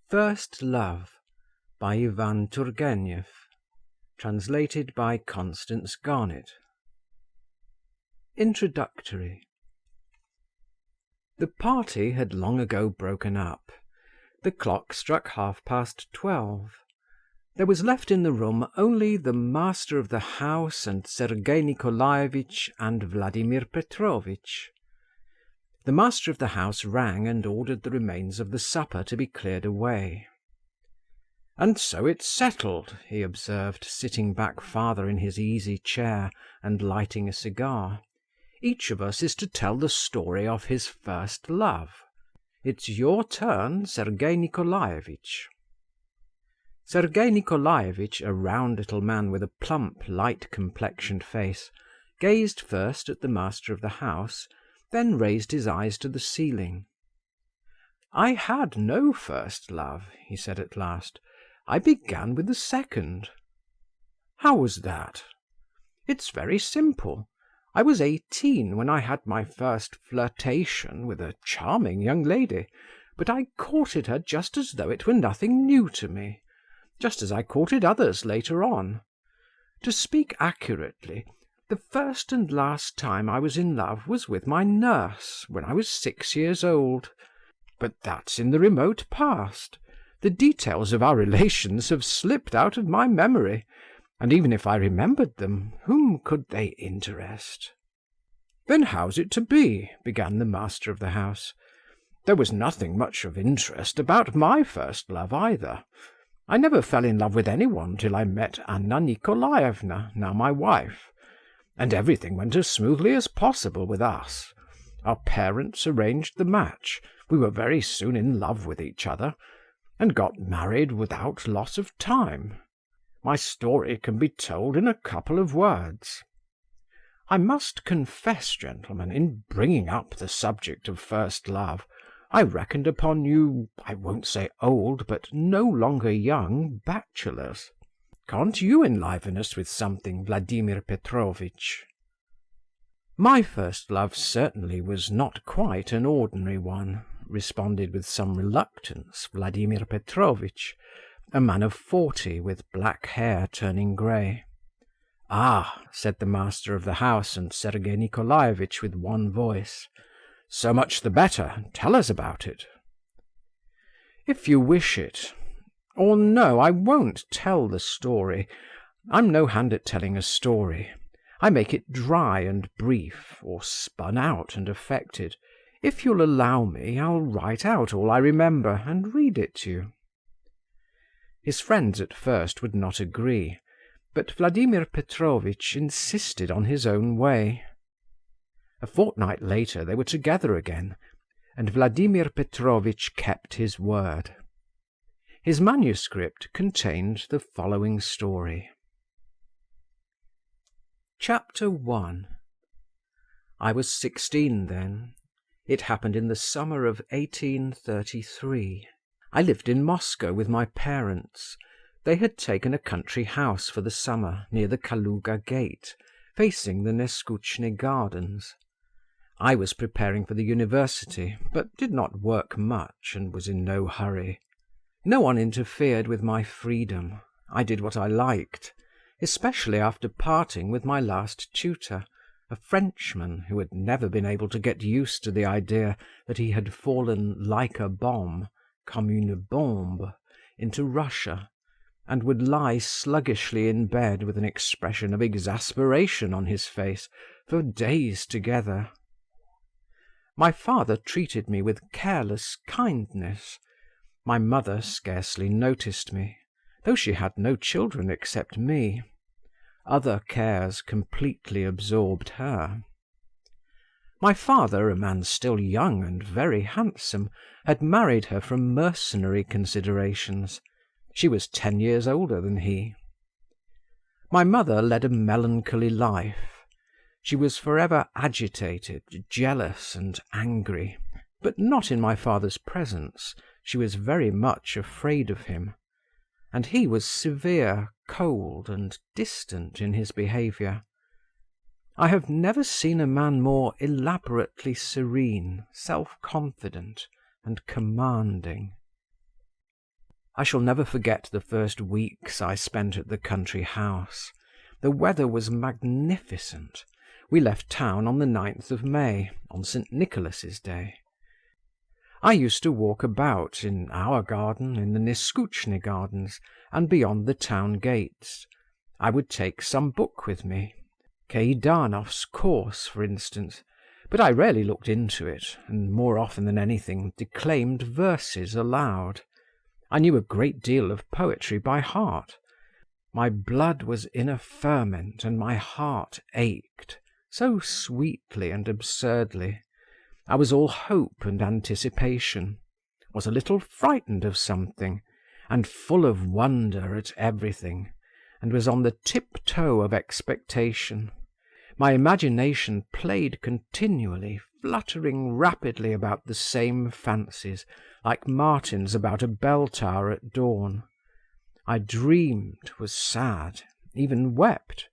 First Love by Ivan Turgenev. Translated by Constance Garnett. Introductory. The party had long ago broken up. The clock struck 12:30. There was left in the room only the master of the house and Sergei Nikolaevitch and Vladimir Petrovitch. The master of the house rang and ordered the remains of the supper to be cleared away. "And so it's settled," he observed, sitting back farther in his easy chair and lighting a cigar. "Each of us is to tell the story of his first love. It's your turn, Sergei Nikolaevitch." Sergei Nikolaevitch, a round little man with a plump, light-complexioned face, gazed first at the master of the house, then raised his eyes to the ceiling. "I had no first love," he said at last. "I began with the second." "How was that?" "It's very simple. I was 18 when I had my first flirtation with a charming young lady, but I courted her just as though it were nothing new to me, just as I courted others later on. To speak accurately, the first and last time I was in love was with my nurse, when I was 6 years old. But that's in the remote past. The details of our relations have slipped out of my memory, and even if I remembered them, whom could they interest?" "Then how's it to be?" began the master of the house. "There was nothing much of interest about my first love either. I never fell in love with anyone till I met Anna Nikolaevna, now my wife. And everything went as smoothly as possible with us. Our parents arranged the match, we were very soon in love with each other, and got married without loss of time. My story can be told in a couple of words. I must confess, gentlemen, in bringing up the subject of first love, I reckoned upon you, I won't say old, but no longer young, bachelors. Can't you enliven us with something, Vladimir Petrovitch?" "My first love certainly was not quite an ordinary one," responded with some reluctance Vladimir Petrovitch, a man of 40 with black hair turning grey. "Ah," said the master of the house and Sergei Nikolaevitch with one voice. "So much the better. Tell us about it." "If you wish it. Or no, I won't tell the story. I'm no hand at telling a story. I make it dry and brief, or spun out and affected. If you'll allow me, I'll write out all I remember and read it to you." His friends at first would not agree, but Vladimir Petrovitch insisted on his own way. A fortnight later they were together again, and Vladimir Petrovitch kept his word. His manuscript contained the following story. Chapter 1. I was 16 then. It happened in the summer of 1833. I lived in Moscow with my parents. They had taken a country house for the summer near the Kaluga gate, facing the Neskuchny gardens. I was preparing for the university, but did not work much and was in no hurry. No one interfered with my freedom. I did what I liked, especially after parting with my last tutor, a Frenchman who had never been able to get used to the idea that he had fallen like a bomb, comme une bombe, into Russia, and would lie sluggishly in bed with an expression of exasperation on his face for days together. My father treated me with careless kindness. My mother scarcely noticed me, though she had no children except me. Other cares completely absorbed her. My father, a man still young and very handsome, had married her from mercenary considerations. She was 10 years older than he. My mother led a melancholy life. She was forever agitated, jealous and angry, but not in my father's presence. She was very much afraid of him, and he was severe, cold, and distant in his behaviour. I have never seen a man more elaborately serene, self-confident, and commanding. I shall never forget the first weeks I spent at the country house. The weather was magnificent. We left town on the 9th of May, on St. Nicholas's Day. I used to walk about in our garden, in the Neskutchny gardens, and beyond the town gates. I would take some book with me, Keidanov's Course, for instance, but I rarely looked into it, and more often than anything declaimed verses aloud. I knew a great deal of poetry by heart. My blood was in a ferment, and my heart ached, so sweetly and absurdly. I was all hope and anticipation, was a little frightened of something, and full of wonder at everything, and was on the tiptoe of expectation. My imagination played continually, fluttering rapidly about the same fancies, like martins about a bell tower at dawn. I dreamed, was sad, even wept,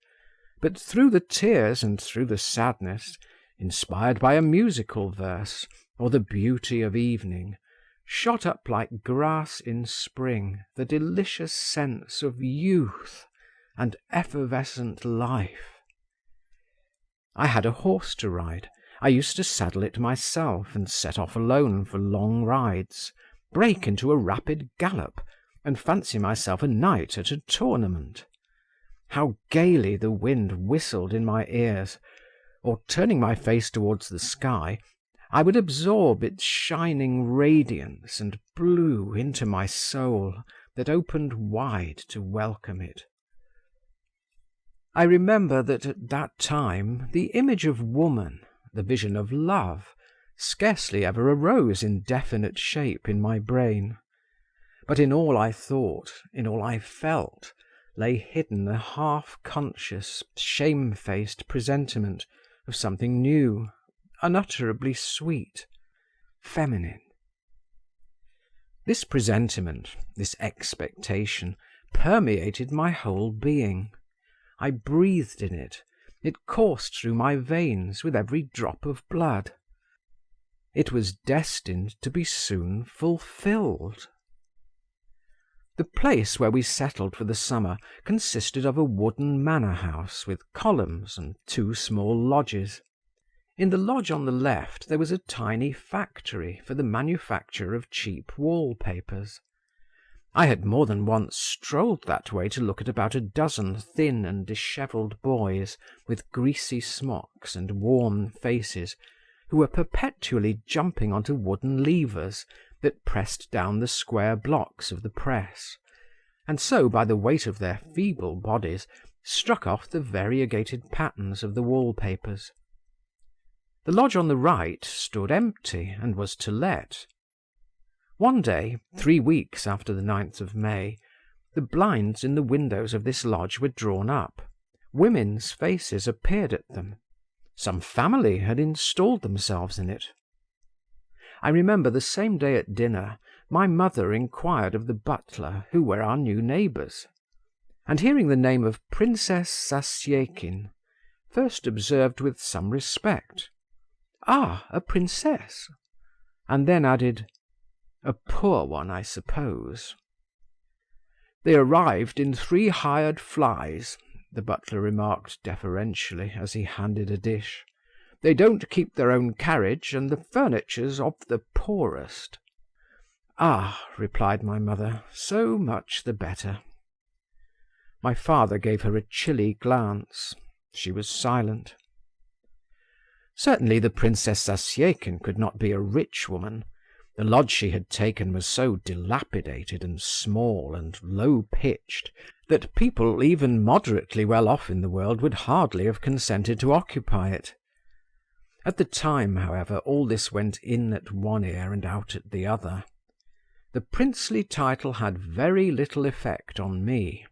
but through the tears and through the sadness, inspired by a musical verse, or the beauty of evening, shot up like grass in spring the delicious sense of youth and effervescent life. I had a horse to ride. I used to saddle it myself and set off alone for long rides, break into a rapid gallop, and fancy myself a knight at a tournament. How gaily the wind whistled in my ears, or turning my face towards the sky, I would absorb its shining radiance and blue into my soul that opened wide to welcome it. I remember that at that time the image of woman, the vision of love, scarcely ever arose in definite shape in my brain. But in all I thought, in all I felt, lay hidden a half-conscious, shamefaced presentiment of something new, unutterably sweet, feminine. This presentiment, this expectation, permeated my whole being. I breathed in it. It coursed through my veins with every drop of blood. It was destined to be soon fulfilled. The place where we settled for the summer consisted of a wooden manor house with columns and 2 small lodges. In the lodge on the left there was a tiny factory for the manufacture of cheap wallpapers. I had more than once strolled that way to look at about a dozen thin and dishevelled boys with greasy smocks and warm faces, who were perpetually jumping onto wooden levers that pressed down the square blocks of the press, and so by the weight of their feeble bodies struck off the variegated patterns of the wallpapers. The lodge on the right stood empty and was to let. One day, 3 weeks after the 9th of May, the blinds in the windows of this lodge were drawn up. Women's faces appeared at them. Some family had installed themselves in it. I remember the same day at dinner my mother inquired of the butler who were our new neighbours, and hearing the name of Princess Zasyekin, first observed with some respect, "Ah, a princess," and then added, "A poor one, I suppose." "They arrived in 3 hired flies," the butler remarked deferentially as he handed a dish. "They don't keep their own carriage, and the furniture's of the poorest." "Ah," replied my mother, "so much the better." My father gave her a chilly glance. She was silent. Certainly the Princess Zasyekin could not be a rich woman. The lodge she had taken was so dilapidated and small and low-pitched that people even moderately well off in the world would hardly have consented to occupy it. At the time, however, all this went in at one ear and out at the other. The princely title had very little effect on me.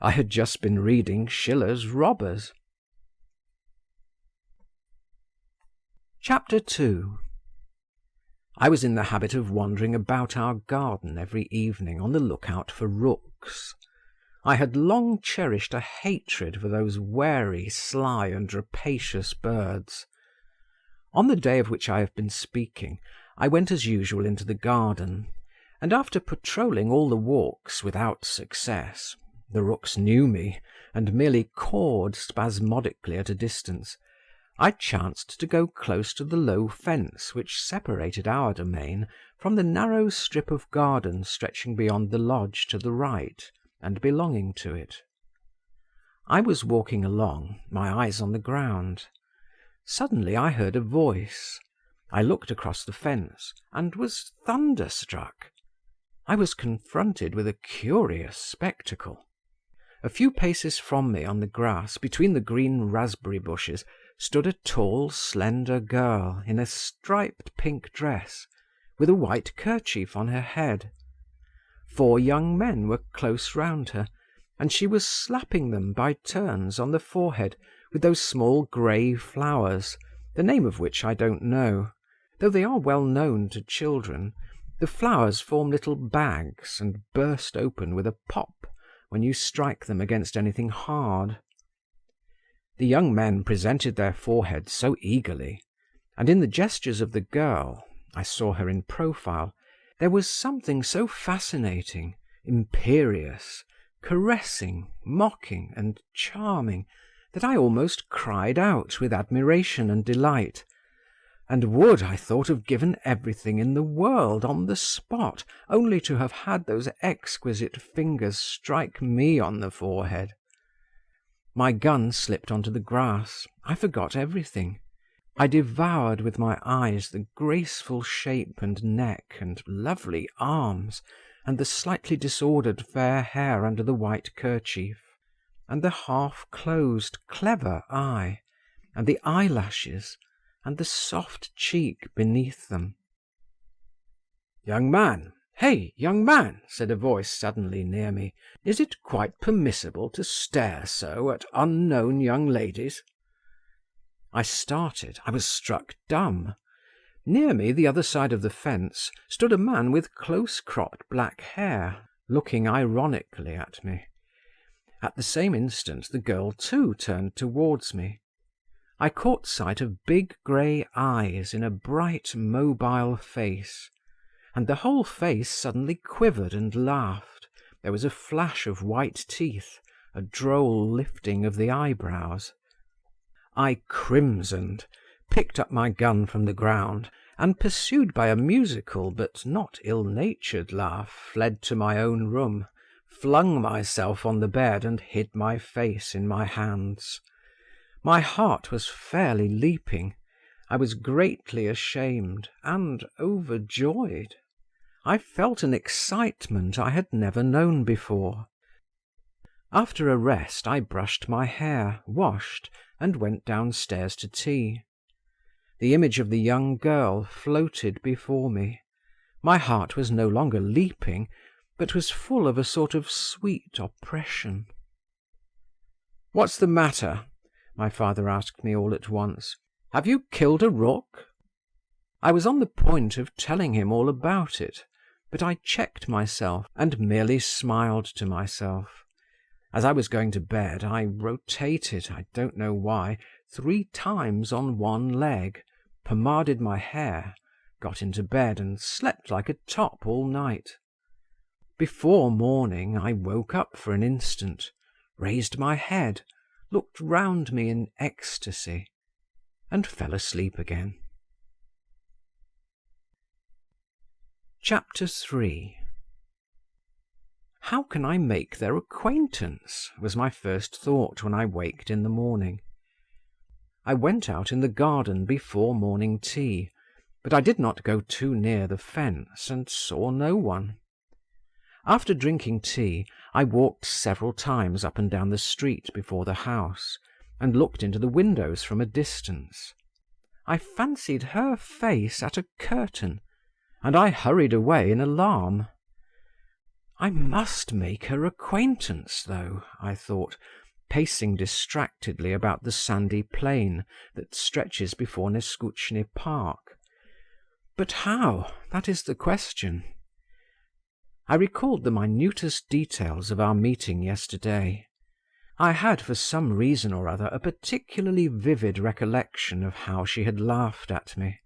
I had just been reading Schiller's Robbers. Chapter 2. I was in the habit of wandering about our garden every evening on the lookout for rooks. I had long cherished a hatred for those wary, sly, and rapacious birds. On the day of which I have been speaking, I went as usual into the garden, and after patrolling all the walks without success, the rooks knew me and merely cawed spasmodically at a distance, I chanced to go close to the low fence which separated our domain from the narrow strip of garden stretching beyond the lodge to the right and belonging to it. I was walking along, my eyes on the ground. Suddenly I heard a voice. I looked across the fence and was thunderstruck. I was confronted with a curious spectacle. A few paces from me on the grass, between the green raspberry bushes, stood a tall, slender girl in a striped pink dress, with a white kerchief on her head. 4 young men were close round her, and she was slapping them by turns on the forehead with those small grey flowers, the name of which I don't know. Though they are well known to children, the flowers form little bags and burst open with a pop when you strike them against anything hard. The young men presented their foreheads so eagerly, and in the gestures of the girl, I saw her in profile, there was something so fascinating, imperious, caressing, mocking, and charming, that I almost cried out with admiration and delight, and would, I thought, have given everything in the world on the spot, only to have had those exquisite fingers strike me on the forehead. My gun slipped onto the grass. I forgot everything. I devoured with my eyes the graceful shape and neck and lovely arms, and the slightly disordered fair hair under the white kerchief, and the half-closed clever eye, and the eyelashes, and the soft cheek beneath them. "Young man! Hey, young man!" said a voice suddenly near me. "Is it quite permissible to stare so at unknown young ladies?" I started. I was struck dumb. Near me, the other side of the fence, stood a man with close-cropped black hair, looking ironically at me. At the same instant the girl too turned towards me. I caught sight of big grey eyes in a bright mobile face, and the whole face suddenly quivered and laughed. There was a flash of white teeth, a droll lifting of the eyebrows. I crimsoned, picked up my gun from the ground, and pursued by a musical but not ill-natured laugh, fled to my own room, flung myself on the bed and hid my face in my hands. My heart was fairly leaping. I was greatly ashamed and overjoyed. I felt an excitement I had never known before. After a rest I brushed my hair, washed, and went downstairs to tea. The image of the young girl floated before me. My heart was no longer leaping, but was full of a sort of sweet oppression. "What's the matter?" my father asked me all at once. "Have you killed a rook?" I was on the point of telling him all about it, but I checked myself and merely smiled to myself. As I was going to bed, I rotated, I don't know why, 3 times on one leg, pomaded my hair, got into bed, and slept like a top all night. Before morning I woke up for an instant, raised my head, looked round me in ecstasy, and fell asleep again. Chapter 3. How can I make their acquaintance? Was my first thought when I waked in the morning. I went out in the garden before morning tea, but I did not go too near the fence, and saw no one. After drinking tea, I walked several times up and down the street before the house, and looked into the windows from a distance. I fancied her face at a curtain, and I hurried away in alarm. I must make her acquaintance, though, I thought, pacing distractedly about the sandy plain that stretches before Neskutchny Park. But how? That is the question. I recalled the minutest details of our meeting yesterday. I had, for some reason or other, a particularly vivid recollection of how she had laughed at me.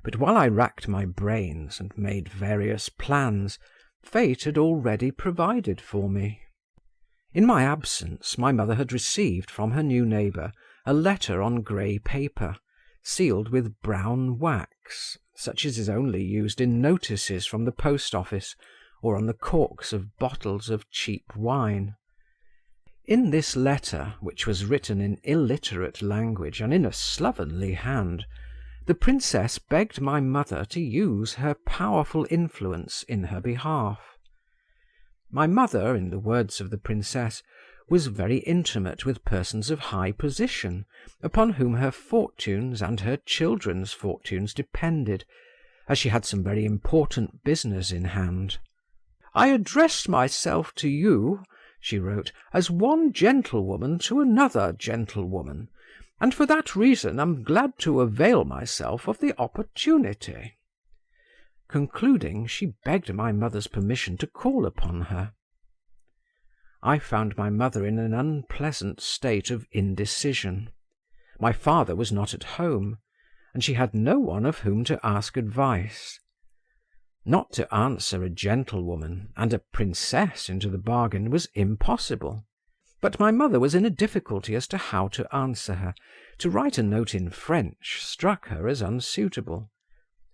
But while I racked my brains and made various plans, fate had already provided for me. In my absence, my mother had received from her new neighbour a letter on grey paper, sealed with brown wax, such as is only used in notices from the post office or on the corks of bottles of cheap wine. In this letter, which was written in illiterate language and in a slovenly hand, the princess begged my mother to use her powerful influence in her behalf. My mother, in the words of the princess, was very intimate with persons of high position, upon whom her fortunes and her children's fortunes depended, as she had some very important business in hand. "I address myself to you," she wrote, "as one gentlewoman to another gentlewoman, and for that reason am glad to avail myself of the opportunity." Concluding, she begged my mother's permission to call upon her. I found my mother in an unpleasant state of indecision. My father was not at home, and she had no one of whom to ask advice. Not to answer a gentlewoman, and a princess into the bargain, was impossible. But my mother was in a difficulty as to how to answer her. To write a note in French struck her as unsuitable,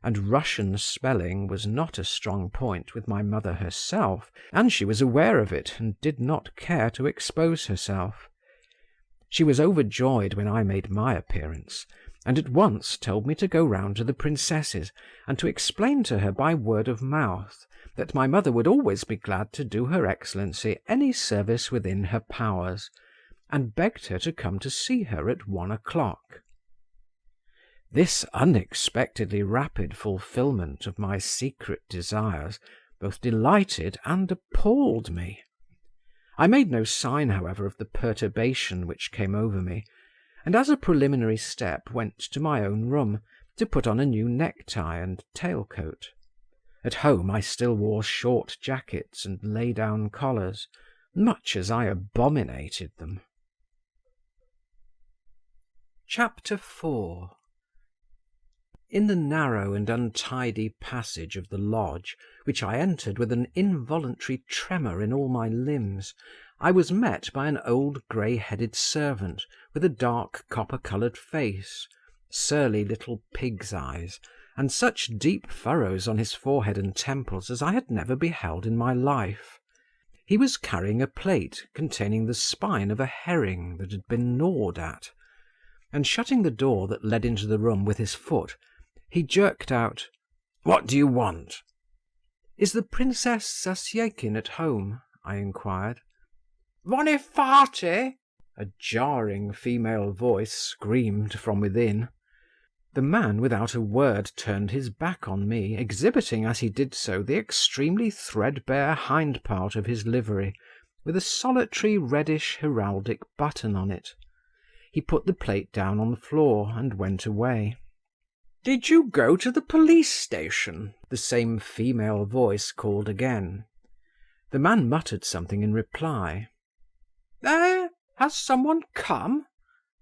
and Russian spelling was not a strong point with my mother herself, and she was aware of it and did not care to expose herself. She was overjoyed when I made my appearance, and at once told me to go round to the princess's and to explain to her by word of mouth that my mother would always be glad to do her excellency any service within her powers, and begged her to come to see her at 1 o'clock. This unexpectedly rapid fulfilment of my secret desires both delighted and appalled me. I made no sign, however, of the perturbation which came over me, and as a preliminary step went to my own room to put on a new necktie and tail-coat. At home I still wore short jackets and lay-down collars, much as I abominated them. Chapter 4. In the narrow and untidy passage of the lodge, which I entered with an involuntary tremor in all my limbs, I was met by an old grey-headed servant with a dark copper-coloured face, surly little pig's eyes, and such deep furrows on his forehead and temples as I had never beheld in my life. He was carrying a plate containing the spine of a herring that had been gnawed at, and shutting the door that led into the room with his foot, he jerked out, "What do you want?" "Is the Princess Zasyekin at home?" I inquired. "Vonifaty!" a jarring female voice screamed from within. The man without a word turned his back on me, exhibiting as he did so the extremely threadbare hind part of his livery, with a solitary reddish heraldic button on it. He put the plate down on the floor and went away. "Did you go to the police station?" the same female voice called again. The man muttered something in reply. Has someone come?"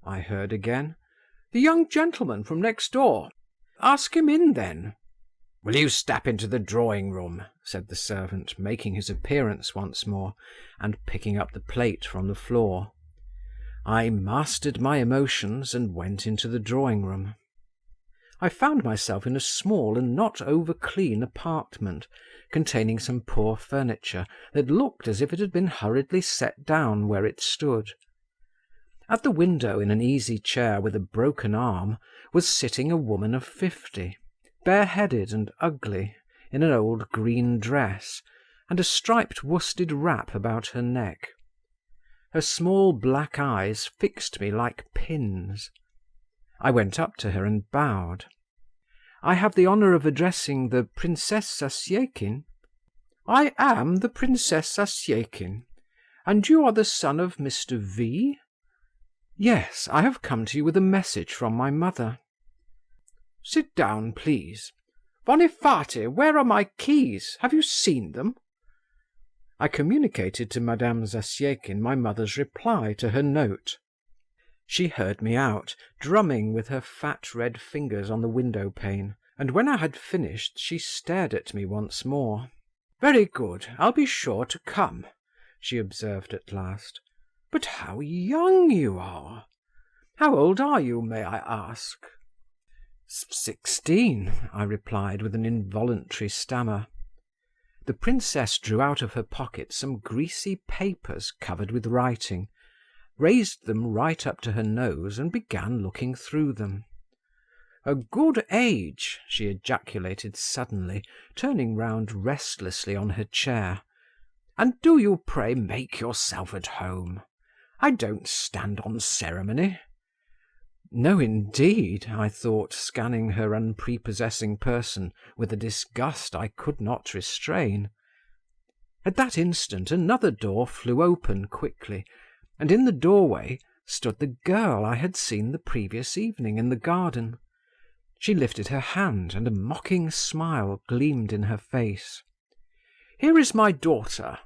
I heard again. "The young gentleman from next door. Ask him in, then." "Will you step into the drawing-room?" said the servant, making his appearance once more, and picking up the plate from the floor. I mastered my emotions and went into the drawing-room. I found myself in a small and not over-clean apartment, containing some poor furniture that looked as if it had been hurriedly set down where it stood. At the window, in an easy chair with a broken arm, was sitting a woman of 50, bareheaded and ugly, in an old green dress, and a striped worsted wrap about her neck. Her small black eyes fixed me like pins. I went up to her and bowed. "I have the honour of addressing the Princess Zasyekin?" "I am the Princess Zasyekin. And you are the son of Mr. V?" "Yes, I have come to you with a message from my mother." "Sit down, please. Vonifaty, where are my keys? Have you seen them?" I communicated to Madame Zasyekin my mother's reply to her note. She heard me out, drumming with her fat red fingers on the window pane, and when I had finished she stared at me once more. "Very good, I'll be sure to come," she observed at last. "But how young you are! How old are you, may I ask?" 16, I replied with an involuntary stammer. The princess drew out of her pocket some greasy papers covered with writing, raised them right up to her nose and began looking through them. "A good age," she ejaculated suddenly, turning round restlessly on her chair. "And do you pray make yourself at home? I don't stand on ceremony." No, indeed, I thought, scanning her unprepossessing person with a disgust I could not restrain. At that instant another door flew open quickly, and in the doorway stood the girl I had seen the previous evening in the garden. She lifted her hand, and a mocking smile gleamed in her face. "Here is my daughter,"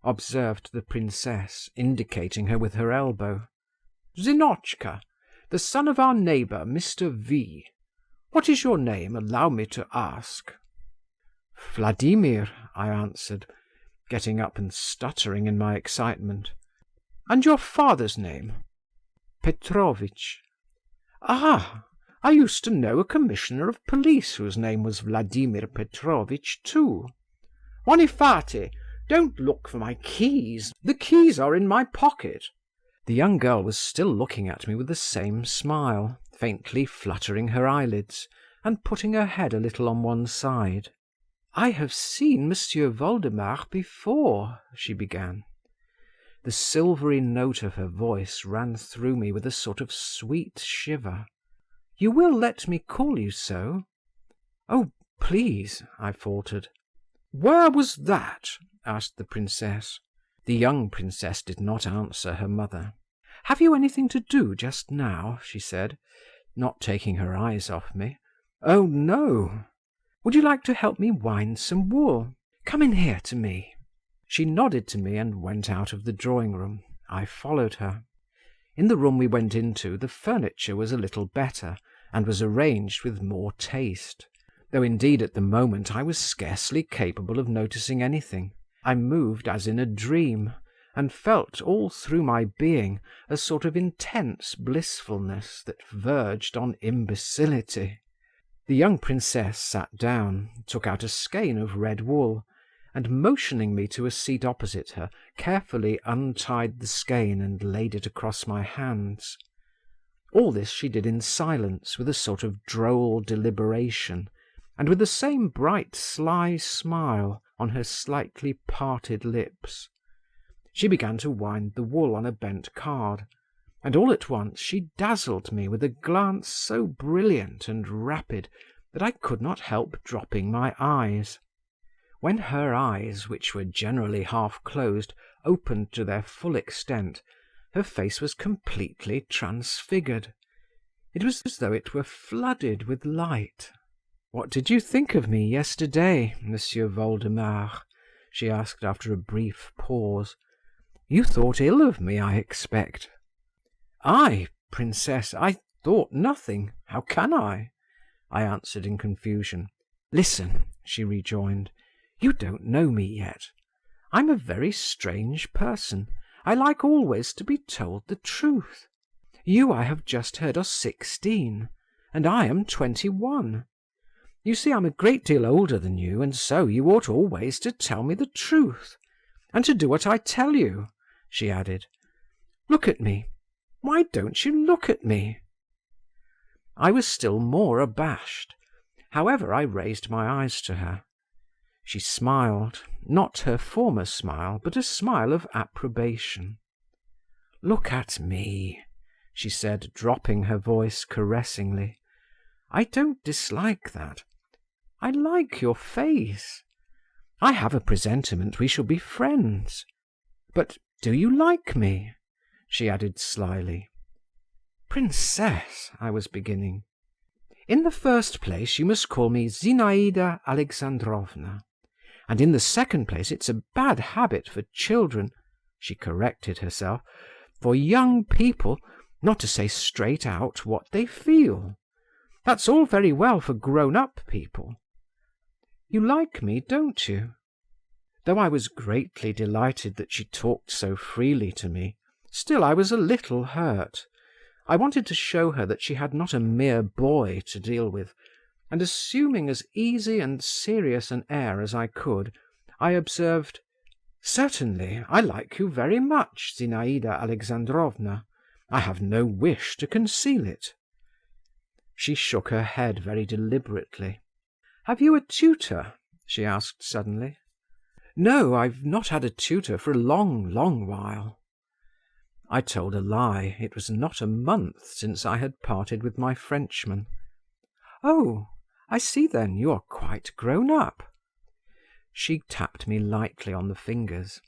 observed the princess, indicating her with her elbow. "Zinotchka, the son of our neighbour, Mr. V. What is your name, allow me to ask?" "Vladimir," I answered, getting up and stuttering in my excitement. "And your father's name?" "Petrovitch." "Ah! I used to know a commissioner of police whose name was Vladimir Petrovitch too. Wanifate, don't look for my keys. The keys are in my pocket." The young girl was still looking at me with the same smile, faintly fluttering her eyelids, and putting her head a little on one side. "I have seen Monsieur Voldemar before," she began. The silvery note of her voice ran through me with a sort of sweet shiver. "You will let me call you so?" "Oh, please," I faltered. "Where was that?" asked the princess. The young princess did not answer her mother. "Have you anything to do just now?" she said, not taking her eyes off me. "Oh, no." "Would you like to help me wind some wool? Come in here to me." She nodded to me and went out of the drawing-room. I followed her. In the room we went into the furniture was a little better, and was arranged with more taste, though indeed at the moment I was scarcely capable of noticing anything. I moved as in a dream, and felt all through my being a sort of intense blissfulness that verged on imbecility. The young princess sat down, took out a skein of red wool, and motioning me to a seat opposite her, carefully untied the skein and laid it across my hands. All this she did in silence, with a sort of droll deliberation, and with the same bright sly smile on her slightly parted lips. She began to wind the wool on a bent card, and all at once she dazzled me with a glance so brilliant and rapid that I could not help dropping my eyes. When her eyes, which were generally half closed, opened to their full extent, her face was completely transfigured. It was as though it were flooded with light. "What did you think of me yesterday, Monsieur Voldemar?" she asked after a brief pause. "You thought ill of me, I expect." "I, princess, I thought nothing. How can I?" I answered in confusion. "Listen," she rejoined. "You don't know me yet. I'm a very strange person. I like always to be told the truth. You, I have just heard, are 16, and I am 21. You see, I'm a great deal older than you, and so you ought always to tell me the truth, and to do what I tell you," she added. "Look at me. Why don't you look at me?" I was still more abashed. However, I raised my eyes to her. She smiled, not her former smile, but a smile of approbation. "Look at me," she said, dropping her voice caressingly. "I don't dislike that. I like your face. I have a presentiment we shall be friends. But do you like me?" she added slyly. "Princess," I was beginning. "In the first place you must call me Zinaida Alexandrovna, and in the second place it's a bad habit for children," she corrected herself, "for young people, not to say straight out what they feel. That's all very well for grown-up people. You like me, don't you?" Though I was greatly delighted that she talked so freely to me, still I was a little hurt. I wanted to show her that she had not a mere boy to deal with, and assuming as easy and serious an air as I could, I observed, "Certainly, I like you very much, Zinaïda Alexandrovna. I have no wish to conceal it." She shook her head very deliberately. "Have you a tutor?" she asked suddenly. "No, I've not had a tutor for a long, long while." I told a lie. It was not a month since I had parted with my Frenchman. "Oh, I see then, you are quite grown up." She tapped me lightly on the fingers.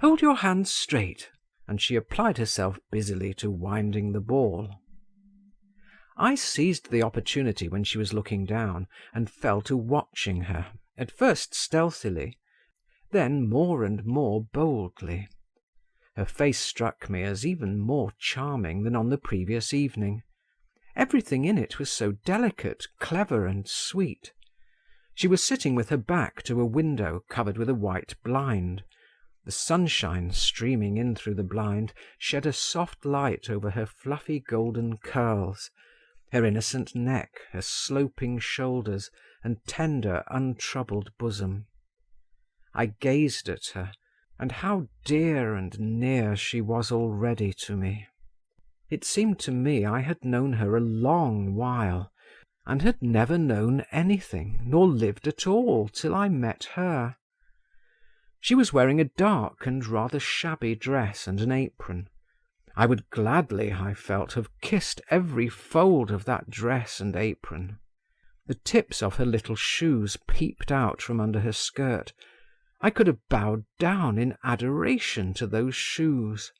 "Hold your hands straight," and she applied herself busily to winding the ball. I seized the opportunity when she was looking down, and fell to watching her, at first stealthily, then more and more boldly. Her face struck me as even more charming than on the previous evening. Everything in it was so delicate, clever, and sweet. She was sitting with her back to a window covered with a white blind. The sunshine, streaming in through the blind, shed a soft light over her fluffy golden curls, her innocent neck, her sloping shoulders, and tender, untroubled bosom. I gazed at her, and how dear and near she was already to me. It seemed to me I had known her a long while, and had never known anything, nor lived at all, till I met her. She was wearing a dark and rather shabby dress and an apron. I would gladly, I felt, have kissed every fold of that dress and apron. The tips of her little shoes peeped out from under her skirt. I could have bowed down in adoration to those shoes.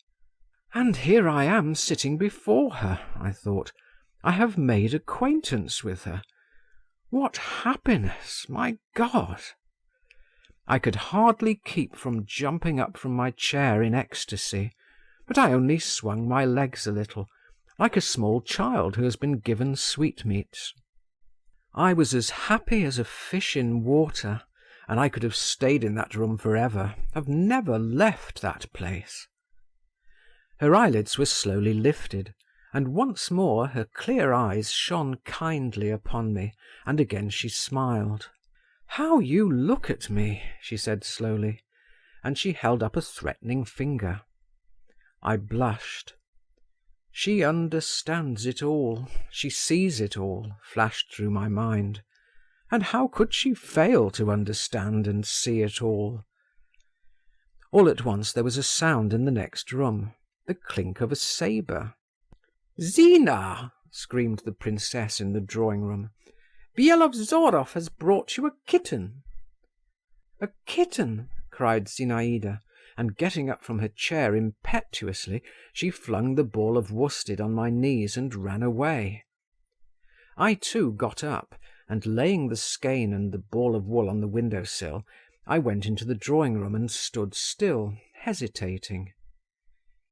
And here I am sitting before her, I thought. I have made acquaintance with her. What happiness, my God! I could hardly keep from jumping up from my chair in ecstasy, but I only swung my legs a little, like a small child who has been given sweetmeats. I was as happy as a fish in water, and I could have stayed in that room forever, have never left that place. Her eyelids were slowly lifted, and once more her clear eyes shone kindly upon me, and again she smiled. "How you look at me," she said slowly, and she held up a threatening finger. I blushed. "She understands it all, she sees it all," flashed through my mind. And how could she fail to understand and see it all? All at once there was a sound in the next room, the clink of a sabre. "Zina!" screamed the princess in the drawing-room. "Byelovzorov has brought you a kitten." "A kitten!" cried Zinaïda, and getting up from her chair impetuously, she flung the ball of worsted on my knees and ran away. I too got up, and laying the skein and the ball of wool on the window-sill, I went into the drawing-room and stood still, hesitating.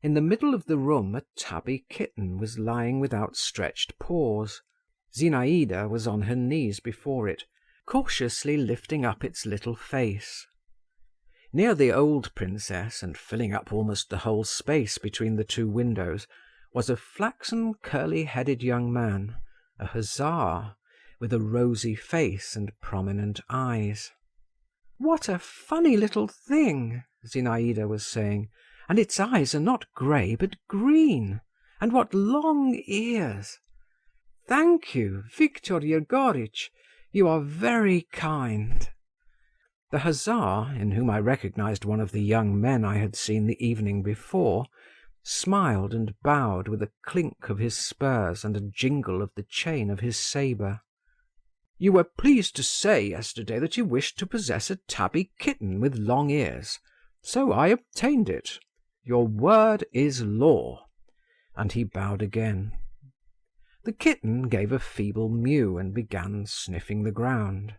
In the middle of the room a tabby kitten was lying with outstretched paws. Zinaïda was on her knees before it, cautiously lifting up its little face. Near the old princess, and filling up almost the whole space between the two windows, was a flaxen, curly-headed young man, a hussar, with a rosy face and prominent eyes. "What a funny little thing," Zinaïda was saying, "and its eyes are not grey but green, and what long ears! Thank you, Viktor Yegoritch, you are very kind." The hussar, in whom I recognized one of the young men I had seen the evening before, smiled and bowed with a clink of his spurs and a jingle of the chain of his sabre. "You were pleased to say yesterday that you wished to possess a tabby kitten with long ears, so I obtained it. Your word is law." And he bowed again. The kitten gave a feeble mew and began sniffing the ground.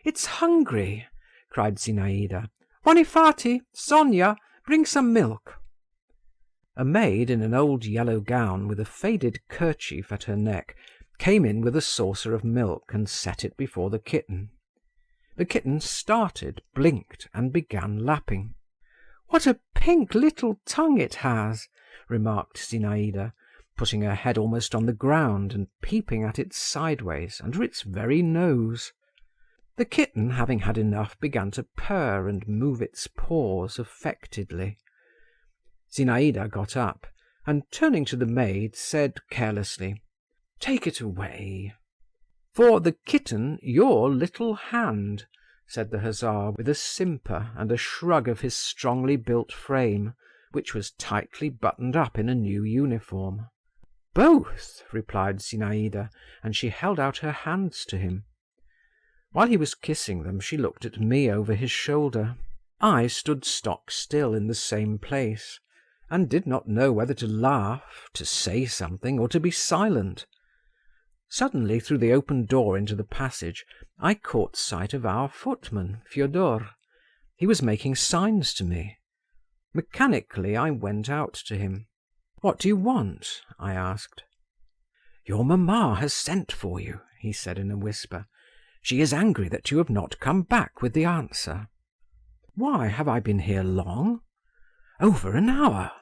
"It's hungry," cried Zinaïda. "Bonifati, Sonia, bring some milk." A maid in an old yellow gown with a faded kerchief at her neck came in with a saucer of milk and set it before the kitten. The kitten started, blinked, and began lapping. "What a pink little tongue it has," remarked Zinaïda, putting her head almost on the ground and peeping at it sideways under its very nose. The kitten, having had enough, began to purr and move its paws affectedly. Zinaïda got up, and turning to the maid, said carelessly, "Take it away." "For the kitten, your little hand," said the hussar, with a simper and a shrug of his strongly built frame, which was tightly buttoned up in a new uniform. "Both," replied Zinaïda, and she held out her hands to him. While he was kissing them, she looked at me over his shoulder. I stood stock still in the same place, and did not know whether to laugh, to say something, or to be silent. Suddenly, through the open door into the passage, I caught sight of our footman, Fyodor. He was making signs to me. Mechanically, I went out to him. "What do you want?" I asked. "Your mamma has sent for you," he said in a whisper. "She is angry that you have not come back with the answer." "Why, have I been here long?" "Over an hour."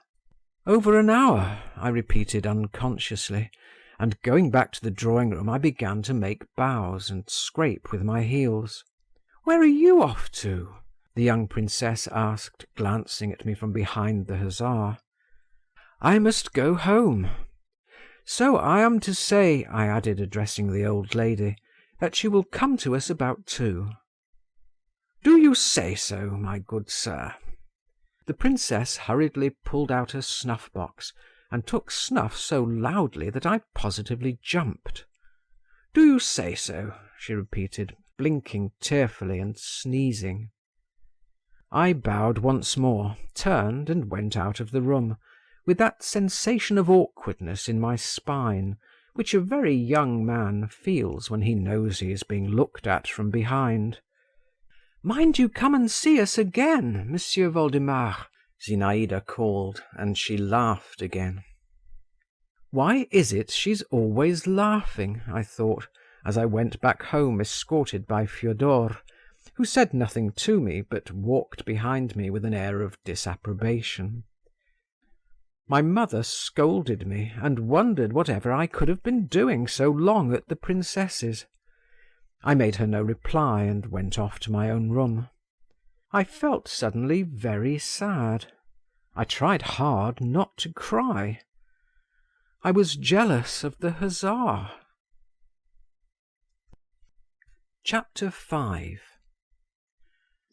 "Over an hour," I repeated unconsciously, and going back to the drawing-room I began to make bows and scrape with my heels. "Where are you off to?" the young princess asked, glancing at me from behind the hussar. "I must go home. So I am to say," I added, addressing the old lady, "that you will come to us about 2. "Do you say so, my good sir?" The princess hurriedly pulled out her snuff-box and took snuff so loudly that I positively jumped. "Do you say so?" she repeated, blinking tearfully and sneezing. I bowed once more, turned, and went out of the room, with that sensation of awkwardness in my spine which a very young man feels when he knows he is being looked at from behind. "Mind you come and see us again, Monsieur Voldemar," Zinaïda called, and she laughed again. Why is it she's always laughing, I thought, as I went back home escorted by Fyodor, who said nothing to me, but walked behind me with an air of disapprobation. My mother scolded me, and wondered whatever I could have been doing so long at the princess's. I made her no reply, and went off to my own room. I felt suddenly very sad. I tried hard not to cry. I was jealous of the hussar. Chapter 5.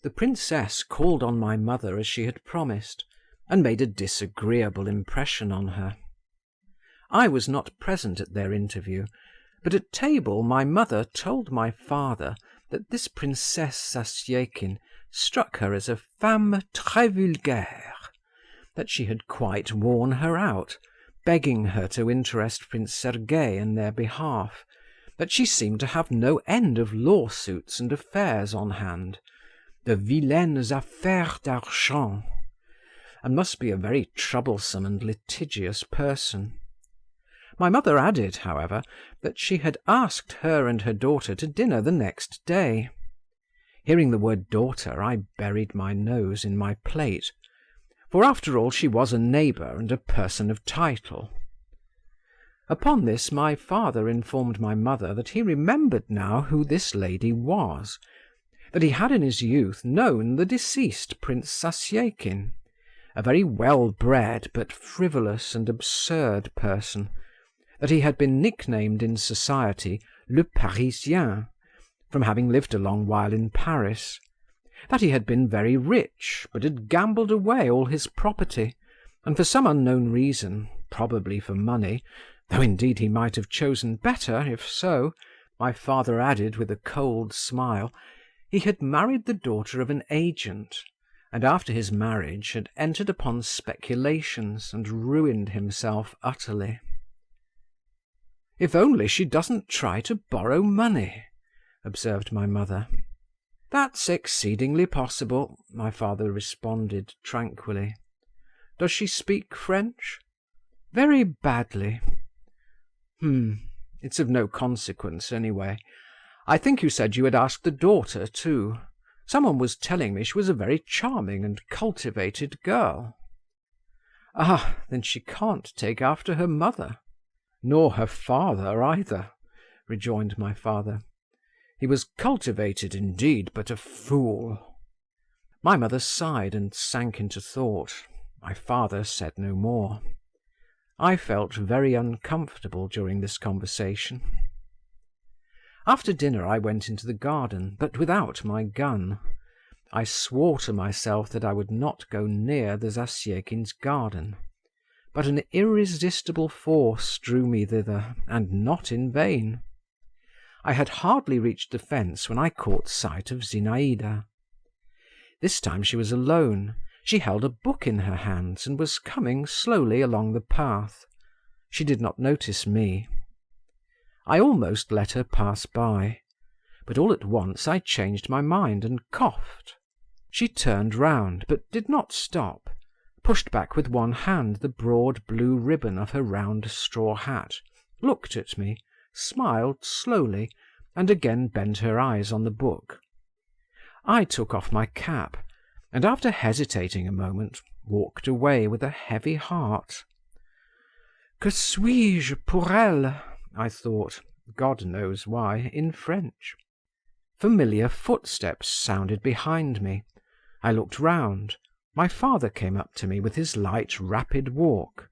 The princess called on my mother as she had promised, and made a disagreeable impression on her. I was not present at their interview, but at table my mother told my father that this Princess Zasyekin struck her as a femme très vulgaire, that she had quite worn her out, begging her to interest Prince Sergei in their behalf, that she seemed to have no end of lawsuits and affairs on hand, de vilaines affaires d'argent, and must be a very troublesome and litigious person. My mother added, however, that she had asked her and her daughter to dinner the next day. Hearing the word daughter, I buried my nose in my plate, for after all she was a neighbour and a person of title. Upon this my father informed my mother that he remembered now who this lady was, that he had in his youth known the deceased Prince Zasyekin, a very well-bred but frivolous and absurd person, that he had been nicknamed in society Le Parisien, from having lived a long while in Paris, that he had been very rich, but had gambled away all his property, and for some unknown reason, probably for money, though indeed he might have chosen better if so, my father added with a cold smile, he had married the daughter of an agent, and after his marriage had entered upon speculations and ruined himself utterly. "If only she doesn't try to borrow money," observed my mother. "That's exceedingly possible," my father responded tranquilly. "Does she speak French?" "Very badly." It's of no consequence, anyway. I think you said you had asked the daughter, too. Someone was telling me she was a very charming and cultivated girl." "Ah, then she can't take after her mother." "Nor her father either," rejoined my father. "He was cultivated indeed, but a fool." My mother sighed and sank into thought. My father said no more. I felt very uncomfortable during this conversation. After dinner I went into the garden, but without my gun. I swore to myself that I would not go near the Zasyekins' garden. But an irresistible force drew me thither, and not in vain. I had hardly reached the fence when I caught sight of Zinaïda. This time she was alone. She held a book in her hands and was coming slowly along the path. She did not notice me. I almost let her pass by, but all at once I changed my mind and coughed. She turned round, but did not stop, pushed back with one hand the broad blue ribbon of her round straw hat, looked at me, smiled slowly, and again bent her eyes on the book. I took off my cap, and after hesitating a moment, walked away with a heavy heart. Que suis-je pour elle? I thought, God knows why, in French. Familiar footsteps sounded behind me. I looked round. My father came up to me with his light, rapid walk.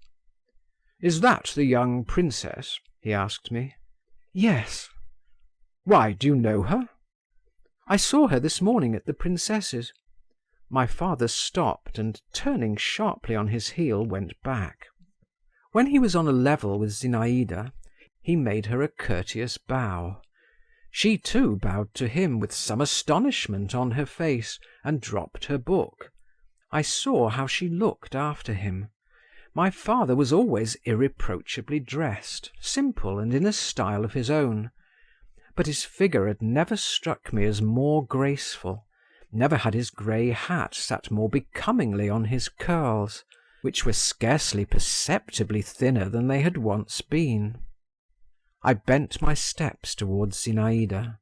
"Is that the young princess?" he asked me. "Yes." "Why, do you know her?" "I saw her this morning at the princess's." My father stopped, and turning sharply on his heel, went back. When he was on a level with Zinaïda, he made her a courteous bow. She too bowed to him with some astonishment on her face, and dropped her book. I saw how she looked after him. My father was always irreproachably dressed, simple and in a style of his own. But his figure had never struck me as more graceful, never had his grey hat sat more becomingly on his curls, which were scarcely perceptibly thinner than they had once been. I bent my steps towards Zinaïda,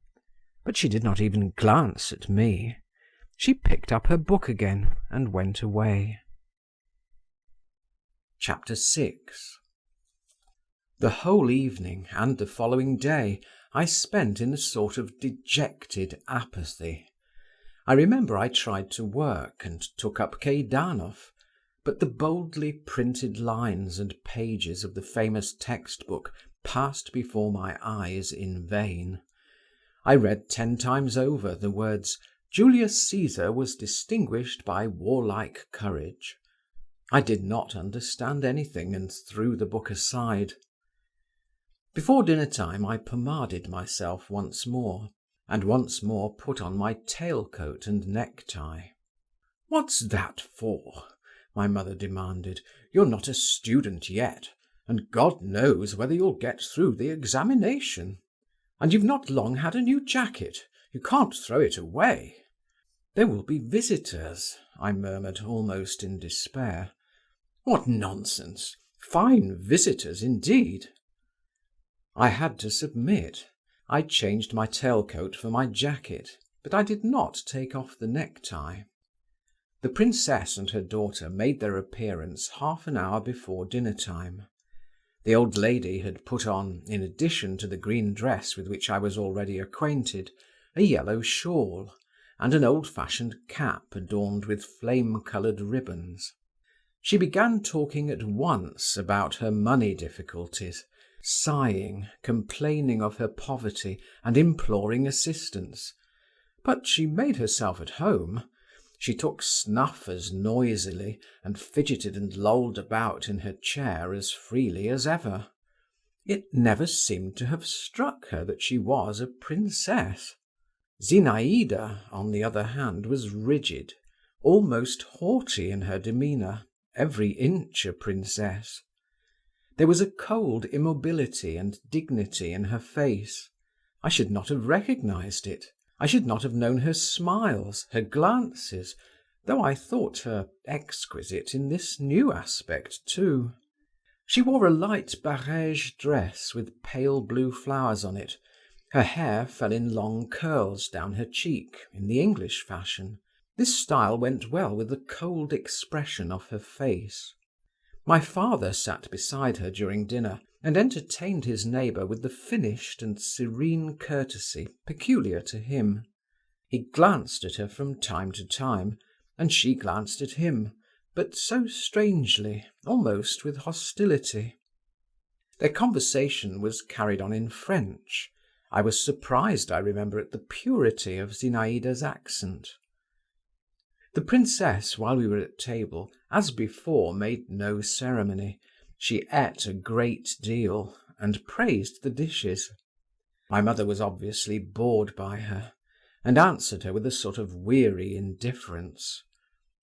but she did not even glance at me. She picked up her book again and went away. Chapter 6. The whole evening and the following day I spent in a sort of dejected apathy. I remember I tried to work and took up Keidanov, but the boldly printed lines and pages of the famous textbook passed before my eyes in vain. I read 10 times over the words, "Julius Caesar was distinguished by warlike courage." I did not understand anything and threw the book aside. Before dinner time I pomaded myself once more, and once more put on my tail-coat and necktie. "What's that for?" my mother demanded. "You're not a student yet, and God knows whether you'll get through the examination. And you've not long had a new jacket. You can't throw it away." "There will be visitors," I murmured, almost in despair. "What nonsense! Fine visitors indeed." I had to submit. I changed my tail-coat for my jacket, but I did not take off the necktie. The princess and her daughter made their appearance half an hour before dinner-time. The old lady had put on, in addition to the green dress with which I was already acquainted, a yellow shawl, and an old-fashioned cap adorned with flame-coloured ribbons. She began talking at once about her money difficulties, sighing, complaining of her poverty, and imploring assistance. But she made herself at home. She took snuff as noisily, and fidgeted and lolled about in her chair as freely as ever. It never seemed to have struck her that she was a princess. Zinaïda, on the other hand, was rigid, almost haughty in her demeanour, every inch a princess. There was a cold immobility and dignity in her face. I should not have recognized it. I should not have known her smiles, her glances, though I thought her exquisite in this new aspect too. She wore a light barège dress with pale blue flowers on it. Her hair fell in long curls down her cheek, in the English fashion. This style went well with the cold expression of her face. My father sat beside her during dinner, and entertained his neighbour with the finished and serene courtesy peculiar to him. He glanced at her from time to time, and she glanced at him, but so strangely, almost with hostility. Their conversation was carried on in French. I was surprised, I remember, at the purity of Zinaïda's accent. The princess, while we were at table, as before, made no ceremony. She ate a great deal, and praised the dishes. My mother was obviously bored by her, and answered her with a sort of weary indifference.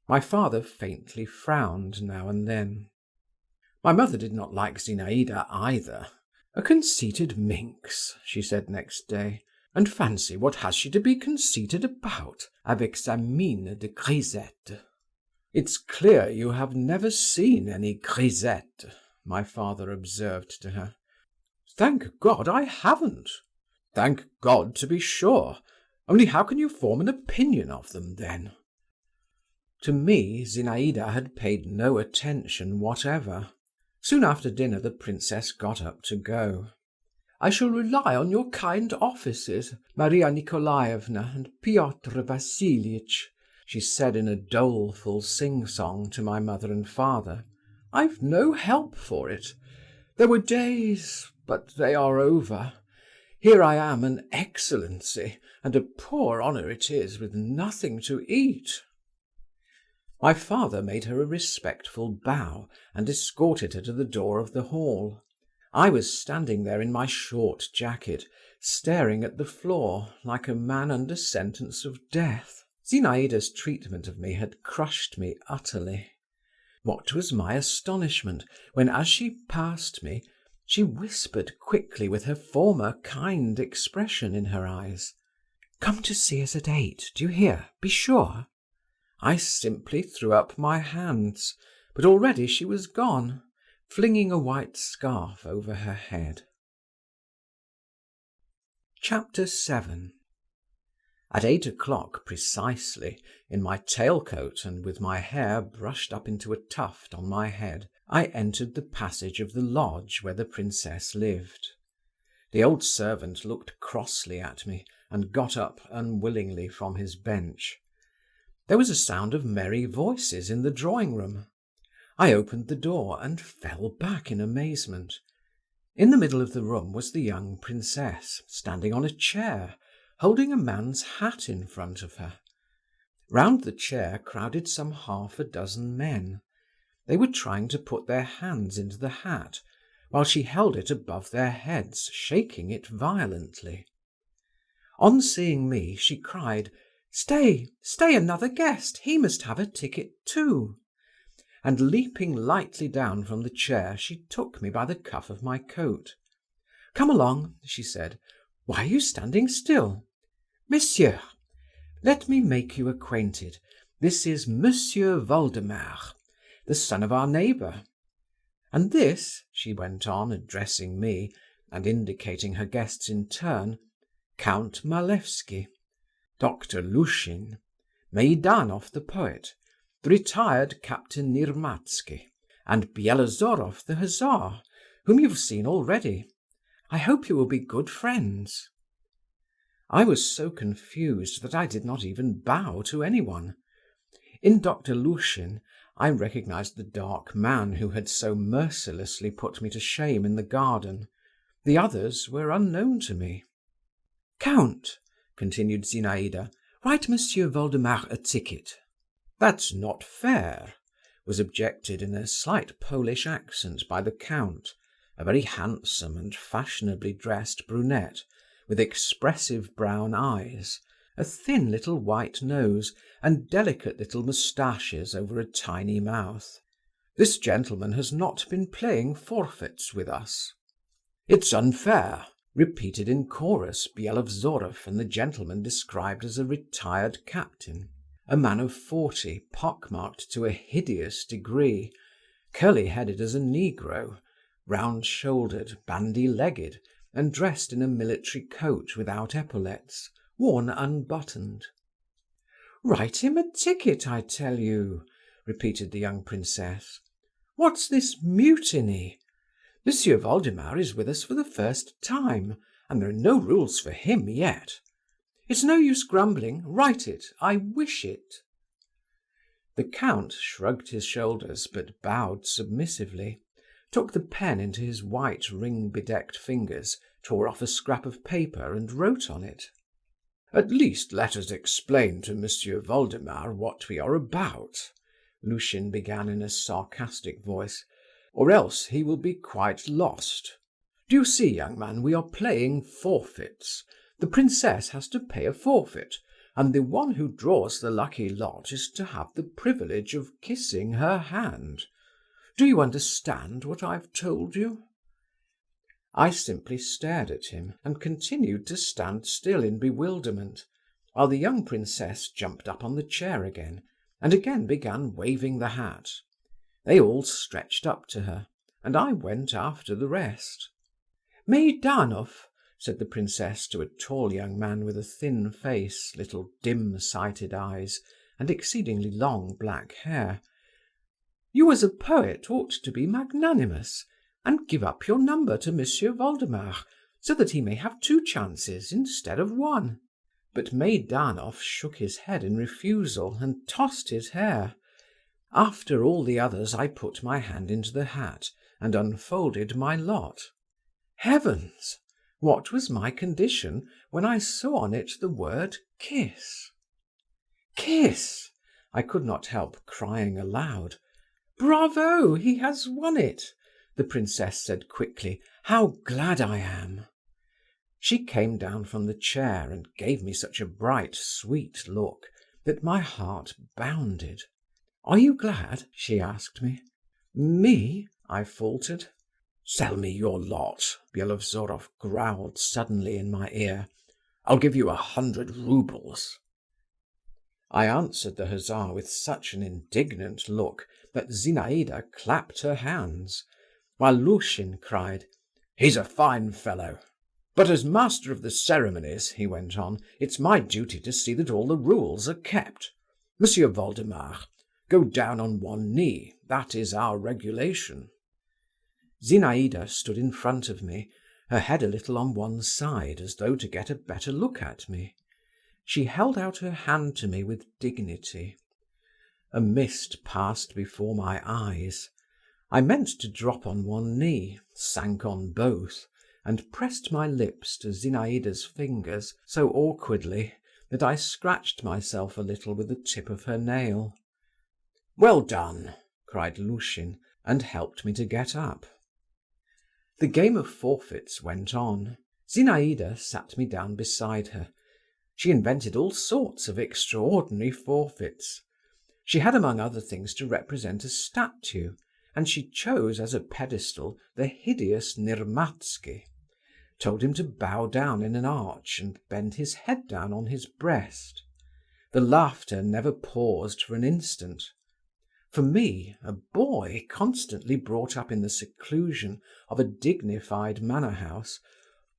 My father faintly frowned now and then. My mother did not like Zinaïda either. "A conceited minx," she said next day. "And fancy, what has she to be conceited about, avec sa mine de grisette?" "It's clear you have never seen any grisette," my father observed to her. "Thank God I haven't." "Thank God, to be sure. Only how can you form an opinion of them, then?" To me, Zinaïda had paid no attention whatever. Soon after dinner the princess got up to go. "I shall rely on your kind offices, Maria Nikolaevna and Piotr Vasiliitch," she said in a doleful sing-song to my mother and father. "I've no help for it. There were days, but they are over. Here I am, an excellency, and a poor honour it is, with nothing to eat." My father made her a respectful bow and escorted her to the door of the hall. I was standing there in my short jacket, staring at the floor like a man under sentence of death. Zinaïda's treatment of me had crushed me utterly. What was my astonishment when, as she passed me, she whispered quickly with her former kind expression in her eyes, "Come to see us at 8, do you hear? Be sure." I simply threw up my hands, but already she was gone, flinging a white scarf over her head. Chapter 7. At 8 o'clock precisely, in my tailcoat and with my hair brushed up into a tuft on my head, I entered the passage of the lodge where the princess lived. The old servant looked crossly at me and got up unwillingly from his bench. There was a sound of merry voices in the drawing-room. I opened the door and fell back in amazement. In the middle of the room was the young princess, standing on a chair, holding a man's hat in front of her. Round the chair crowded some half a dozen men. They were trying to put their hands into the hat, while she held it above their heads, shaking it violently. On seeing me, she cried, "Stay, stay, another guest, he must have a ticket too." And leaping lightly down from the chair, she took me by the cuff of my coat. "Come along," she said. "Why are you standing still? Monsieur, let me make you acquainted. This is Monsieur Voldemar, the son of our neighbour. And this," she went on, addressing me, and indicating her guests in turn, "Count Malevsky, Dr. Lushin, Meidanov the poet, the retired Captain Nirmatsky, and Bielozorov the hussar, whom you've seen already. I hope you will be good friends." I was so confused that I did not even bow to anyone. In Dr. Lushin I recognized the dark man who had so mercilessly put me to shame in the garden. The others were unknown to me. "Count," continued Zinaïda, "write Monsieur Voldemar a ticket." "That's not fair," was objected in a slight Polish accent by the count, a very handsome and fashionably dressed brunette, with expressive brown eyes, a thin little white nose, and delicate little moustaches over a tiny mouth. "This gentleman has not been playing forfeits with us." "It's unfair," repeated in chorus Byelovzorov and the gentleman described as a retired captain, a man of 40, pockmarked to a hideous degree, curly-headed as a negro, round-shouldered, bandy-legged, and dressed in a military coat without epaulets, worn unbuttoned. "Write him a ticket, I tell you," repeated the young princess. "What's this mutiny? Monsieur Voldemar is with us for the first time, and there are no rules for him yet. It's no use grumbling. Write it. I wish it." The count shrugged his shoulders, but bowed submissively, took the pen into his white ring-bedecked fingers, tore off a scrap of paper and wrote on it. "At least let us explain to Monsieur Voldemar what we are about," Lushin began in a sarcastic voice, "or else he will be quite lost. Do you see, young man, we are playing forfeits. The princess has to pay a forfeit, and the one who draws the lucky lot is to have the privilege of kissing her hand. Do you understand what I've told you?" I simply stared at him, and continued to stand still in bewilderment, while the young princess jumped up on the chair again, and again began waving the hat. They all stretched up to her, and I went after the rest. "Meidanov," said the princess to a tall young man with a thin face, little dim-sighted eyes, and exceedingly long black hair, "you as a poet ought to be magnanimous, and give up your number to Monsieur Voldemar, so that he may have two chances instead of one." But Meidanov shook his head in refusal, and tossed his hair. After all the others I put my hand into the hat, and unfolded my lot. Heavens! What was my condition when I saw on it the word kiss? "Kiss!" I could not help crying aloud. "Bravo! He has won it!" the princess said quickly. "How glad I am!" She came down from the chair and gave me such a bright, sweet look that my heart bounded. "Are you glad?" she asked me. "Me?" I faltered. "Sell me your lot," Byelovzorov growled suddenly in my ear. "I'll give you 100 roubles." I answered the hussar with such an indignant look that Zinaïda clapped her hands, while Lushin cried, "He's a fine fellow. But as master of the ceremonies," he went on, "it's my duty to see that all the rules are kept. Monsieur Voldemar, go down on one knee. That is our regulation." Zinaïda stood in front of me, her head a little on one side, as though to get a better look at me. She held out her hand to me with dignity. A mist passed before my eyes. I meant to drop on one knee, sank on both, and pressed my lips to Zinaïda's fingers so awkwardly that I scratched myself a little with the tip of her nail. "Well done!" cried Lushin, and helped me to get up. The game of forfeits went on. Zinaïda sat me down beside her. She invented all sorts of extraordinary forfeits. She had among other things to represent a statue, and she chose as a pedestal the hideous Nirmatsky, told him to bow down in an arch and bend his head down on his breast. The laughter never paused for an instant. For me, a boy constantly brought up in the seclusion of a dignified manor-house,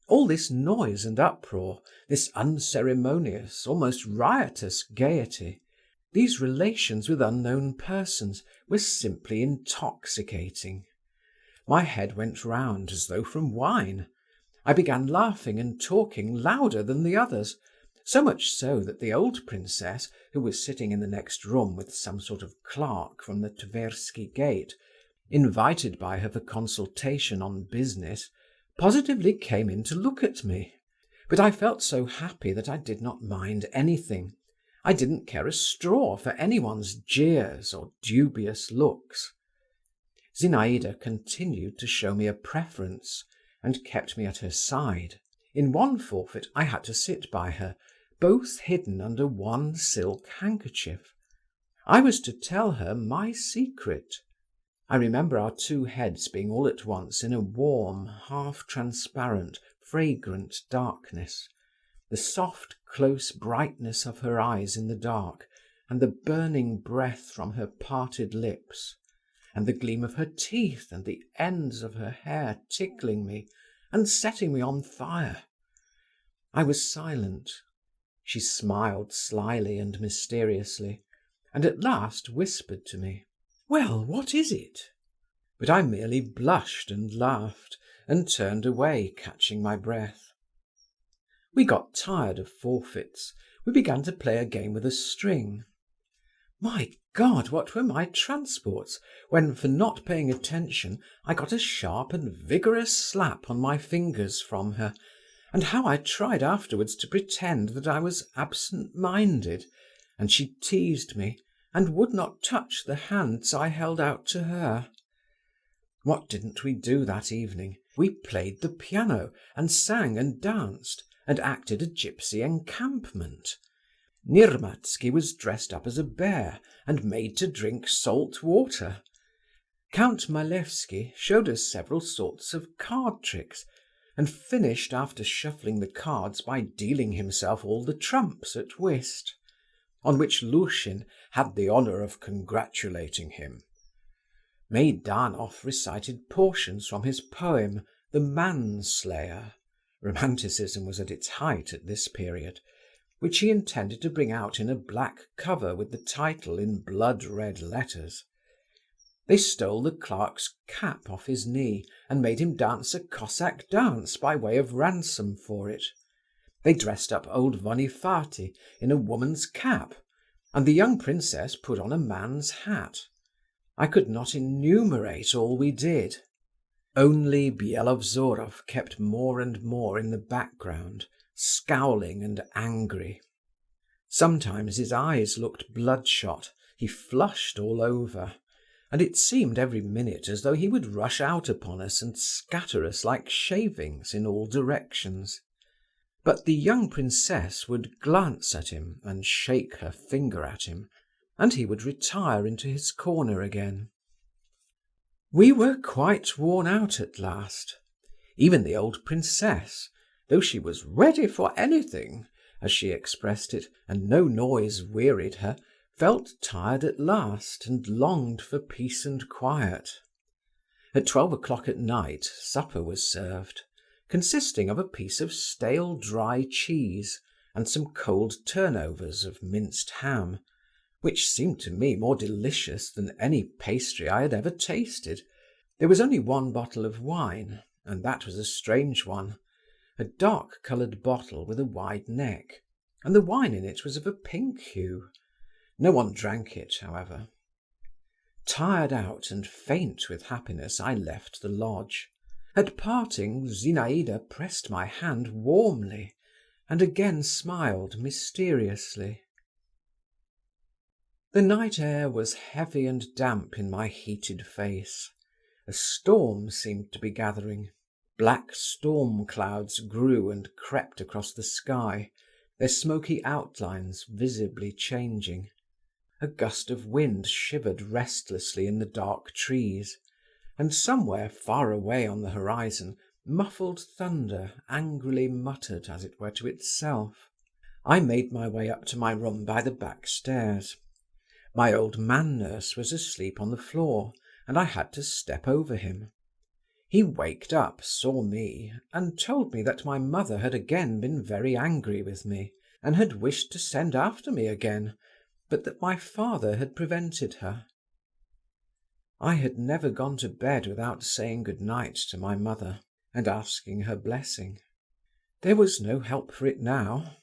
all this noise and uproar, this unceremonious, almost riotous gaiety, these relations with unknown persons, were simply intoxicating. My head went round as though from wine. I began laughing and talking louder than the others, so much so that the old princess, who was sitting in the next room with some sort of clerk from the Tversky gate, invited by her for consultation on business, positively came in to look at me. But I felt so happy that I did not mind anything. I didn't care a straw for anyone's jeers or dubious looks. Zinaïda continued to show me a preference, and kept me at her side. In one forfeit I had to sit by her, both hidden under one silk handkerchief. I was to tell her my secret. I remember our two heads being all at once in a warm, half-transparent, fragrant darkness, the soft, close brightness of her eyes in the dark, and the burning breath from her parted lips. and the gleam of her teeth and the ends of her hair tickling me and setting me on fire. I was silent. She smiled slyly and mysteriously, and at last whispered to me, "Well, what is it?" But I merely blushed and laughed, and turned away, catching my breath. We got tired of forfeits. We began to play a game with a string. My God, what were my transports when, for not paying attention, I got a sharp and vigorous slap on my fingers from her, and how I tried afterwards to pretend that I was absent-minded, and she teased me, and would not touch the hands I held out to her. What didn't we do that evening? We played the piano, and sang and danced, and acted a gypsy encampment. Nirmatsky was dressed up as a bear, and made to drink salt water. Count Malevsky showed us several sorts of card tricks, and finished after shuffling the cards by dealing himself all the trumps at whist, on which Lushin had the honour of congratulating him. Meidanov recited portions from his poem, The Manslayer (romanticism was at its height at this period), which he intended to bring out in a black cover with the title in blood-red letters. They stole the clerk's cap off his knee and made him dance a Cossack dance by way of ransom for it. They dressed up old Vonifaty in a woman's cap, and the young princess put on a man's hat. I could not enumerate all we did. Only Byelovzorov kept more and more in the background, scowling and angry. Sometimes his eyes looked bloodshot, he flushed all over, and it seemed every minute as though he would rush out upon us and scatter us like shavings in all directions. But the young princess would glance at him and shake her finger at him, and he would retire into his corner again. We were quite worn out at last. Even the old princess, though she was ready for anything, as she expressed it, and no noise wearied her, felt tired at last and longed for peace and quiet. At 12 o'clock at night supper was served, consisting of a piece of stale dry cheese and some cold turnovers of minced ham, which seemed to me more delicious than any pastry I had ever tasted. There was only one bottle of wine, and that was a strange one, a dark-coloured bottle with a wide neck, and the wine in it was of a pink hue. No one drank it, however. Tired out and faint with happiness, I left the lodge. At parting, Zinaïda pressed my hand warmly, and again smiled mysteriously. The night air was heavy and damp in my heated face. A storm seemed to be gathering. Black storm clouds grew and crept across the sky, their smoky outlines visibly changing. A gust of wind shivered restlessly in the dark trees, and somewhere far away on the horizon muffled thunder angrily muttered as it were to itself. I made my way up to my room by the back stairs. My old man-nurse was asleep on the floor, and I had to step over him. He waked up, saw me, and told me that my mother had again been very angry with me, and had wished to send after me again, but that my father had prevented her. I had never gone to bed without saying good night to my mother, and asking her blessing. There was no help for it now.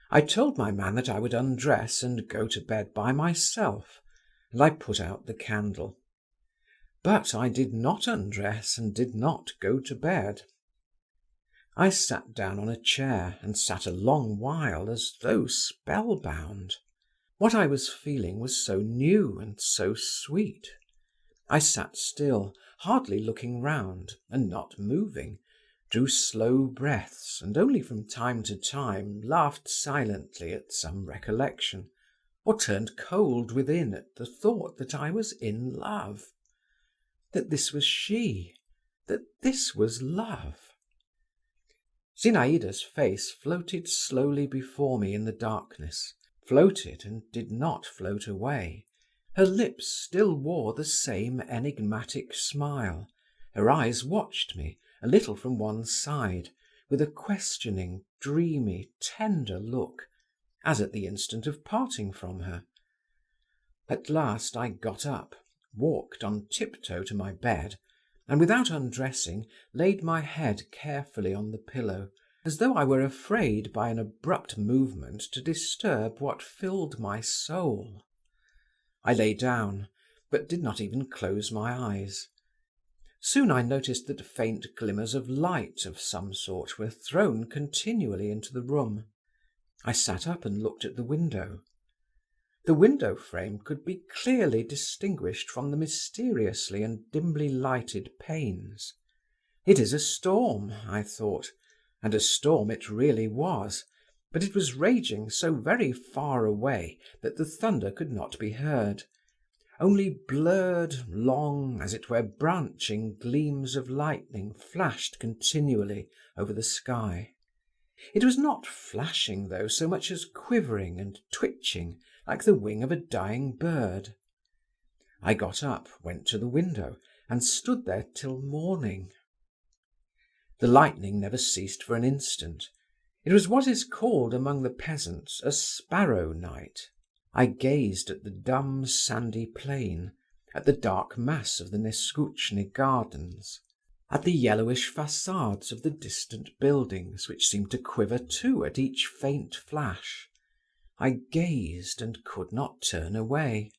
I told my man that I would undress and go to bed by myself, and I put out the candle. But I did not undress and did not go to bed. I sat down on a chair and sat a long while as though spellbound. What I was feeling was so new and so sweet. I sat still, hardly looking round, and not moving, drew slow breaths, and only from time to time laughed silently at some recollection, or turned cold within at the thought that I was in love, that this was she, that this was love. Zinaïda's face floated slowly before me in the darkness, floated and did not float away, Her lips still wore the same enigmatic smile. Her eyes watched me, a little from one side, with a questioning, dreamy, tender look, as at the instant of parting from her. At last I got up, walked on tiptoe to my bed, and without undressing laid my head carefully on the pillow, as though I were afraid by an abrupt movement to disturb what filled my soul. I lay down, but did not even close my eyes. Soon I noticed that faint glimmers of light of some sort were thrown continually into the room. I sat up and looked at the window. The window frame could be clearly distinguished from the mysteriously and dimly lighted panes. It is a storm, I thought, and a storm it really was, but it was raging so very far away that the thunder could not be heard. Only blurred, long, as it were branching gleams of lightning flashed continually over the sky. It was not flashing, though, so much as quivering and twitching like the wing of a dying bird. I got up, went to the window, and stood there till morning. The lightning never ceased for an instant. It was what is called among the peasants a sparrow night. I gazed at the dumb sandy plain, at the dark mass of the Neskutchny gardens, at the yellowish facades of the distant buildings, which seemed to quiver too at each faint flash. I gazed and could not turn away.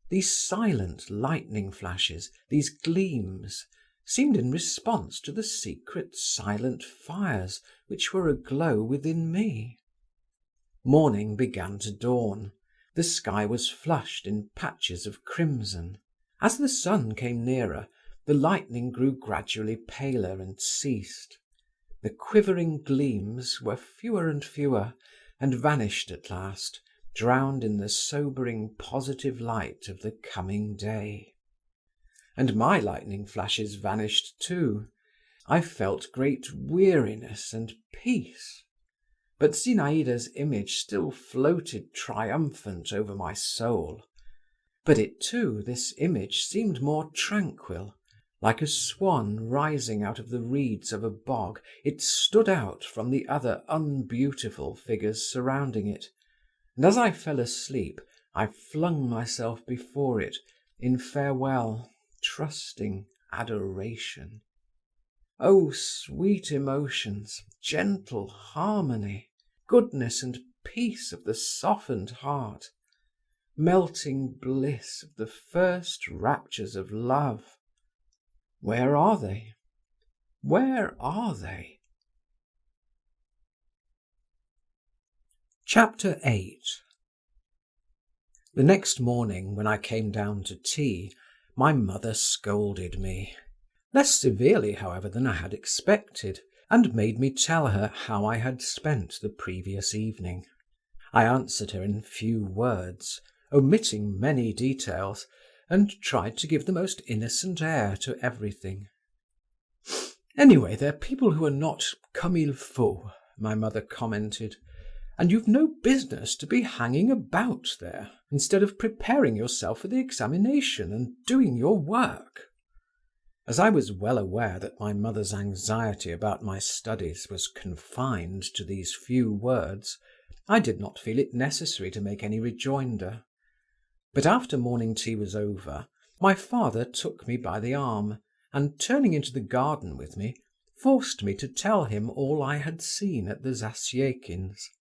These silent lightning flashes, these gleams, seemed in response to the secret silent fires which were aglow within me. Morning began to dawn. The sky was flushed in patches of crimson. As the sun came nearer, the lightning grew gradually paler and ceased. The quivering gleams were fewer and fewer, and vanished at last, drowned in the sobering positive light of the coming day. And my lightning flashes vanished too. I felt great weariness and peace. But Zinaïda's image still floated triumphant over my soul. But it too, this image, seemed more tranquil. Like a swan rising out of the reeds of a bog, it stood out from the other unbeautiful figures surrounding it, and as I fell asleep I flung myself before it in farewell, trusting adoration. Oh, sweet emotions, gentle harmony, goodness and peace of the softened heart, melting bliss of the first raptures of love. Where are they? Where are they? Chapter 8. The next morning, when I came down to tea, my mother scolded me. Less severely, however, than I had expected, and made me tell her how I had spent the previous evening. I answered her in few words, omitting many details, and tried to give the most innocent air to everything. "Anyway, they're people who are not comme il faut," my mother commented, "and you've no business to be hanging about there, instead of preparing yourself for the examination and doing your work." As I was well aware that my mother's anxiety about my studies was confined to these few words, I did not feel it necessary to make any rejoinder. But after morning tea was over, my father took me by the arm, and turning into the garden with me, forced me to tell him all I had seen at the Zasyekins'.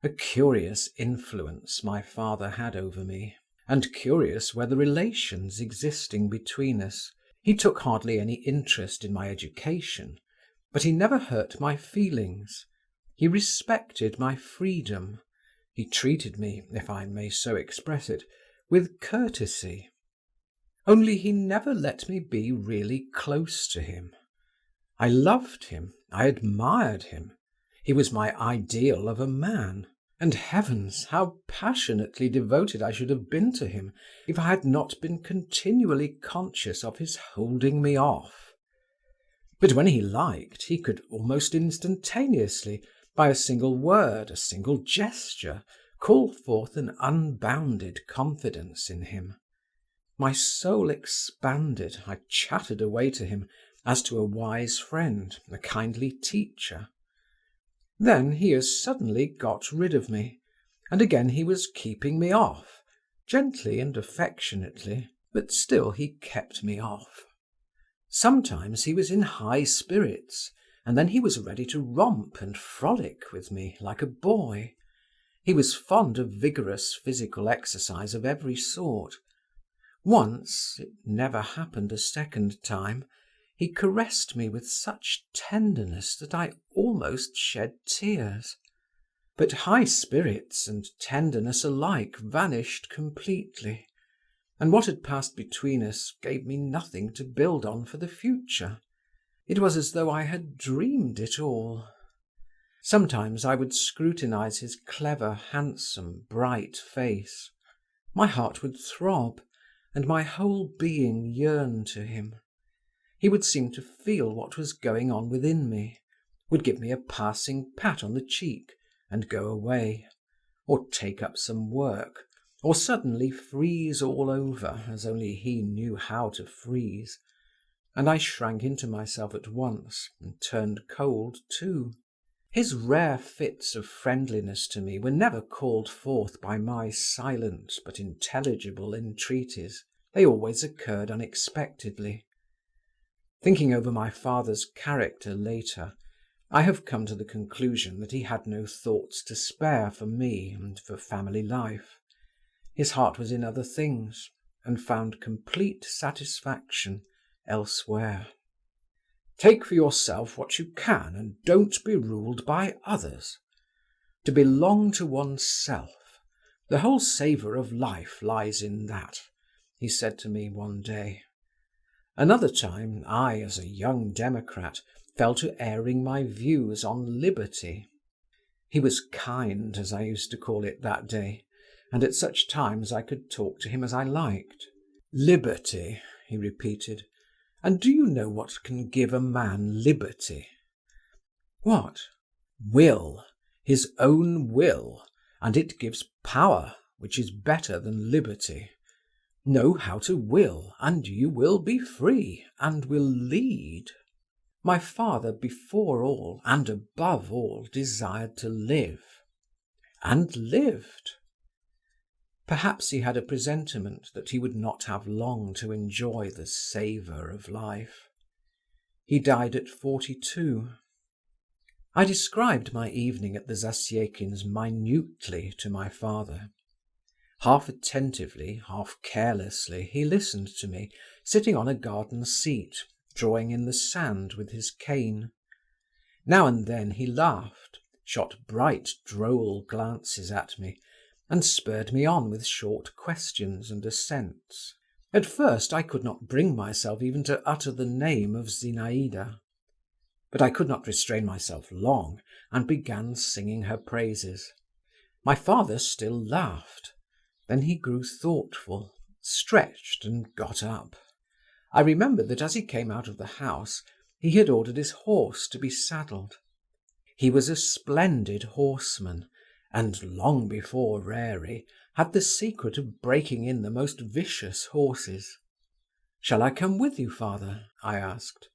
A curious influence my father had over me, and curious were the relations existing between us. He took hardly any interest in my education, but he never hurt my feelings. He respected my freedom. He treated me, if I may so express it, with courtesy. Only he never let me be really close to him. I loved him, I admired him. He was my ideal of a man, and heavens, how passionately devoted I should have been to him if I had not been continually conscious of his holding me off. But when he liked, he could almost instantaneously, by a single word, a single gesture, call forth an unbounded confidence in him. My soul expanded, I chattered away to him as to a wise friend, a kindly teacher. Then he as suddenly got rid of me, and again he was keeping me off, gently and affectionately, but still he kept me off. Sometimes he was in high spirits, and then he was ready to romp and frolic with me like a boy. He was fond of vigorous physical exercise of every sort. Once, it never happened a second time, he caressed me with such tenderness that I almost shed tears. But high spirits and tenderness alike vanished completely, and what had passed between us gave me nothing to build on for the future. It was as though I had dreamed it all. Sometimes I would scrutinize his clever, handsome, bright face. My heart would throb, and my whole being yearn to him. He would seem to feel what was going on within me, would give me a passing pat on the cheek and go away, or take up some work, or suddenly freeze all over as only he knew how to freeze, and I shrank into myself at once and turned cold too. His rare fits of friendliness to me were never called forth by my silent but intelligible entreaties. They always occurred unexpectedly. Thinking over my father's character later, I have come to the conclusion that he had no thoughts to spare for me and for family life. His heart was in other things, and found complete satisfaction elsewhere. Take for yourself what you can, and don't be ruled by others. To belong to oneself, the whole savour of life lies in that, he said to me one day. Another time, I, as a young democrat, fell to airing my views on liberty. He was kind, as I used to call it that day, and at such times I could talk to him as I liked. Liberty, he repeated. And do you know what can give a man liberty? What? Will, his own will, and it gives power, which is better than liberty. Know how to will, and you will be free, and will lead. My father before all, and above all, desired to live. And lived. Perhaps he had a presentiment that he would not have long to enjoy the savour of life. He died at 42. I described my evening at the Zasyekins' minutely to my father. Half attentively, half carelessly, he listened to me, sitting on a garden seat, drawing in the sand with his cane. Now and then he laughed, shot bright, droll glances at me, and spurred me on with short questions and assents. At first I could not bring myself even to utter the name of Zinaïda. But I could not restrain myself long, and began singing her praises. My father still laughed. Then he grew thoughtful, stretched, and got up. I remember that as he came out of the house, he had ordered his horse to be saddled. He was a splendid horseman, and long before Rarey had the secret of breaking in the most vicious horses. "Shall I come with you, father?" I asked.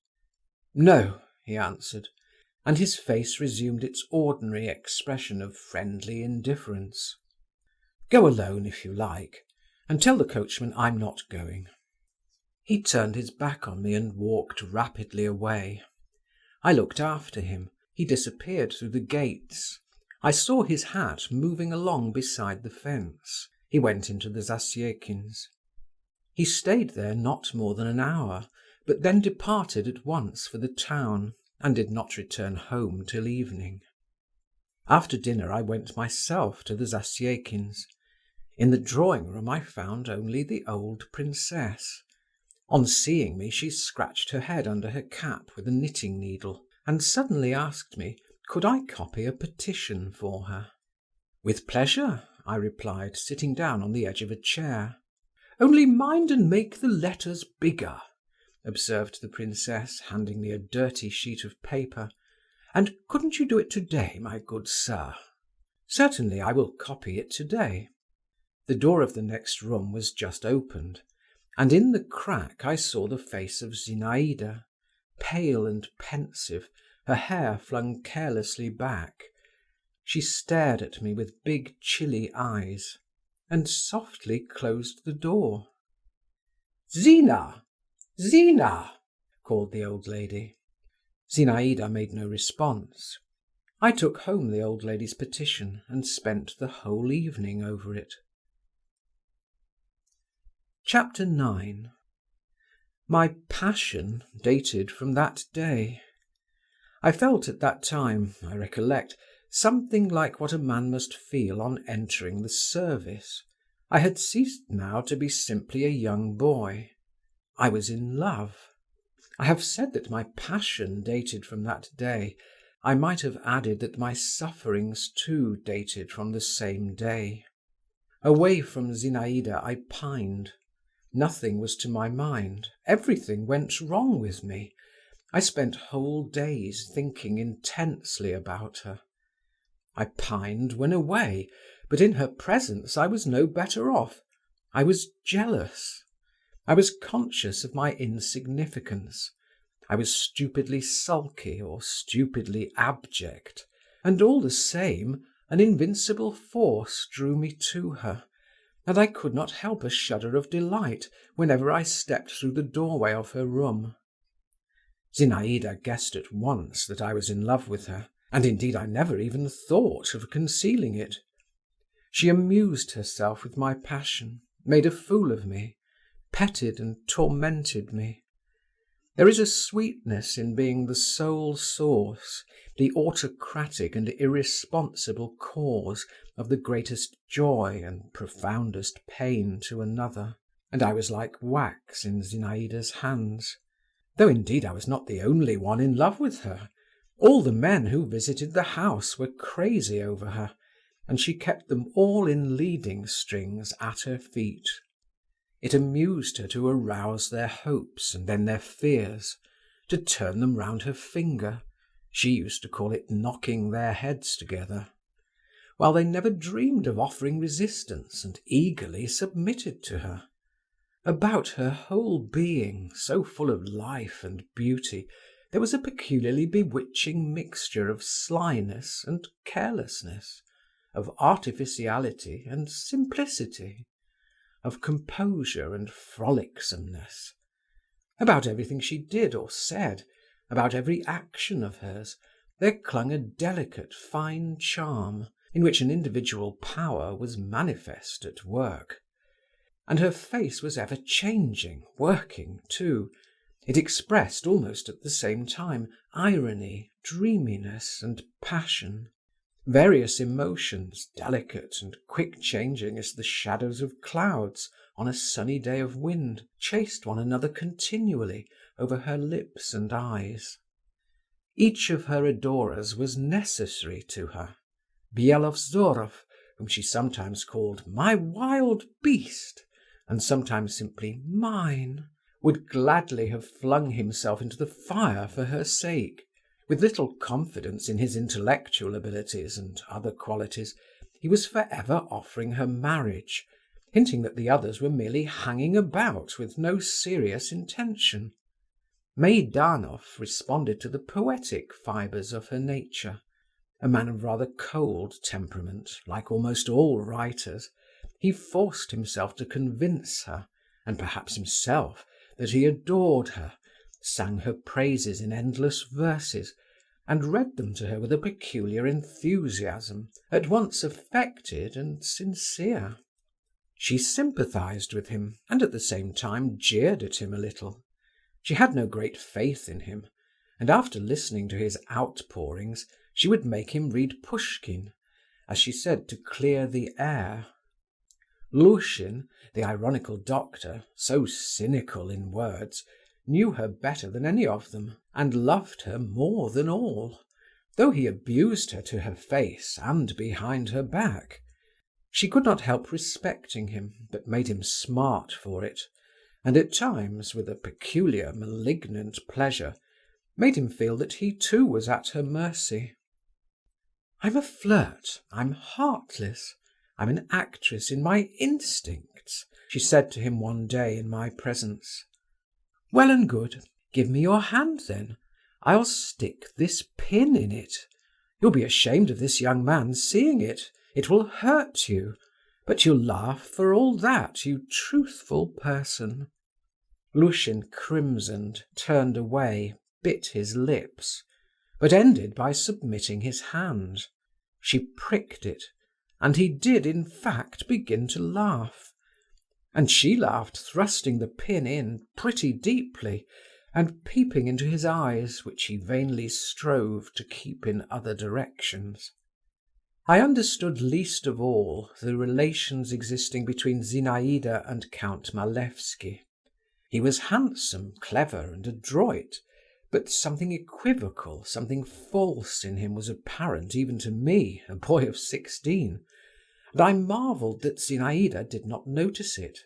"No," he answered, and his face resumed its ordinary expression of friendly indifference. "Go alone if you like, and tell the coachman I'm not going." He turned his back on me and walked rapidly away. I looked after him. He disappeared through the gates. I saw his hat moving along beside the fence. He went into the Zasyekins'. He stayed there not more than an hour, but then departed at once for the town, and did not return home till evening. After dinner I went myself to the Zasyekins'. In the drawing-room I found only the old princess. On seeing me she scratched her head under her cap with a knitting needle, and suddenly asked me, could I copy a petition for her? "With pleasure," I replied, sitting down on the edge of a chair. "Only mind and make the letters bigger," observed the princess, handing me a dirty sheet of paper. "And couldn't you do it today, my good sir?" "Certainly, I will copy it today." The door of the next room was just opened, and in the crack I saw the face of Zinaïda, pale and pensive, her hair flung carelessly back. She stared at me with big chilly eyes, and softly closed the door. "Zina! Zina!" called the old lady. Zinaïda made no response. I took home the old lady's petition and spent the whole evening over it. Chapter 9. My passion dated from that day. I felt at that time, I recollect, something like what a man must feel on entering the service. I had ceased now to be simply a young boy. I was in love. I have said that my passion dated from that day. I might have added that my sufferings too dated from the same day. Away from Zinaïda I pined. Nothing was to my mind. Everything went wrong with me. I spent whole days thinking intensely about her. I pined when away, but in her presence I was no better off. I was jealous. I was conscious of my insignificance. I was stupidly sulky or stupidly abject, and all the same an invincible force drew me to her, and I could not help a shudder of delight whenever I stepped through the doorway of her room. Zinaïda guessed at once that I was in love with her, and indeed I never even thought of concealing it. She amused herself with my passion, made a fool of me, petted and tormented me. There is a sweetness in being the sole source, the autocratic and irresponsible cause of the greatest joy and profoundest pain to another, and I was like wax in Zinaïda's hands. Though indeed I was not the only one in love with her. All the men who visited the house were crazy over her, and she kept them all in leading strings at her feet. It amused her to arouse their hopes and then their fears, to turn them round her finger. She used to call it knocking their heads together, while they never dreamed of offering resistance and eagerly submitted to her. About her whole being, so full of life and beauty, there was a peculiarly bewitching mixture of slyness and carelessness, of artificiality and simplicity, of composure and frolicsomeness. About everything she did or said, about every action of hers, there clung a delicate, fine charm, in which an individual power was manifest at work. And her face was ever changing, working too. It expressed almost at the same time irony, dreaminess, and passion. Various emotions, delicate and quick-changing as the shadows of clouds on a sunny day of wind, chased one another continually over her lips and eyes. Each of her adorers was necessary to her. Byelovzorov, whom she sometimes called "my wild beast," and sometimes simply "mine," would gladly have flung himself into the fire for her sake. With little confidence in his intellectual abilities and other qualities, he was forever offering her marriage, hinting that the others were merely hanging about with no serious intention. Meidanov responded to the poetic fibres of her nature. A man of rather cold temperament, like almost all writers, he forced himself to convince her, and perhaps himself, that he adored her, sang her praises in endless verses, and read them to her with a peculiar enthusiasm, at once affected and sincere. She sympathized with him, and at the same time jeered at him a little. She had no great faith in him, and after listening to his outpourings, she would make him read Pushkin, as she said, to clear the air. Lushin, the ironical doctor, so cynical in words, knew her better than any of them, and loved her more than all, though he abused her to her face and behind her back. She could not help respecting him, but made him smart for it, and at times, with a peculiar malignant pleasure, made him feel that he too was at her mercy. I'm a flirt, I'm heartless, I'm an actress in my instincts, she said to him one day in my presence. Well and good, give me your hand then. I'll stick this pin in it. You'll be ashamed of this young man seeing it. It will hurt you. But you'll laugh for all that, you truthful person. Lushin crimsoned, turned away, bit his lips, but ended by submitting his hand. She pricked it, and he did in fact begin to laugh. And she laughed, thrusting the pin in pretty deeply, and peeping into his eyes, which he vainly strove to keep in other directions. I understood least of all the relations existing between Zinaïda and Count Malevsky. He was handsome, clever, and adroit, but something equivocal, something false in him was apparent even to me, a boy of 16, and I marvelled that Zinaïda did not notice it.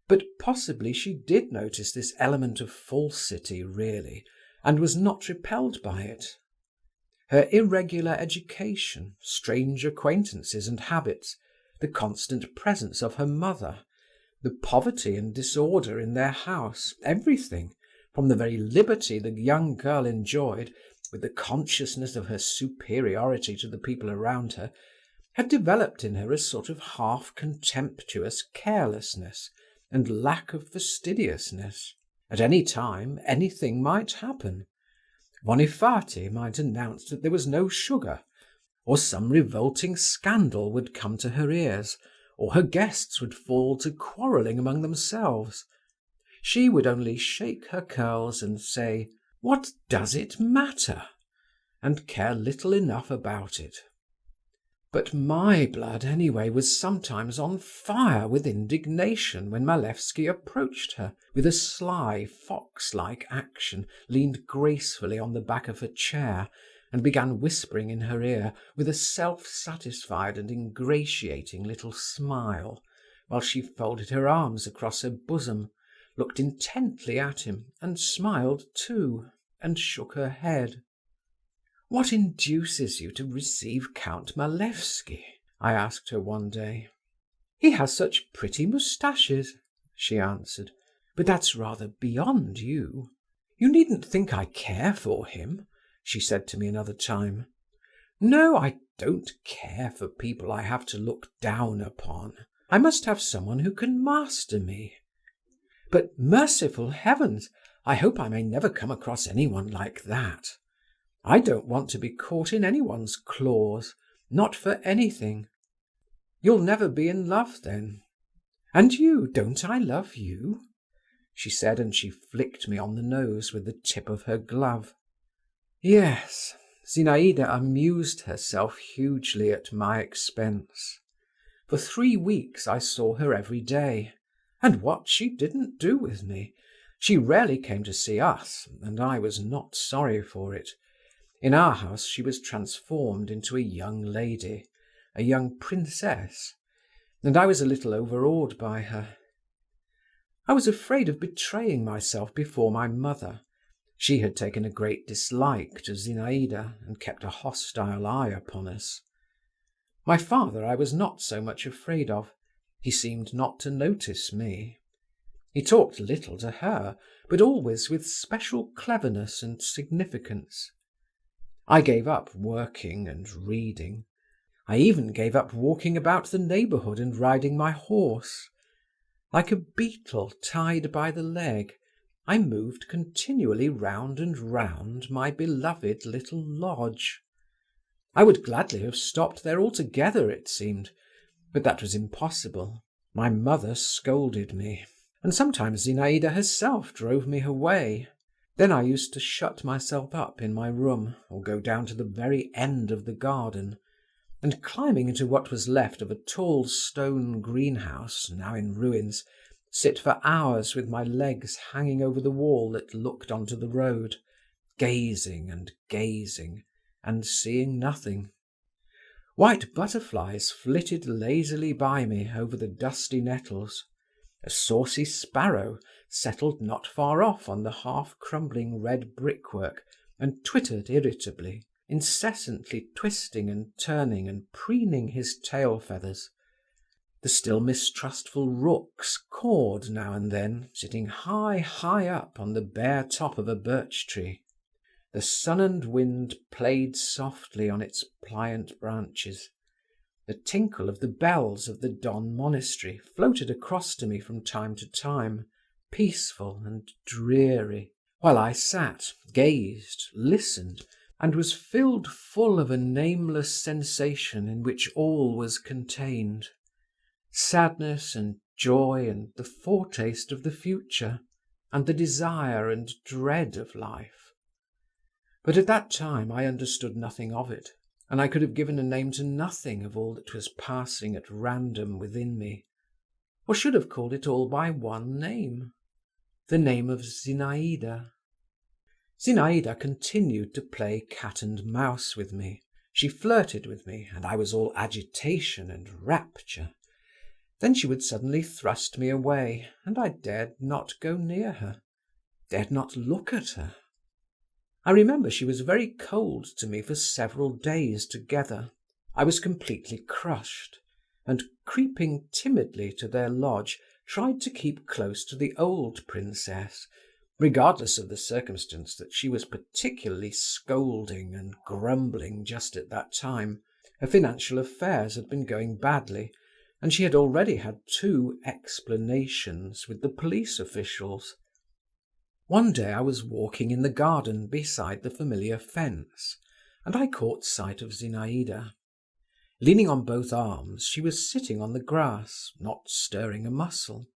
But possibly she did notice this element of falsity really, and was not repelled by it. Her irregular education, strange acquaintances and habits, the constant presence of her mother, the poverty and disorder in their house, everything, from the very liberty the young girl enjoyed, with the consciousness of her superiority to the people around her, had developed in her a sort of half-contemptuous carelessness and lack of fastidiousness. At any time, anything might happen. Vonifaty might announce that there was no sugar, or some revolting scandal would come to her ears, or her guests would fall to quarrelling among themselves. She would only shake her curls and say, "What does it matter?" and care little enough about it. But my blood, anyway, was sometimes on fire with indignation when Malevsky approached her, with a sly, fox-like action, leaned gracefully on the back of her chair, and began whispering in her ear with a self-satisfied and ingratiating little smile, while she folded her arms across her bosom, looked intently at him, and smiled too, and shook her head. "What induces you to receive Count Malevsky?" I asked her one day. "He has such pretty moustaches," she answered, "but that's rather beyond you." "You needn't think I care for him," she said to me another time. "No, I don't care for people I have to look down upon. I must have someone who can master me. But merciful heavens, I hope I may never come across anyone like that. I don't want to be caught in anyone's claws, not for anything. You'll never be in love then. And you, don't I love you?" she said, and she flicked me on the nose with the tip of her glove. Yes, Zinaïda amused herself hugely at my expense. For 3 weeks I saw her every day. And what she didn't do with me! She rarely came to see us, and I was not sorry for it. In our house she was transformed into a young lady, a young princess, and I was a little overawed by her. I was afraid of betraying myself before my mother. She had taken a great dislike to Zinaïda, and kept a hostile eye upon us. My father I was not so much afraid of. He seemed not to notice me. He talked little to her, but always with special cleverness and significance. I gave up working and reading. I even gave up walking about the neighbourhood and riding my horse. Like a beetle tied by the leg, I moved continually round and round my beloved little lodge. I would gladly have stopped there altogether, it seemed, but that was impossible. My mother scolded me, and sometimes Zinaïda herself drove me away. Then I used to shut myself up in my room, or go down to the very end of the garden, and climbing into what was left of a tall stone greenhouse, now in ruins, sit for hours with my legs hanging over the wall that looked onto the road, gazing and seeing nothing. White butterflies flitted lazily by me over the dusty nettles. A saucy sparrow settled not far off on the half-crumbling red brickwork and twittered irritably. incessantly twisting and turning and preening his tail feathers. The still mistrustful rooks cawed now and then, sitting high, high up on the bare top of a birch tree. The sun and wind played softly on its pliant branches. The tinkle of the bells of the Don monastery floated across to me from time to time, peaceful and dreary, while I sat, gazed, listened, and was filled full of a nameless sensation in which all was contained. Sadness and joy and the foretaste of the future, and the desire and dread of life. But at that time I understood nothing of it, and I could have given a name to nothing of all that was passing at random within me, or should have called it all by one name, the name of Zinaïda. Zinaïda continued to play cat and mouse with me. She flirted with me, and I was all agitation and rapture. Then she would suddenly thrust me away, and I dared not go near her, dared not look at her. I remember she was very cold to me for several days together. I was completely crushed, and creeping timidly to their lodge, tried to keep close to the old princess, regardless of the circumstance that she was particularly scolding and grumbling just at that time. Her financial affairs had been going badly, and she had already had 2 explanations with the police officials. One day I was walking in the garden beside the familiar fence, and I caught sight of Zinaïda. Leaning on both arms, she was sitting on the grass, not stirring a muscle.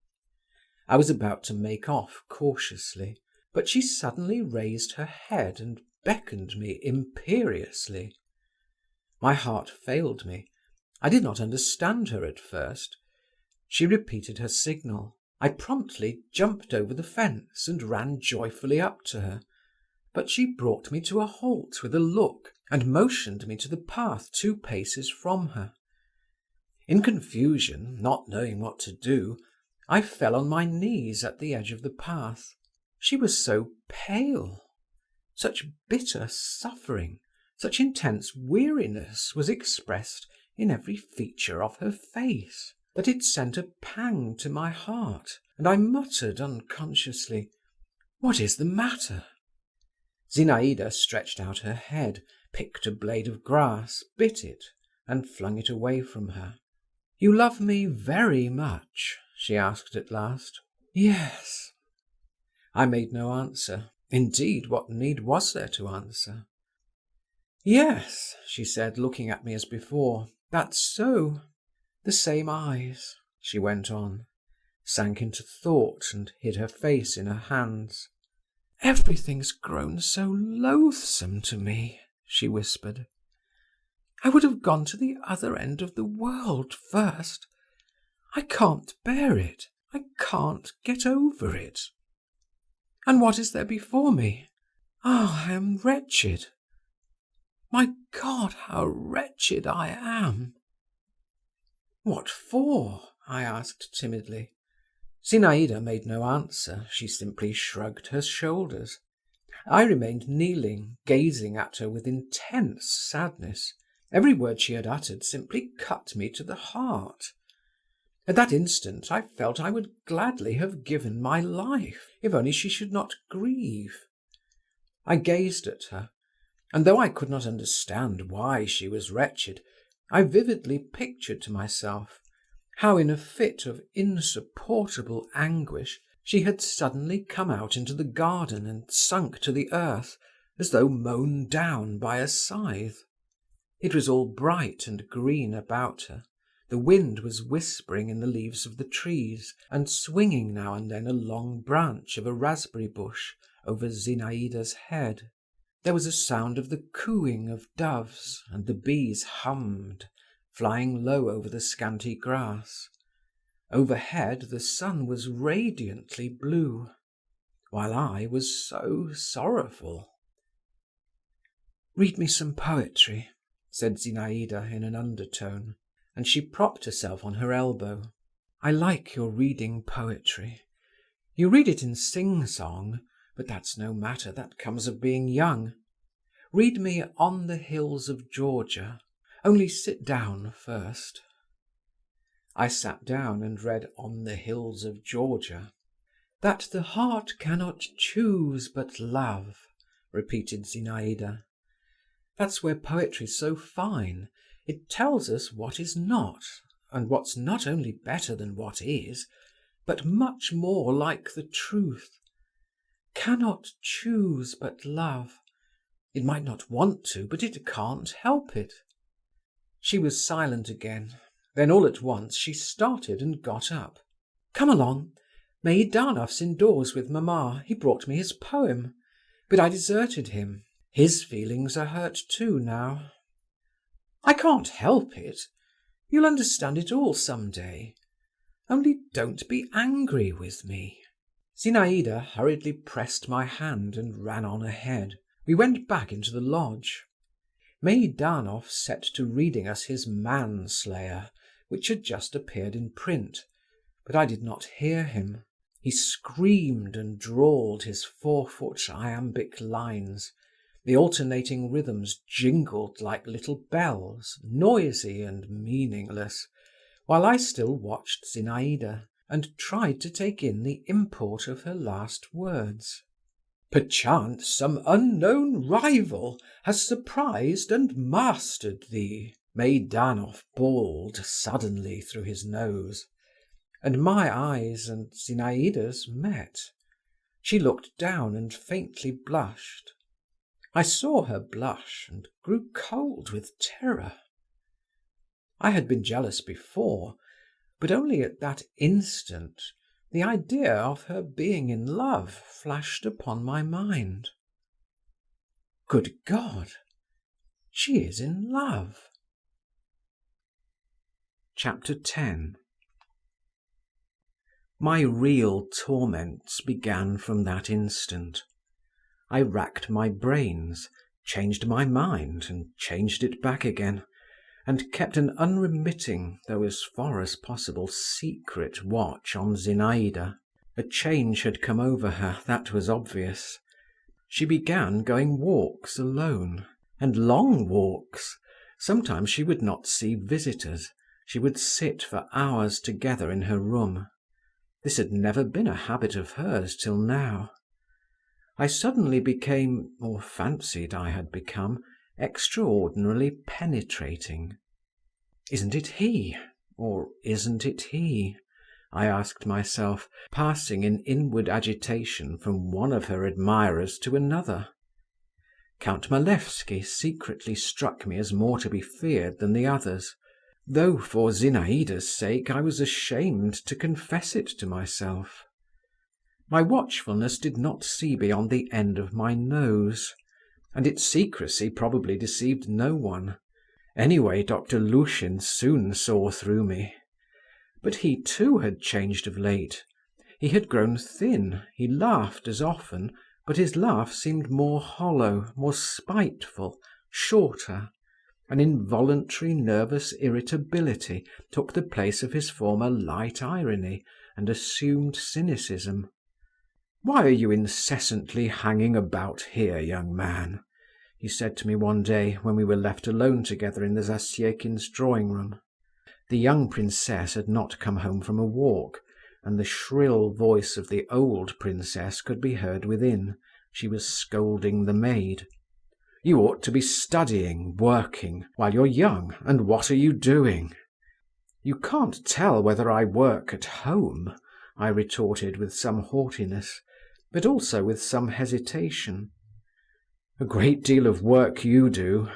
I was about to make off cautiously, but she suddenly raised her head and beckoned me imperiously. My heart failed me. I did not understand her at first. She repeated her signal. I promptly jumped over the fence and ran joyfully up to her, but she brought me to a halt with a look and motioned me to the path 2 paces from her. In confusion, not knowing what to do, I fell on my knees at the edge of the path. She was so pale. Such bitter suffering, such intense weariness was expressed in every feature of her face, that it sent a pang to my heart, and I muttered unconsciously, "What is the matter?" Zinaïda stretched out her head, picked a blade of grass, bit it, and flung it away from her. "You love me very much?" she asked at last. "Yes." I made no answer. Indeed, what need was there to answer? "Yes," she said, looking at me as before. "That's so. The same eyes," she went on, sank into thought and hid her face in her hands. "Everything's grown so loathsome to me," she whispered. "I would have gone to the other end of the world first. I can't bear it. I can't get over it. And what is there before me? Ah, I am wretched. My God, how wretched I am!" "What for?" I asked timidly. Zinaïda made no answer. She simply shrugged her shoulders. I remained kneeling, gazing at her with intense sadness. Every word she had uttered simply cut me to the heart. At that instant I felt I would gladly have given my life, if only she should not grieve. I gazed at her, and though I could not understand why she was wretched, I vividly pictured to myself how in a fit of insupportable anguish she had suddenly come out into the garden and sunk to the earth as though mown down by a scythe. It was all bright and green about her. The wind was whispering in the leaves of the trees, and swinging now and then a long branch of a raspberry bush over Zinaïda's head. There was a sound of the cooing of doves, and the bees hummed, flying low over the scanty grass. Overhead the sun was radiantly blue, while I was so sorrowful. "Read me some poetry," said Zinaïda in an undertone, and she propped herself on her elbow. "I like your reading poetry. You read it in sing-song, but that's no matter, that comes of being young. Read me On the Hills of Georgia. Only sit down first." I sat down and read On the Hills of Georgia. "That the heart cannot choose but love," repeated Zinaïda. "That's where poetry's so fine. It tells us what is not, and what's not only better than what is, but much more like the truth. Cannot choose but love. It might not want to, but it can't help it." She was silent again. Then all at once she started and got up. "Come along. Meidanov's indoors with mamma. He brought me his poem. But I deserted him. His feelings are hurt too now." "I can't help it. You'll understand it all some day. Only don't be angry with me." Zinaïda hurriedly pressed my hand and ran on ahead. We went back into the lodge. Meidanov set to reading us his Manslayer, which had just appeared in print, but I did not hear him. He screamed and drawled his 4-foot iambic lines. The alternating rhythms jingled like little bells, noisy and meaningless, while I still watched Zinaïda and tried to take in the import of her last words. "Perchance some unknown rival has surprised and mastered thee," Meidanov bawled suddenly through his nose. And my eyes and Zinaïda's met. She looked down and faintly blushed. I saw her blush and grew cold with terror. I had been jealous before, but only at that instant the idea of her being in love flashed upon my mind. Good God! She is in love. Chapter 10. My real torments began from that instant. I racked my brains, changed my mind and changed it back again, and kept an unremitting, though as far as possible secret watch on Zinaïda. A change had come over her, that was obvious. She began going walks alone, and long walks. Sometimes she would not see visitors. She would sit for hours together in her room. This had never been a habit of hers till now. I suddenly became, or fancied I had become, extraordinarily penetrating. "Isn't it he? Or isn't it he?" I asked myself, passing in inward agitation from one of her admirers to another. Count Malevsky secretly struck me as more to be feared than the others, though for Zinaïda's sake I was ashamed to confess it to myself. My watchfulness did not see beyond the end of my nose, and its secrecy probably deceived no one. Anyway, Dr. Lushin soon saw through me. But he too had changed of late. He had grown thin, he laughed as often, but his laugh seemed more hollow, more spiteful, shorter. An involuntary nervous irritability took the place of his former light irony and assumed cynicism. "Why are you incessantly hanging about here, young man?" he said to me one day when we were left alone together in the Zasyekins' drawing-room. The young princess had not come home from a walk, and the shrill voice of the old princess could be heard within. She was scolding the maid. "You ought to be studying, working, while you're young, and what are you doing?" "You can't tell whether I work at home," I retorted with some haughtiness, but also with some hesitation. "A great deal of work you do.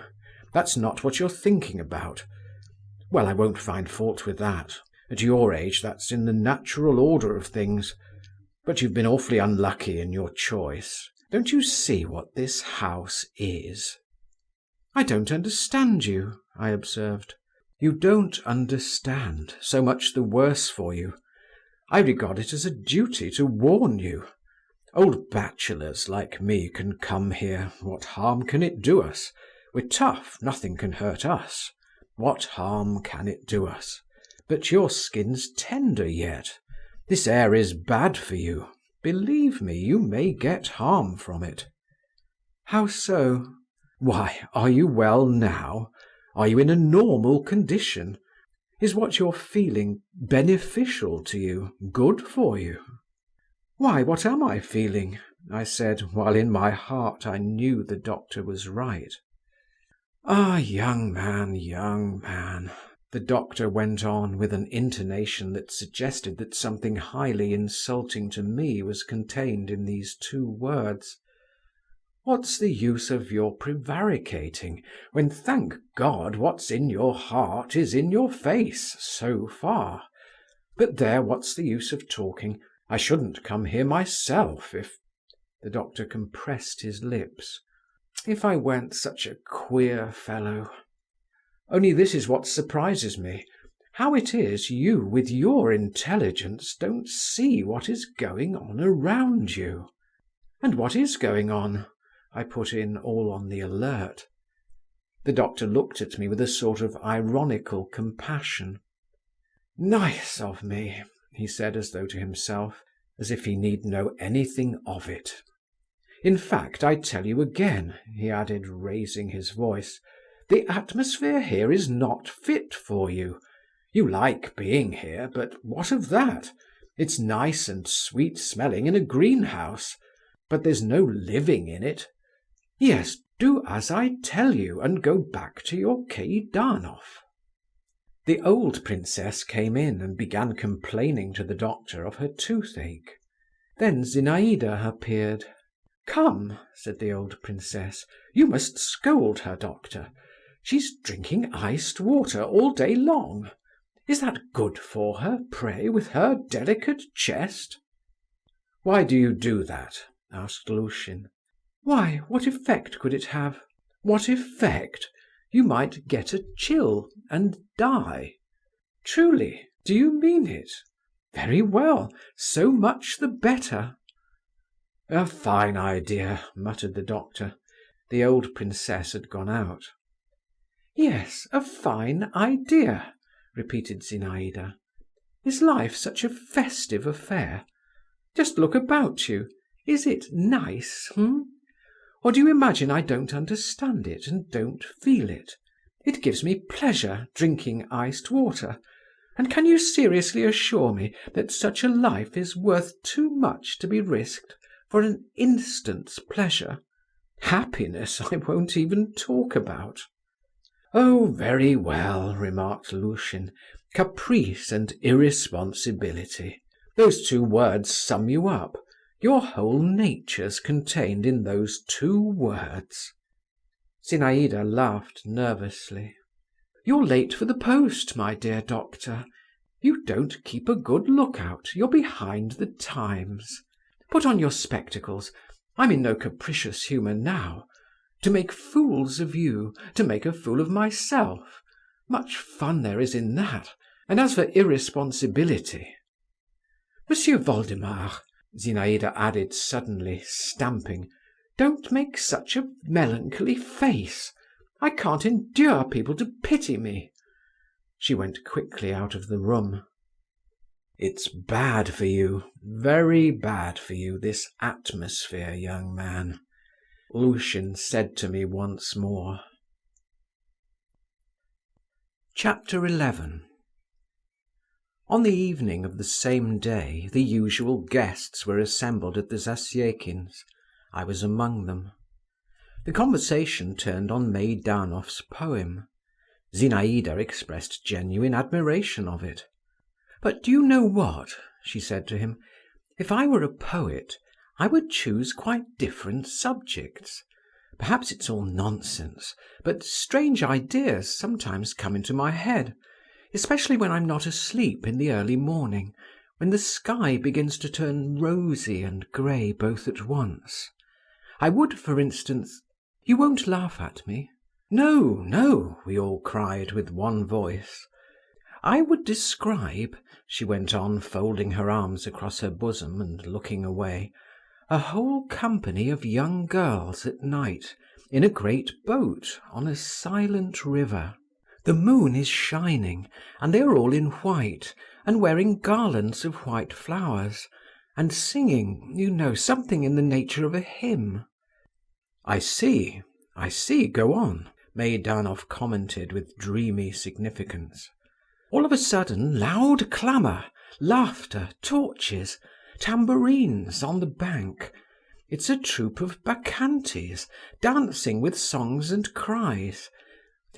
That's not what you're thinking about. Well, I won't find fault with that. At your age, that's in the natural order of things. But you've been awfully unlucky in your choice. Don't you see what this house is?" "I don't understand you," I observed. "You don't understand. So much the worse for you. I regard it as a duty to warn you. Old bachelors like me can come here. What harm can it do us? We're tough, nothing can hurt us. What harm can it do us? But your skin's tender yet. This air is bad for you. Believe me, you may get harm from it." "How so?" Why, are you well now? Are you in a normal condition? Is what you're feeling beneficial to you, good for you?" "Why, what am I feeling?" I said, while in my heart I knew the doctor was right. "Ah, young man," the doctor went on with an intonation that suggested that something highly insulting to me was contained in these two words. "What's the use of your prevaricating, when, thank God, what's in your heart is in your face, so far? But there, what's the use of talking? I shouldn't come here myself if—" The doctor compressed his lips. "If I weren't such a queer fellow. Only this is what surprises me, how it is you, with your intelligence, don't see what is going on around you." "And what is going on?" I put in, all on the alert. The doctor looked at me with a sort of ironical compassion. "Nice of me," he said, as though to himself, as if he need know anything of it. "In fact, I tell you again," he added, raising his voice, "the atmosphere here is not fit for you. You like being here, but what of that? It's nice and sweet-smelling in a greenhouse, but there's no living in it. Yes, do as I tell you, and go back to your Keidanov." The old princess came in and began complaining to the doctor of her toothache. Then Zinaïda appeared. "Come," said the old princess, "you must scold her, doctor. She's drinking iced water all day long. Is that good for her, pray, with her delicate chest?" "Why do you do that?" asked Lushin. "Why, what effect could it have?" "What effect? You might get a chill and die." "Truly? Do you mean it? Very well, so much the better." "A fine idea," muttered the doctor. The old princess had gone out. "Yes, a fine idea," repeated Zinaïda. "Is life such a festive affair? Just look about you. Is it nice, Or do you imagine I don't understand it and don't feel it? It gives me pleasure, drinking iced water. And can you seriously assure me that such a life is worth too much to be risked for an instant's pleasure? Happiness I won't even talk about." "Oh, very well," remarked Lushin. "Caprice and irresponsibility. Those two words sum you up. Your whole nature's contained in those two words." Zinaïda laughed nervously. "You're late for the post, my dear doctor. You don't keep a good lookout. You're behind the times. Put on your spectacles. I'm in no capricious humour now. To make fools of you, to make a fool of myself. Much fun there is in that. And as for irresponsibility—" "Monsieur Voldemar," Zinaïda added suddenly, stamping, "don't make such a melancholy face. I can't endure people to pity me." She went quickly out of the room. "It's bad for you, very bad for you, this atmosphere, young man," Lushin said to me once more. Chapter 11. On the evening of the same day, the usual guests were assembled at the Zasyekins'. I was among them. The conversation turned on Meidanov's poem. Zinaïda expressed genuine admiration of it. "But do you know what?" she said to him. "If I were a poet, I would choose quite different subjects. Perhaps it's all nonsense, but strange ideas sometimes come into my head, especially when I'm not asleep in the early morning, when the sky begins to turn rosy and grey both at once. I would, for instance— You won't laugh at me?" "No, no," we all cried with one voice. "I would describe," she went on, folding her arms across her bosom and looking away, "a whole company of young girls at night, in a great boat, on a silent river. The moon is shining, and they are all in white, and wearing garlands of white flowers, and singing, you know, something in the nature of a hymn." "I see," "I see, go on," Meidanov commented with dreamy significance. "All of a sudden, loud clamour, laughter, torches, tambourines on the bank. It's a troupe of bacchantes, dancing with songs and cries.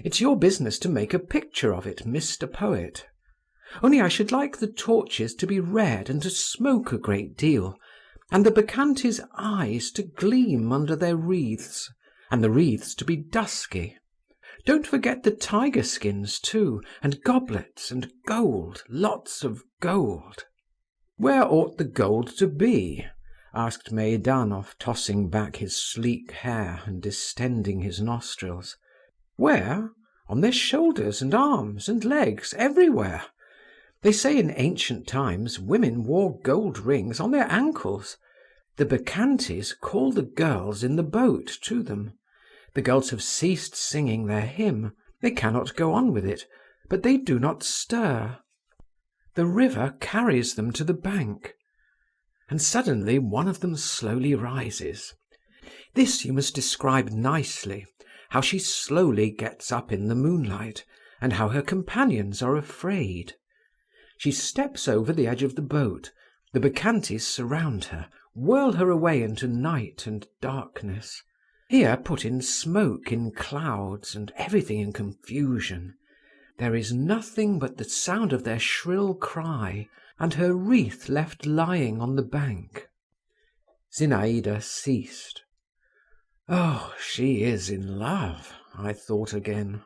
It's your business to make a picture of it, Mr. Poet. Only I should like the torches to be red and to smoke a great deal, and the bacchantes' eyes to gleam under their wreaths, and the wreaths to be dusky. Don't forget the tiger skins too, and goblets, and gold, lots of gold." "Where ought the gold to be?" asked Meidanov, tossing back his sleek hair and distending his nostrils. "Where? On their shoulders and arms and legs, everywhere. They say in ancient times women wore gold rings on their ankles. The bacchantes call the girls in the boat to them. The girls have ceased singing their hymn, they cannot go on with it, but they do not stir. The river carries them to the bank. And suddenly one of them slowly rises. This you must describe nicely, how she slowly gets up in the moonlight, and how her companions are afraid. She steps over the edge of the boat, the bacchantes surround her, whirl her away into night and darkness. Here put in smoke in clouds, and everything in confusion. There is nothing but the sound of their shrill cry, and her wreath left lying on the bank." Zinaïda ceased. "Oh, she is in love," I thought again.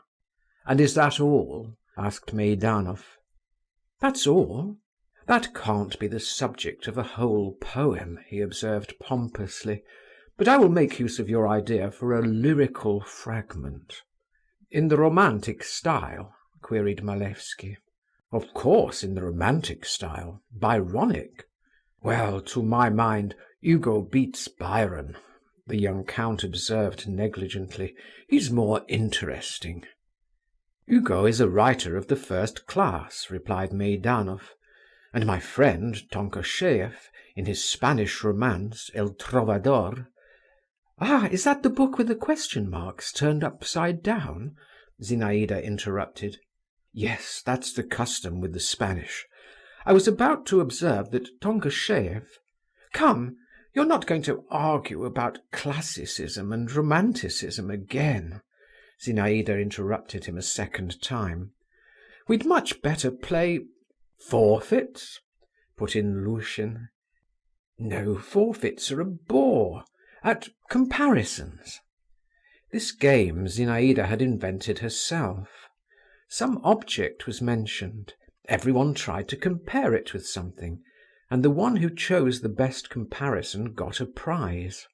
"And is that all?" asked Meidanov. "That's all. That can't be the subject of a whole poem," he observed pompously, "but I will make use of your idea for a lyrical fragment." "In the romantic style?" queried Malevsky. "Of course, in the romantic style. Byronic." "Well, to my mind, Hugo beats Byron," the young count observed negligently. "He's more interesting." "Hugo is a writer of the first class," replied Meidanov, "and my friend Tonkosheev, in his Spanish romance, El Trovador—" "Ah, is that the book with the question marks turned upside down?" Zinaïda interrupted. "Yes, that's the custom with the Spanish. I was about to observe that Tonkosheev—" "Come, you're not going to argue about classicism and romanticism again," Zinaïda interrupted him a second time. "We'd much better play—" "Forfeits?" put in Lushin. "No, forfeits are a bore. At comparisons." This game Zinaïda had invented herself. Some object was mentioned, everyone tried to compare it with something, and the one who chose the best comparison got a prize.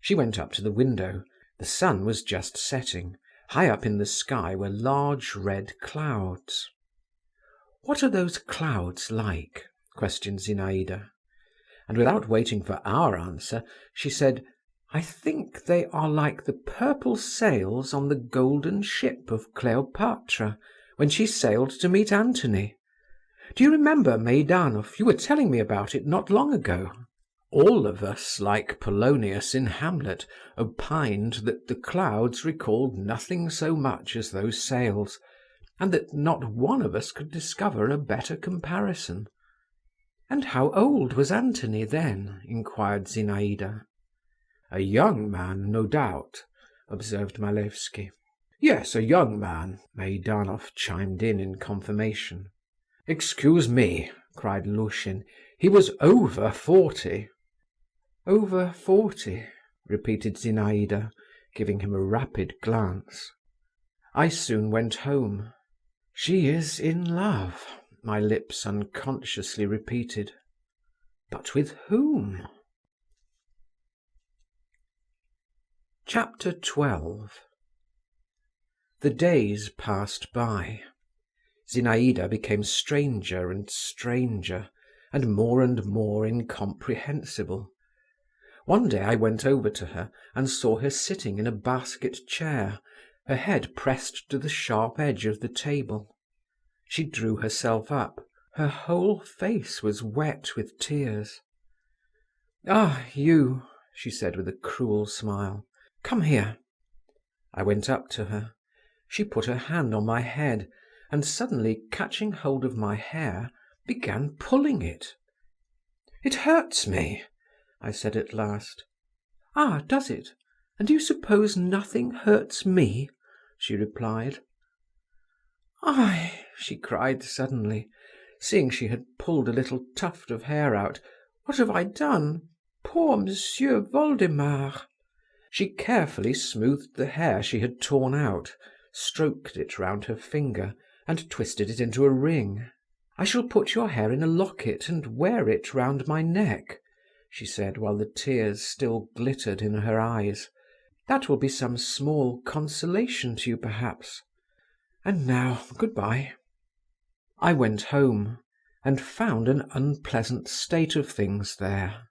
She went up to the window. The sun was just setting. High up in the sky were large red clouds. "What are those clouds like?" questioned Zinaïda. And without waiting for our answer, she said, "I think they are like the purple sails on the golden ship of Cleopatra when she sailed to meet Antony. Do you remember, Meidanov, you were telling me about it not long ago?" All of us, like Polonius in Hamlet, opined that the clouds recalled nothing so much as those sails, and that not one of us could discover a better comparison. "And how old was Antony then?" inquired Zinaïda. "A young man, no doubt," observed Malevsky. "Yes, a young man," Meidanov chimed in confirmation. "Excuse me," cried Lushin, "he was over 40." "Over 40," repeated Zinaïda, giving him a rapid glance. I soon went home. "She is in love," my lips unconsciously repeated. But with whom? Chapter 12. The days passed by. Zinaïda became stranger and stranger, and more incomprehensible. One day I went over to her and saw her sitting in a basket chair, her head pressed to the sharp edge of the table. She drew herself up. Her whole face was wet with tears. "Ah, you," she said with a cruel smile. "Come here." I went up to her. She put her hand on my head, and suddenly catching hold of my hair, began pulling it. "It hurts me," I said at last. "Ah, does it? And do you suppose nothing hurts me?" she replied. "Ai!" she cried suddenly, seeing she had pulled a little tuft of hair out. "What have I done? Poor Monsieur Voldemar!" She carefully smoothed the hair she had torn out, stroked it round her finger, and twisted it into a ring. "I shall put your hair in a locket and wear it round my neck," she said, while the tears still glittered in her eyes. "That will be some small consolation to you, perhaps. And now, good-bye." I went home, and found an unpleasant state of things there.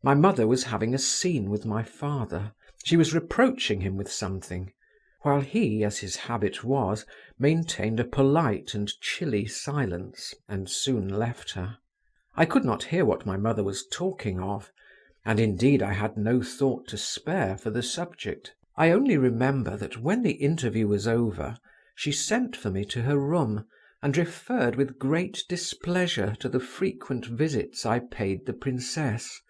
My mother was having a scene with my father. She was reproaching him with something, while he, as his habit was, maintained a polite and chilly silence, and soon left her. I could not hear what my mother was talking of, and indeed I had no thought to spare for the subject. I only remember that when the interview was over, she sent for me to her room, and referred with great displeasure to the frequent visits I paid the princess,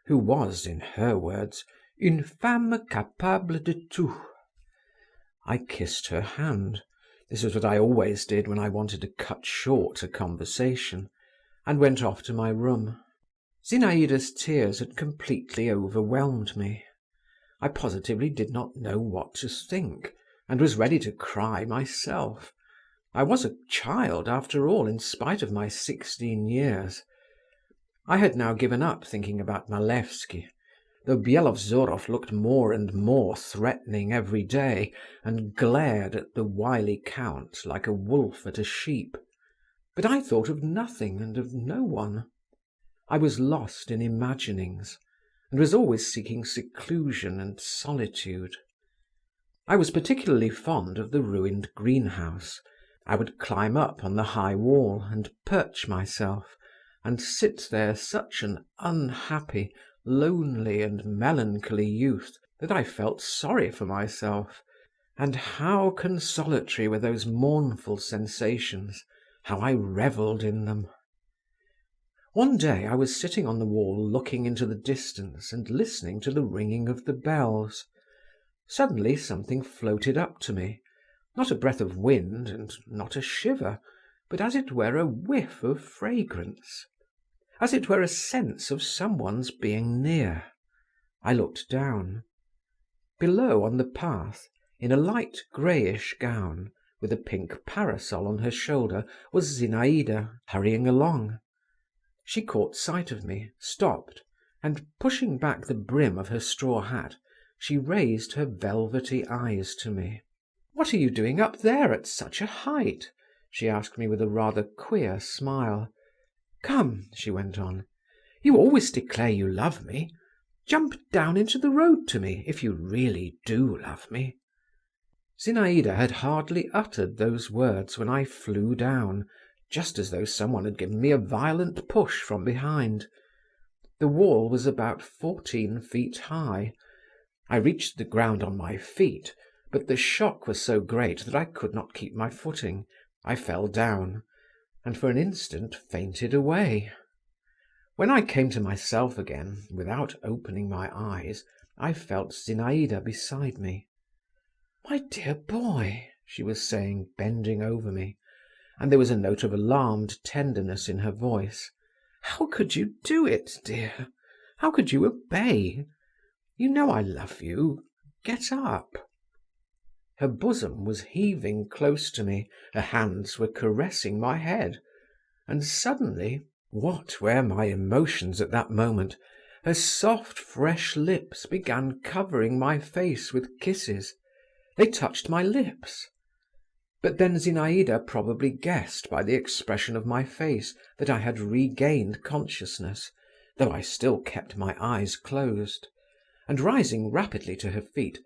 who was, in her words, une femme capable de tout. I kissed her hand. This was what I always did when I wanted to cut short a conversation, and went off to my room. Zinaïda's tears had completely overwhelmed me. I positively did not know what to think, and was ready to cry myself. I was a child, after all, in spite of my 16 years. I had now given up thinking about Malevsky, though Byelovzorov looked more and more threatening every day, and glared at the wily count like a wolf at a sheep. But I thought of nothing and of no one. I was lost in imaginings, and was always seeking seclusion and solitude. I was particularly fond of the ruined greenhouse. I would climb up on the high wall and perch myself, and sit there such an unhappy, lonely and melancholy youth that I felt sorry for myself. And how consolatory were those mournful sensations, how I revelled in them. One day I was sitting on the wall looking into the distance and listening to the ringing of the bells. Suddenly something floated up to me, not a breath of wind and not a shiver, but as it were a whiff of fragrance, as it were a sense of someone's being near. I looked down. Below on the path, in a light greyish gown, with a pink parasol on her shoulder, was Zinaïda, hurrying along. She caught sight of me, stopped, and pushing back the brim of her straw hat, she raised her velvety eyes to me. "What are you doing up there at such a height?" she asked me with a rather queer smile. "Come," she went on, "you always declare you love me. Jump down into the road to me, if you really do love me." Zinaïda had hardly uttered those words when I flew down, just as though someone had given me a violent push from behind. The wall was about 14 feet high. I reached the ground on my feet, but the shock was so great that I could not keep my footing. I fell down, and for an instant fainted away. When I came to myself again, without opening my eyes, I felt Zinaïda beside me. "My dear boy," she was saying, bending over me, and there was a note of alarmed tenderness in her voice. "How could you do it, dear? How could you obey? You know I love you. Get up." Her bosom was heaving close to me, her hands were caressing my head, and suddenly, what were my emotions at that moment, her soft fresh lips began covering my face with kisses. They touched my lips. But then Zinaïda probably guessed by the expression of my face that I had regained consciousness, though I still kept my eyes closed, and rising rapidly to her feet,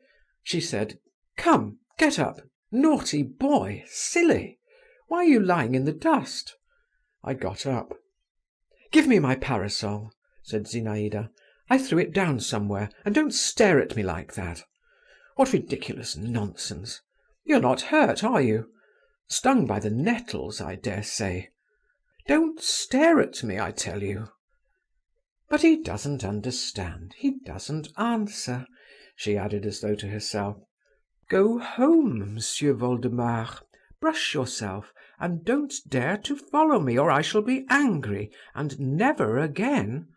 she said, "Come, get up, naughty boy, silly! Why are you lying in the dust?" I got up. "Give me my parasol," said Zinaïda. "I threw it down somewhere, and don't stare at me like that. What ridiculous nonsense! You're not hurt, are you? Stung by the nettles, I dare say. Don't stare at me, I tell you." "But he doesn't understand, he doesn't answer," she added as though to herself. "Go home, Monsieur Voldemar, brush yourself, and don't dare to follow me, or I shall be angry, and never again."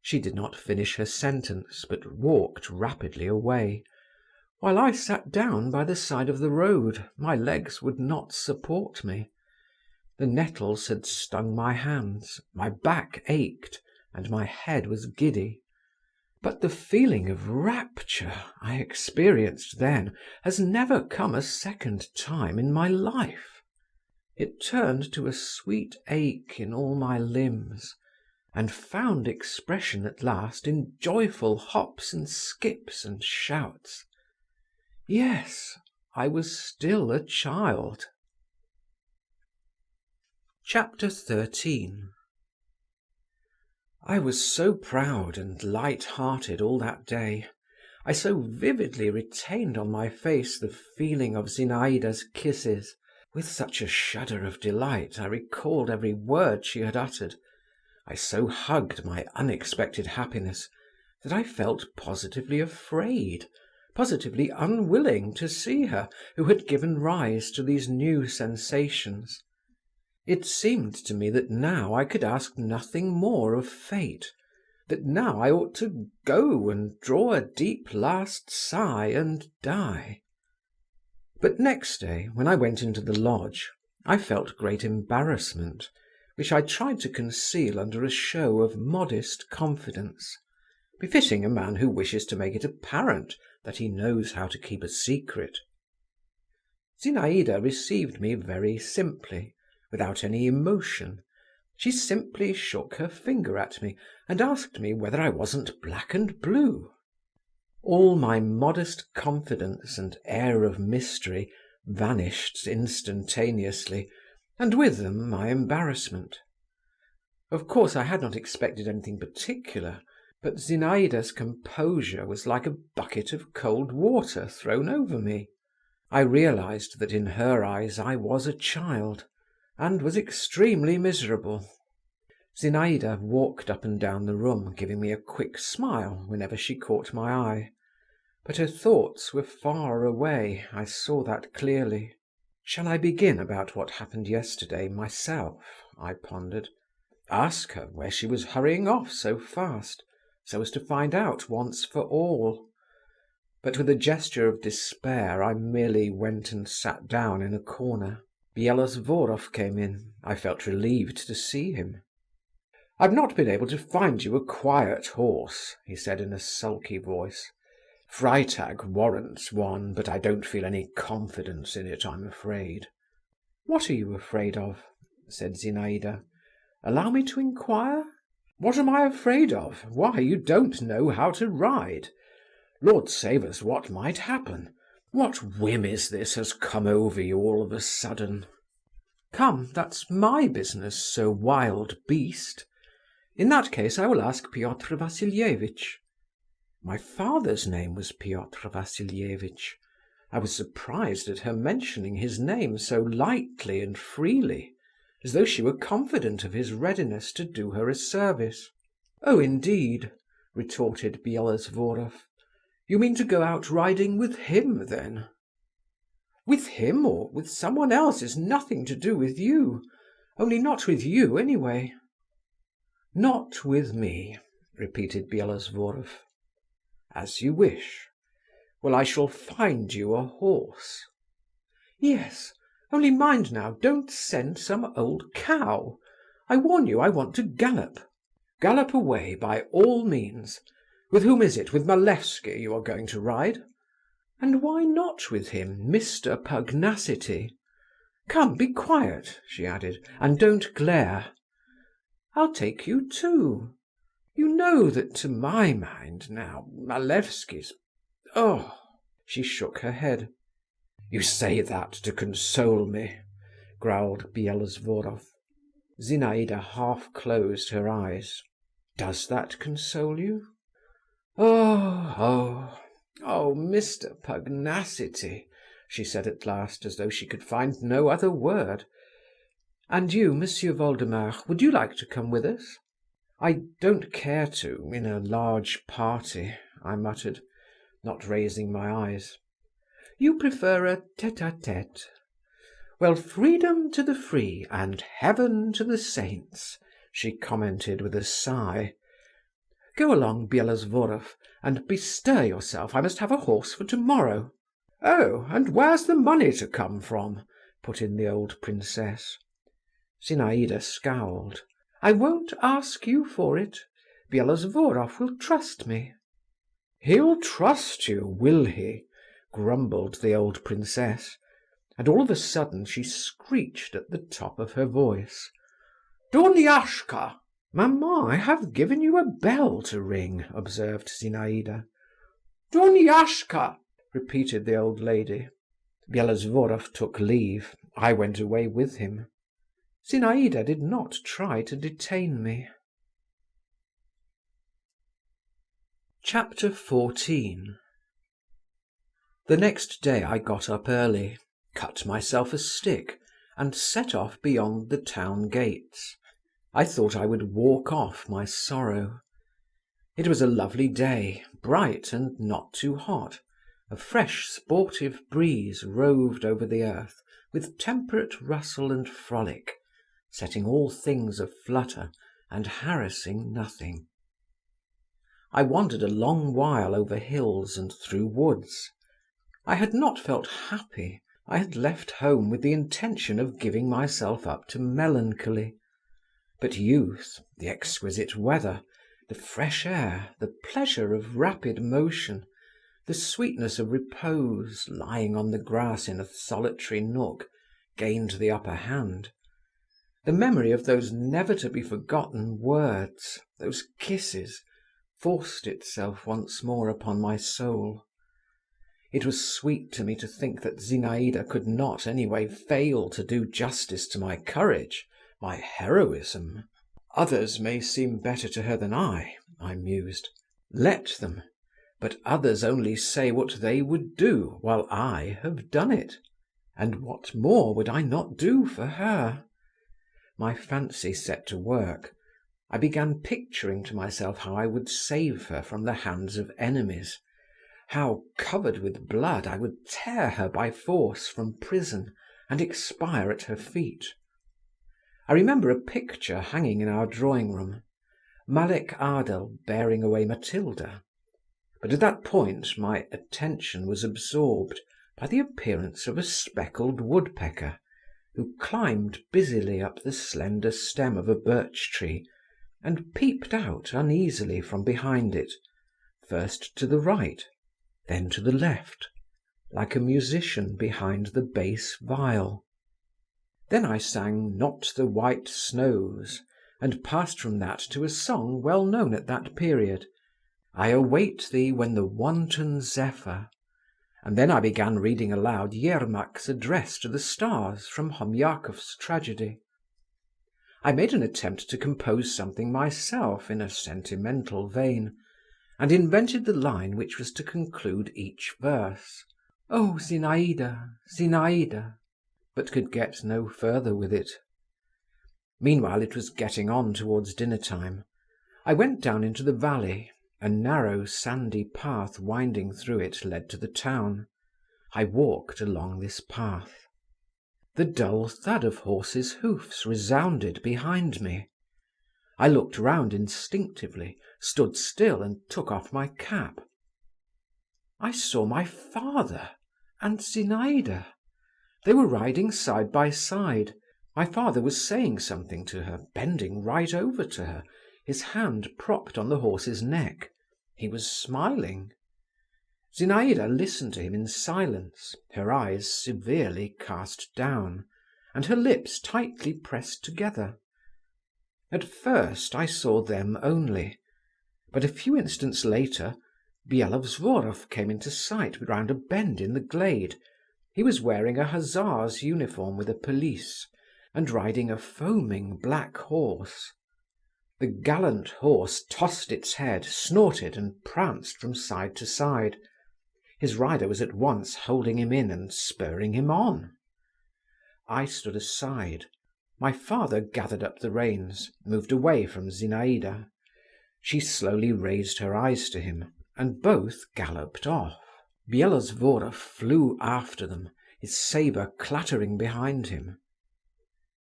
She did not finish her sentence, but walked rapidly away, while I sat down by the side of the road. My legs would not support me. The nettles had stung my hands, my back ached, and my head was giddy. But the feeling of rapture I experienced then has never come a second time in my life. It turned to a sweet ache in all my limbs, and found expression at last in joyful hops and skips and shouts. Yes, I was still a child. Chapter 13. I was so proud and light-hearted all that day. I so vividly retained on my face the feeling of Zinaïda's kisses. With such a shudder of delight I recalled every word she had uttered. I so hugged my unexpected happiness that I felt positively afraid, positively unwilling to see her who had given rise to these new sensations. It seemed to me that now I could ask nothing more of fate, that now I ought to go and draw a deep last sigh and die. But next day, when I went into the lodge, I felt great embarrassment, which I tried to conceal under a show of modest confidence, befitting a man who wishes to make it apparent that he knows how to keep a secret. Zinaïda received me very simply, without any emotion. She simply shook her finger at me and asked me whether I wasn't black and blue. All my modest confidence and air of mystery vanished instantaneously, and with them my embarrassment. Of course I had not expected anything particular, but Zinaïda's composure was like a bucket of cold water thrown over me. I realized that in her eyes I was a child, and was extremely miserable. Zinaïda walked up and down the room, giving me a quick smile whenever she caught my eye. But her thoughts were far away, I saw that clearly. Shall I begin about what happened yesterday myself? I pondered. Ask her where she was hurrying off so fast, so as to find out once for all. But with a gesture of despair I merely went and sat down in a corner. Byelovzorov came in. I felt relieved to see him. "I've not been able to find you a quiet horse," he said in a sulky voice. "Freitag warrants one, but I don't feel any confidence in it, I'm afraid." "What are you afraid of?" said Zinaïda. "Allow me to inquire?" "What am I afraid of? Why, you don't know how to ride. Lord save us, what might happen? What whim is this has come over you all of a sudden?" "Come, that's my business, so wild beast. In that case I will ask Piotr Vassilievitch." My father's name was Piotr Vassilievitch. I was surprised at her mentioning his name so lightly and freely, as though she were confident of his readiness to do her a service. "Oh, indeed," retorted Byelovzorov. "You mean to go out riding with him, then?" "With him or with someone else is nothing to do with you. Only not with you, anyway." "Not with me," repeated Byelovzorov. "As you wish. Well, I shall find you a horse." "Yes, only mind now, don't send some old cow. I warn you I want to gallop." "Gallop away, by all means. With whom is it? With Malevsky you are going to ride?" "And why not with him, Mr. Pugnacity? Come, be quiet," she added, "and don't glare. I'll take you too. You know that to my mind now, Malevsky's... Oh!" She shook her head. "You say that to console me," growled Byelovzorov. Zinaïda half closed her eyes. "Does that console you?" "Oh, oh!" "Oh, Mr. Pugnacity," she said at last, as though she could find no other word. "And you, Monsieur Voldemar, would you like to come with us?" "I don't care to, in a large party," I muttered, not raising my eyes. "You prefer a tete-a-tete? Well, freedom to the free and heaven to the saints," she commented with a sigh. "Go along, Byelovzorov, and bestir yourself. I must have a horse for tomorrow." "Oh, and where's the money to come from?" put in the old princess. Zinaïda scowled. "I won't ask you for it. Byelovzorov will trust me." "He'll trust you, will he?" grumbled the old princess, and all of a sudden she screeched at the top of her voice. "Duniashka!" "Maman, I have given you a bell to ring," observed Zinaïda. "Duniashka!" repeated the old lady. Byelovzorov took leave. I went away with him. Zinaïda did not try to detain me. Chapter 14. The next day I got up early, cut myself a stick, and set off beyond the town gates. I thought I would walk off my sorrow. It was a lovely day, bright and not too hot. A fresh sportive breeze roved over the earth with temperate rustle and frolic, setting all things aflutter and harassing nothing. I wandered a long while over hills and through woods. I had not felt happy. I had left home with the intention of giving myself up to melancholy. But youth, the exquisite weather, the fresh air, the pleasure of rapid motion, the sweetness of repose, lying on the grass in a solitary nook, gained the upper hand. The memory of those never-to-be-forgotten words, those kisses, forced itself once more upon my soul. It was sweet to me to think that Zinaïda could not anyway fail to do justice to my courage, my heroism. Others may seem better to her than I mused. Let them. But others only say what they would do, while I have done it. And what more would I not do for her? My fancy set to work. I began picturing to myself how I would save her from the hands of enemies, how, covered with blood, I would tear her by force from prison and expire at her feet. I remember a picture hanging in our drawing-room, Malek Adel bearing away Matilda. But at that point my attention was absorbed by the appearance of a speckled woodpecker, who climbed busily up the slender stem of a birch tree and peeped out uneasily from behind it, first to the right, then to the left, like a musician behind the bass viol. Then I sang "Not the White Snows," and passed from that to a song well known at that period, "I await thee when the wanton zephyr," and then I began reading aloud Yermak's address to the stars from Homyakov's tragedy. I made an attempt to compose something myself in a sentimental vein, and invented the line which was to conclude each verse. "Oh, Zinaïda, Zinaïda," but could get no further with it. Meanwhile it was getting on towards dinner-time. I went down into the valley. A narrow sandy path winding through it led to the town. I walked along this path. The dull thud of horses' hoofs resounded behind me. I looked round instinctively, stood still, and took off my cap. I saw my father and Zinaïda. They were riding side by side. My father was saying something to her, bending right over to her, his hand propped on the horse's neck. He was smiling. Zinaïda listened to him in silence, her eyes severely cast down, and her lips tightly pressed together. At first I saw them only, but a few instants later Byelovzorov came into sight round a bend in the glade. He was wearing a hussar's uniform with a pelisse, and riding a foaming black horse. The gallant horse tossed its head, snorted, and pranced from side to side. His rider was at once holding him in and spurring him on. I stood aside. My father gathered up the reins, moved away from Zinaïda. She slowly raised her eyes to him, and both galloped off. Bielozvorov flew after them, his sabre clattering behind him.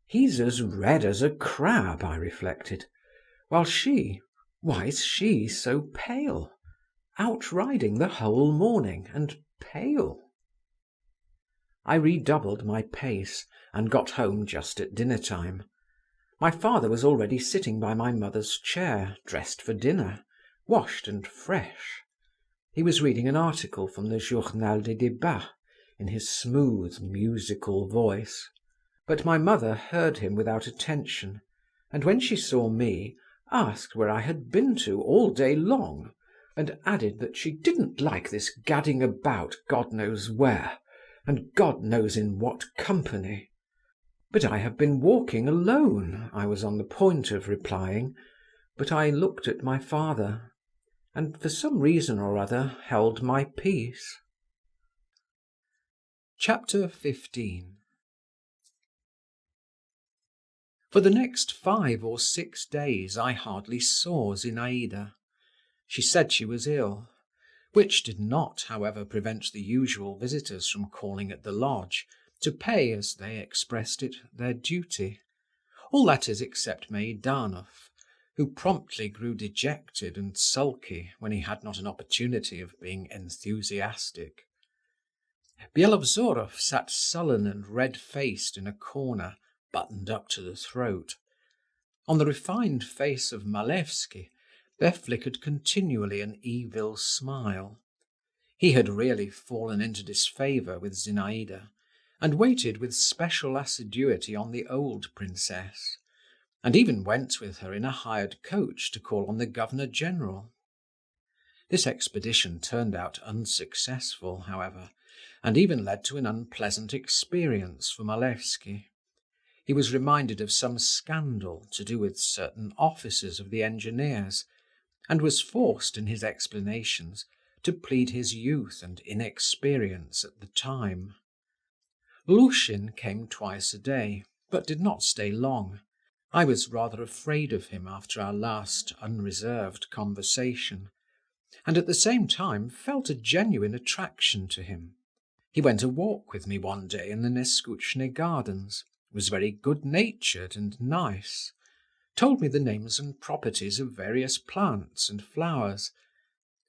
He's as red as a crab, I reflected, while why is she so pale? Out riding the whole morning, and pale. I redoubled my pace, and got home just at dinner time. My father was already sitting by my mother's chair, dressed for dinner, washed and fresh. He was reading an article from the Journal des Débats in his smooth, musical voice. But my mother heard him without attention, and when she saw me, asked where I had been to all day long, and added that she didn't like this gadding about God knows where, and God knows in what company. "But I have been walking alone," I was on the point of replying, but I looked at my father, and for some reason or other held my peace. Chapter 15. For the next 5 or 6 days I hardly saw Zinaïda. She said she was ill, which did not, however, prevent the usual visitors from calling at the lodge, to pay, as they expressed it, their duty. All that is, except Meidanov, who promptly grew dejected and sulky when he had not an opportunity of being enthusiastic. Byelovzorov sat sullen and red-faced in a corner, buttoned up to the throat. On the refined face of Malevsky there flickered continually an evil smile. He had really fallen into disfavour with Zinaïda, and waited with special assiduity on the old princess, and even went with her in a hired coach to call on the Governor-General. This expedition turned out unsuccessful, however, and even led to an unpleasant experience for Malevsky. He was reminded of some scandal to do with certain officers of the engineers, and was forced in his explanations to plead his youth and inexperience at the time. Lushin came twice a day, but did not stay long. I was rather afraid of him after our last unreserved conversation, and at the same time felt a genuine attraction to him. He went a walk with me one day in the Neskutchny gardens, was very good-natured and nice, told me the names and properties of various plants and flowers,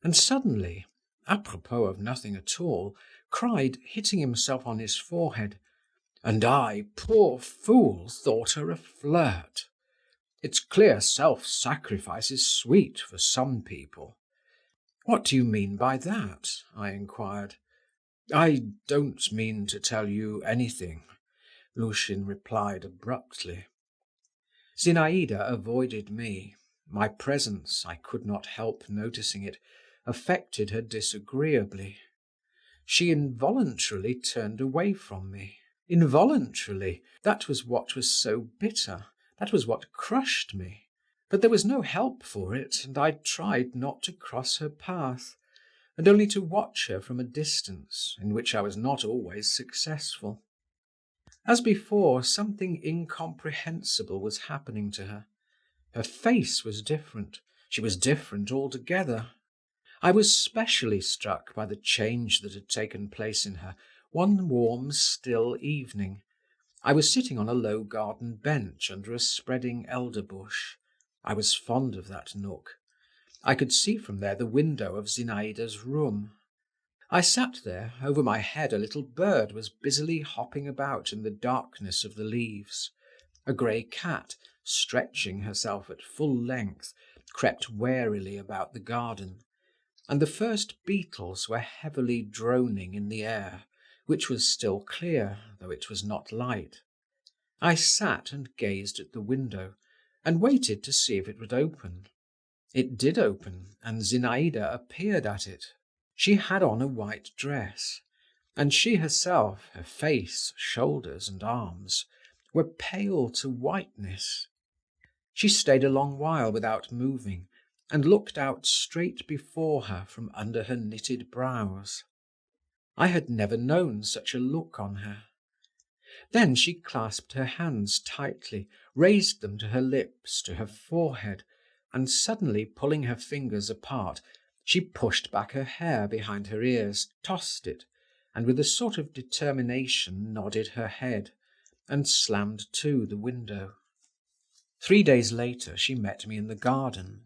and suddenly, apropos of nothing at all, cried, hitting himself on his forehead, "And I, poor fool, thought her a flirt. It's clear self-sacrifice is sweet for some people." "What do you mean by that?" I inquired. "I don't mean to tell you anything," Lushin replied abruptly. Zinaïda avoided me. My presence, I could not help noticing it, affected her disagreeably. She involuntarily turned away from me. Involuntarily. That was what was so bitter. That was what crushed me. But there was no help for it, and I tried not to cross her path, and only to watch her from a distance, in which I was not always successful. As before, something incomprehensible was happening to her. Her face was different. She was different altogether. I was specially struck by the change that had taken place in her one warm, still evening. I was sitting on a low garden bench under a spreading elder bush. I was fond of that nook. I could see from there the window of Zinaïda's room. I sat there. Over my head a little bird was busily hopping about in the darkness of the leaves. A grey cat, stretching herself at full length, crept warily about the garden, and the first beetles were heavily droning in the air, which was still clear, though it was not light. I sat and gazed at the window, and waited to see if it would open. It did open, and Zinaïda appeared at it. She had on a white dress, and she herself, her face, shoulders, and arms, were pale to whiteness. She stayed a long while without moving, and looked out straight before her from under her knitted brows. I had never known such a look on her. Then she clasped her hands tightly, raised them to her lips, to her forehead, and suddenly pulling her fingers apart, she pushed back her hair behind her ears, tossed it, and with a sort of determination nodded her head, and slammed to the window. 3 days later she met me in the garden.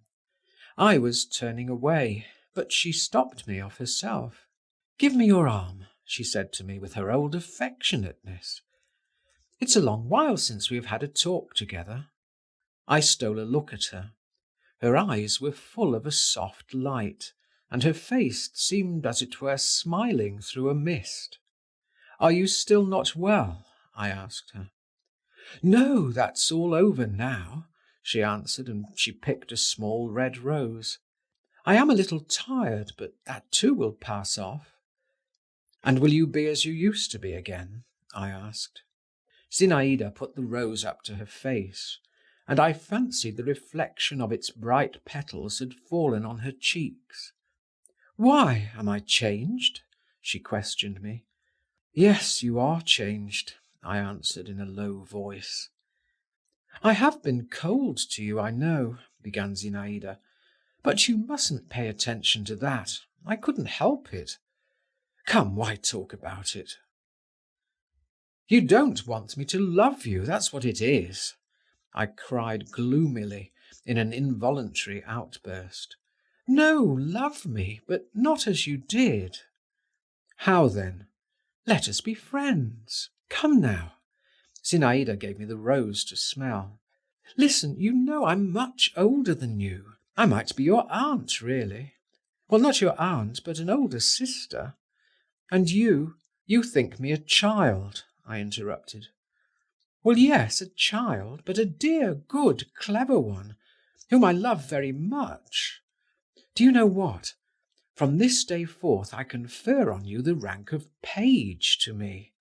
I was turning away, but she stopped me of herself. "Give me your arm," she said to me with her old affectionateness. "It's a long while since we have had a talk together." I stole a look at her. Her eyes were full of a soft light, and her face seemed, as it were, smiling through a mist. "Are you still not well?" I asked her. "No, that's all over now," she answered, and she picked a small red rose. "I am a little tired, but that too will pass off." "And will you be as you used to be again?" I asked. Zinaïda put the rose up to her face, and I fancied the reflection of its bright petals had fallen on her cheeks. "Why, am I changed?" she questioned me. "Yes, you are changed," I answered in a low voice. "I have been cold to you, I know," began Zinaïda, "but you mustn't pay attention to that. I couldn't help it. Come, why talk about it?" "You don't want me to love you, that's what it is," I cried gloomily, in an involuntary outburst. "No, love me, but not as you did." "How then?" "Let us be friends. Come now." Zinaïda gave me the rose to smell. "Listen, you know I'm much older than you. I might be your aunt, really. Well, not your aunt, but an older sister. And you think me a child," I interrupted. "Well, yes, a child, but a dear, good, clever one, whom I love very much. Do you know what? From this day forth I confer on you the rank of page to me.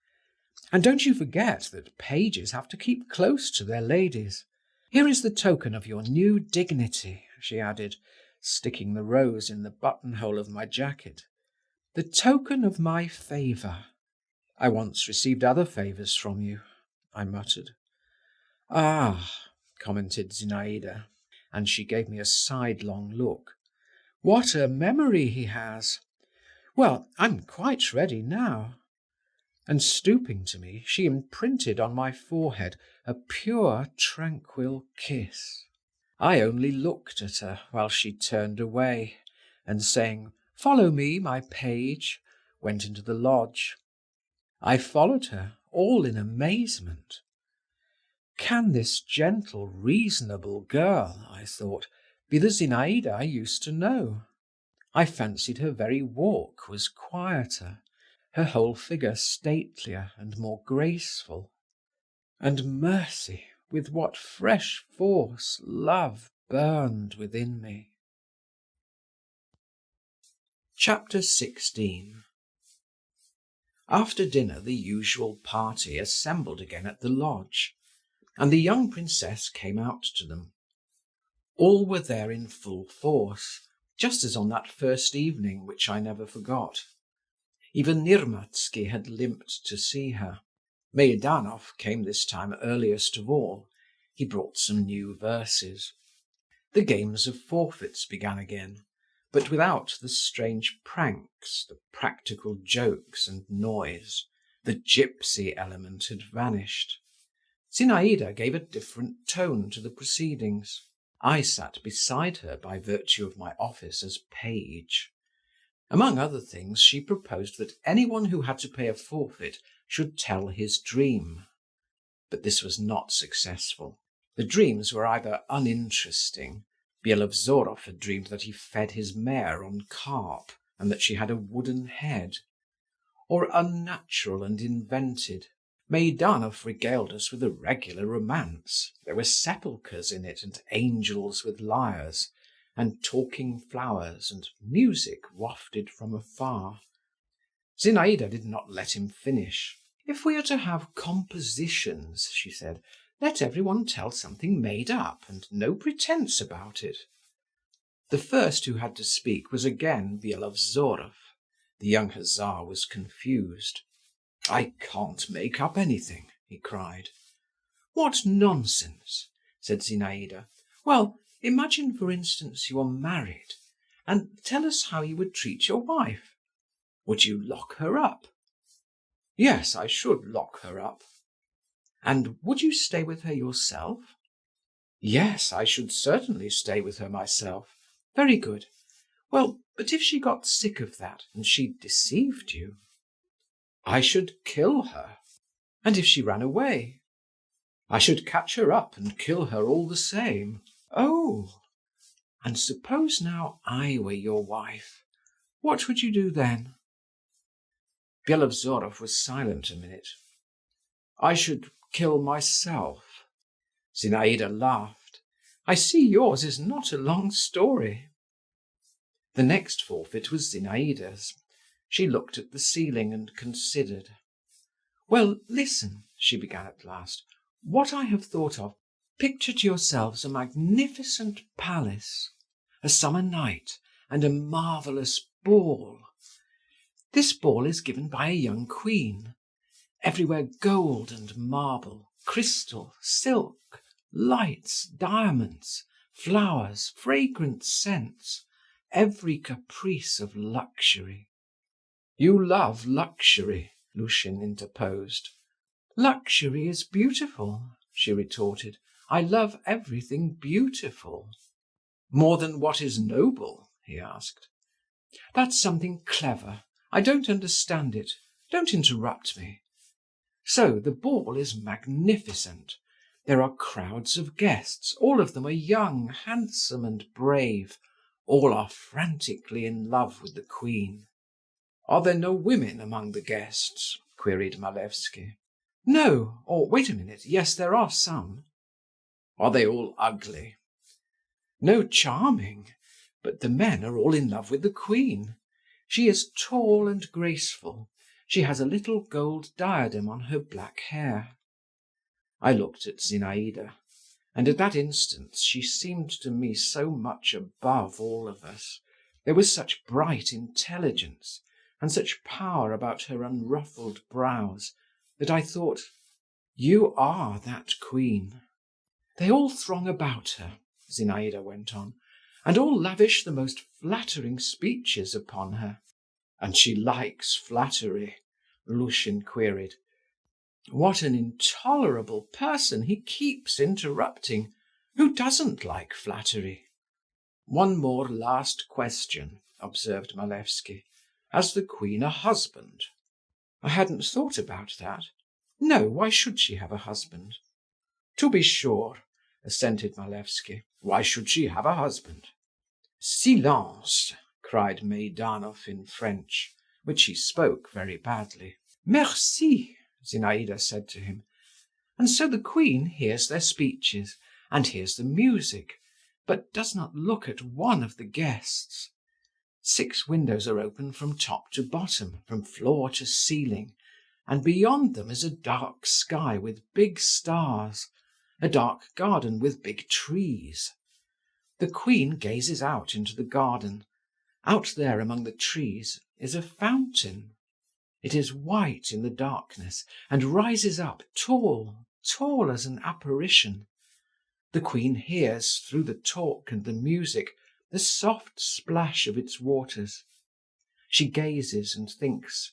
And don't you forget that pages have to keep close to their ladies. Here is the token of your new dignity," she added, sticking the rose in the buttonhole of my jacket. "The token of my favour." "I once received other favours from you," I muttered. "Ah," commented Zinaïda, and she gave me a sidelong look. "What a memory he has! Well, I'm quite ready now." And stooping to me, she imprinted on my forehead a pure, tranquil kiss. I only looked at her while she turned away, and saying, "Follow me, my page," went into the lodge. I followed her, all in amazement. Can this gentle, reasonable girl, I thought, be the Zinaïda I used to know? I fancied her very walk was quieter, her whole figure statelier and more graceful. And mercy, with what fresh force love burned within me. Chapter 16. After dinner the usual party assembled again at the lodge, and the young princess came out to them. All were there in full force, just as on that first evening which I never forgot. Even Nirmatsky had limped to see her. Meidanov came this time earliest of all. He brought some new verses. The games of forfeits began again, but without the strange pranks, the practical jokes and noise. The gypsy element had vanished. Zinaïda gave a different tone to the proceedings. I sat beside her by virtue of my office as page. Among other things, she proposed that anyone who had to pay a forfeit should tell his dream. But this was not successful. The dreams were either uninteresting. Byelovzorov had dreamed that he fed his mare on carp, and that she had a wooden head, or unnatural and invented. Meidanov regaled us with a regular romance. There were sepulchres in it, and angels with lyres, and talking flowers, and music wafted from afar. Zinaïda did not let him finish. "If we are to have compositions," she said, "let everyone tell something made up, and no pretence about it." The first who had to speak was again Byelovzorov. The young hussar was confused. "I can't make up anything," he cried. "What nonsense," said Zinaïda. "Well, imagine, for instance, you are married, and tell us how you would treat your wife. Would you lock her up?" "Yes, I should lock her up." "And would you stay with her yourself?" "Yes, I should certainly stay with her myself." "Very good. Well, but if she got sick of that, and she deceived you?" "I should kill her." "And if she ran away?" "I should catch her up and kill her all the same." "Oh! And suppose now I were your wife, what would you do then?" Byelovzorov was silent a minute. "I should kill myself." Zinaïda laughed. "I see yours is not a long story." The next forfeit was Zinaïda's. She looked at the ceiling and considered. "Well, listen," she began at last. "What I have thought of. Picture to yourselves a magnificent palace, a summer night, and a marvellous ball. This ball is given by a young queen. Everywhere gold and marble, crystal, silk, lights, diamonds, flowers, fragrant scents, every caprice of luxury." "You love luxury," Lushin interposed. "Luxury is beautiful," she retorted. "I love everything beautiful." "More than what is noble?" he asked. "That's something clever. I don't understand it. Don't interrupt me. So the ball is magnificent. There are crowds of guests. All of them are young, handsome, and brave. All are frantically in love with the queen." "Are there no women among the guests?" queried Malevsky. "No, or wait a minute. Yes, there are some." "Are they all ugly?" "No, charming. But the men are all in love with the queen. She is tall and graceful. She has a little gold diadem on her black hair." I looked at Zinaïda, and at that instant she seemed to me so much above all of us. There was such bright intelligence, and such power about her unruffled brows, that I thought, you are that queen. "They all throng about her," Zinaïda went on, "and all lavish the most flattering speeches upon her." "And she likes flattery?" Lushin queried. "What an intolerable person! He keeps interrupting. Who doesn't like flattery?" "One more last question," observed Malevsky. "Has the queen a husband?" "I hadn't thought about that. No, why should she have a husband?" "To be sure," assented Malevsky. "Why should she have a husband?" "Silence!" cried Meidanov in French, which he spoke very badly. "Merci!" Zinaïda said to him. "And so the queen hears their speeches, and hears the music, but does not look at one of the guests. 6 windows are open from top to bottom, from floor to ceiling, and beyond them is a dark sky with big stars, a dark garden with big trees. The queen gazes out into the garden. Out there among the trees is a fountain. It is white in the darkness, and rises up tall, tall as an apparition. The queen hears, through the talk and the music, the soft splash of its waters. She gazes and thinks,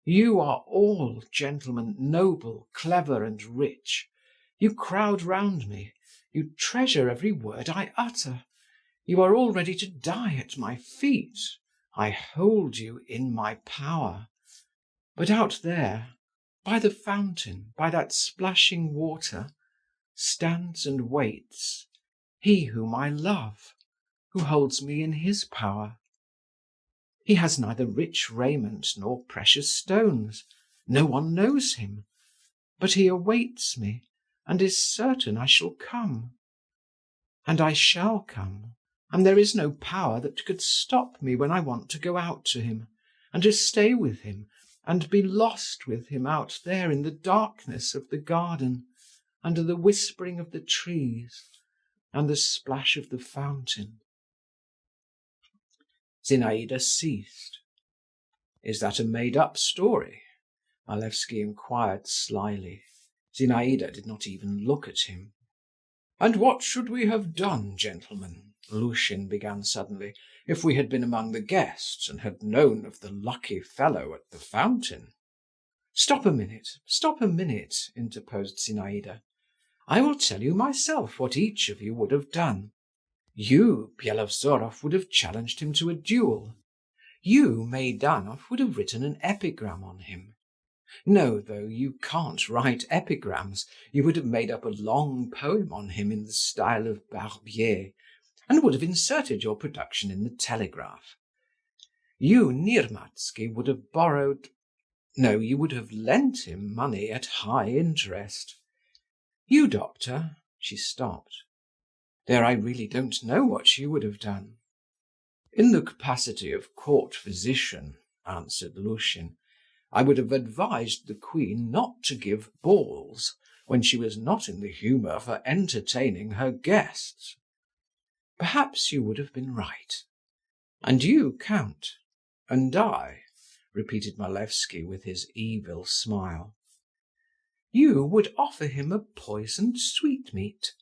you are all, gentlemen, noble, clever, and rich. You crowd round me. You treasure every word I utter. You are all ready to die at my feet. I hold you in my power. But out there, by the fountain, by that splashing water, stands and waits he whom I love, who holds me in his power. He has neither rich raiment nor precious stones. No one knows him. But he awaits me, and is certain I shall come. And I shall come, and there is no power that could stop me when I want to go out to him, and to stay with him, and be lost with him out there in the darkness of the garden, under the whispering of the trees and the splash of the fountain." Zinaïda ceased. Is that a made-up story?" Malevsky inquired slyly. Zinaïda did not even look at him. "And what should we have done, gentlemen," Lushin began suddenly, "if we had been among the guests and had known of the lucky fellow at the fountain?" Stop a minute," interposed Zinaïda. "I will tell you myself what each of you would have done. You, Byelovzorov, would have challenged him to a duel. You, Meidanov, would have written an epigram on him. No, though, you can't write epigrams. You would have made up a long poem on him in the style of Barbier, and would have inserted your production in the Telegraph. You, Nirmatsky, would have you would have lent him money at high interest. You, doctor," she stopped. "There, I really don't know what you would have done." "In the capacity of court physician," answered Lushin, "I would have advised the queen not to give balls when she was not in the humour for entertaining her guests." "Perhaps you would have been right." "And you, count?" "And I?" repeated Malevsky with his evil smile. "You would offer him a poisoned sweetmeat."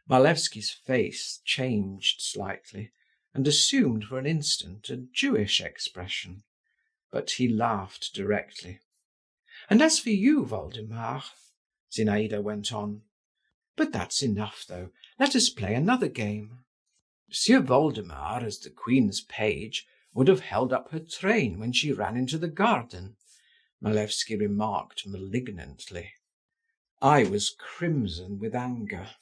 Malevsky's face changed slightly, and assumed for an instant a Jewish expression, but he laughed directly. "And as for you, Voldemar," Zinaïda went on. "But that's enough, though. Let us play another game." "Monsieur Voldemar, as the queen's page, would have held up her train when she ran into the garden," Malevsky remarked malignantly. I was crimson with anger,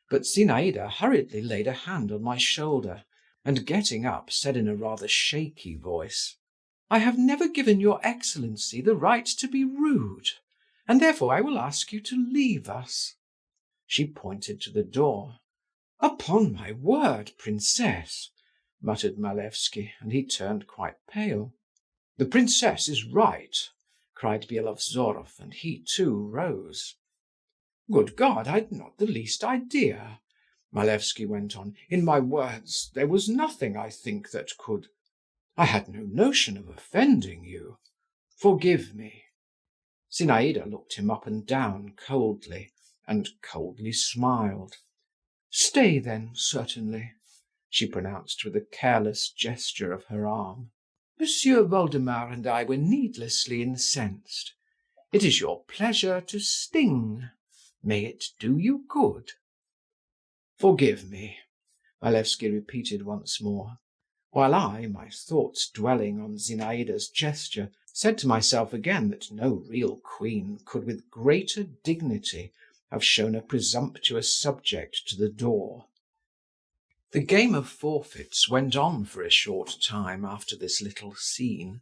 but Zinaïda hurriedly laid a hand on my shoulder, and getting up, said in a rather shaky voice, "I have never given your excellency the right to be rude, and therefore I will ask you to leave us." She pointed to the door. "Upon my word, princess," muttered Malevsky, and he turned quite pale. "The princess is right," cried Byelovzorov, and he too rose. "Good God, I'd not the least idea," Malevsky went on. "In my words there was nothing, I think, that could. I had no notion of offending you. Forgive me." Zinaïda looked him up and down coldly, and coldly smiled. "Stay then, certainly," she pronounced with a careless gesture of her arm. "Monsieur Voldemar and I were needlessly incensed. It is your pleasure to sting. May it do you good." "Forgive me," Malevsky repeated once more, while I, my thoughts dwelling on Zinaïda's gesture, said to myself again that no real queen could with greater dignity have shown a presumptuous subject to the door. The game of forfeits went on for a short time after this little scene.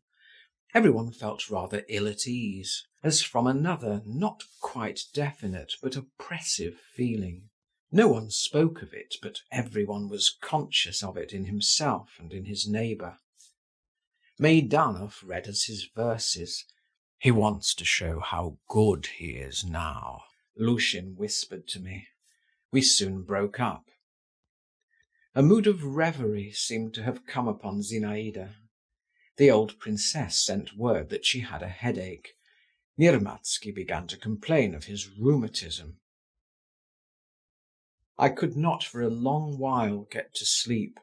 Everyone felt rather ill at ease, as from another, not quite definite, but oppressive feeling. No one spoke of it, but everyone was conscious of it in himself and in his neighbour. Meidanov read us his verses. "He wants to show how good he is now," Lushin whispered to me. We soon broke up. A mood of reverie seemed to have come upon Zinaïda. The old princess sent word that she had a headache. Nirmatsky began to complain of his rheumatism. I could not for a long while get to sleep.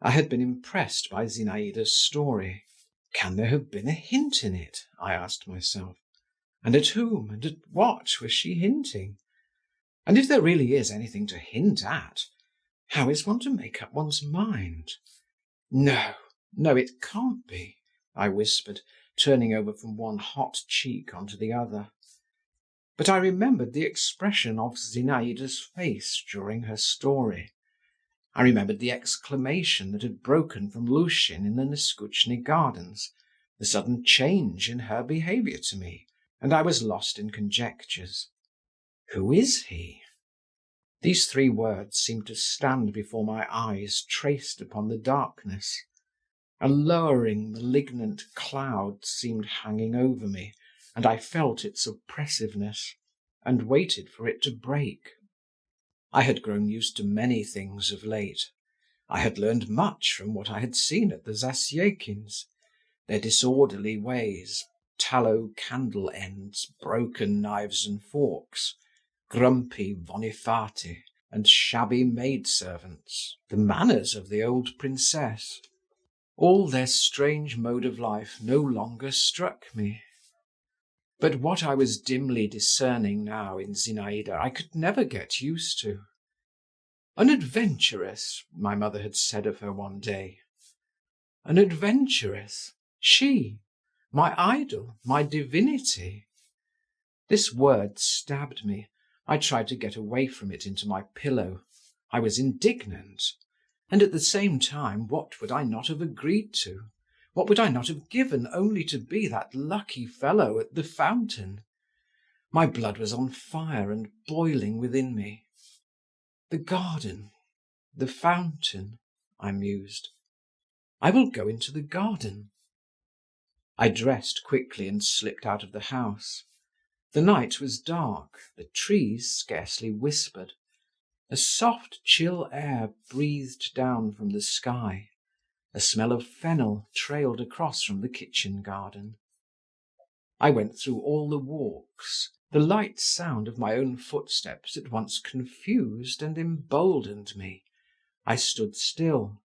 I had been impressed by Zinaïda's story. Can there have been a hint in it? I asked myself. And at whom and at what was she hinting? And if there really is anything to hint at, how is one to make up one's mind? No, it can't be, I whispered, turning over from one hot cheek onto the other. But I remembered the expression of Zinaïda's face during her story. I remembered the exclamation that had broken from Lushin in the Neskutchny gardens, the sudden change in her behaviour to me, and I was lost in conjectures. Who is he? These three words seemed to stand before my eyes traced upon the darkness. A lowering, malignant cloud seemed hanging over me, and I felt its oppressiveness, and waited for it to break. I had grown used to many things of late. I had learned much from what I had seen at the Zasyekins'. Their disorderly ways, tallow candle ends, broken knives and forks, grumpy Vonifati and shabby maidservants, the manners of the old princess, all their strange mode of life no longer struck me. But what I was dimly discerning now in Zinaïda I could never get used to. An adventuress, my mother had said of her one day. An adventuress, she, my idol, my divinity. This word stabbed me. I tried to get away from it into my pillow. I was indignant. And at the same time, what would I not have agreed to? What would I not have given only to be that lucky fellow at the fountain? My blood was on fire and boiling within me. The garden, the fountain, I mused. I will go into the garden. I dressed quickly and slipped out of the house. The night was dark, the trees scarcely whispered. A soft, chill air breathed down from the sky. A smell of fennel trailed across from the kitchen garden. I went through all the walks. The light sound of my own footsteps at once confused and emboldened me. I stood still,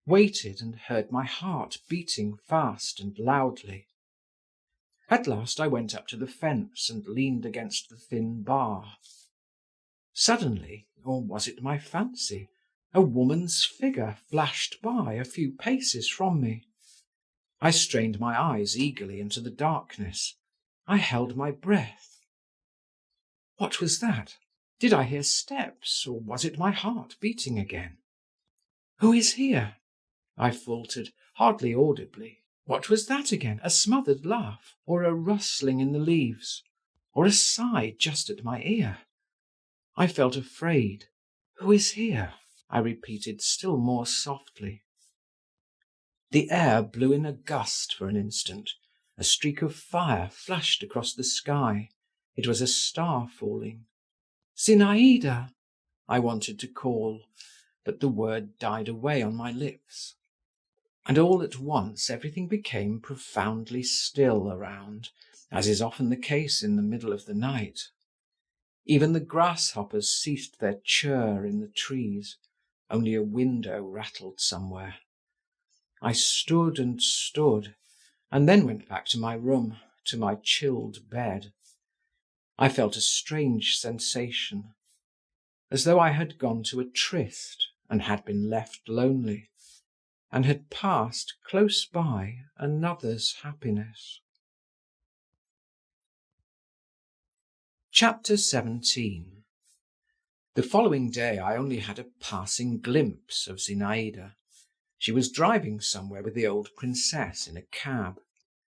waited and heard my heart beating fast and loudly. At last I went up to the fence and leaned against the thin bar. Suddenly, or was it my fancy, a woman's figure flashed by a few paces from me. I strained my eyes eagerly into the darkness. I held my breath. What was that? Did I hear steps, or was it my heart beating again? Who is here? I faltered, hardly audibly. What was that again? A smothered laugh, or a rustling in the leaves, or a sigh just at my ear? I felt afraid. Who is here? I repeated still more softly. The air blew in a gust for an instant. A streak of fire flashed across the sky. It was a star falling. Zinaïda! I wanted to call, but the word died away on my lips. And all at once everything became profoundly still around, as is often the case in the middle of the night. Even the grasshoppers ceased their churr in the trees. Only a window rattled somewhere. I stood and stood, and then went back to my room, to my chilled bed. I felt a strange sensation, as though I had gone to a tryst and had been left lonely, and had passed close by another's happiness. Chapter 17. The following day I only had a passing glimpse of Zinaïda. She was driving somewhere with the old princess in a cab.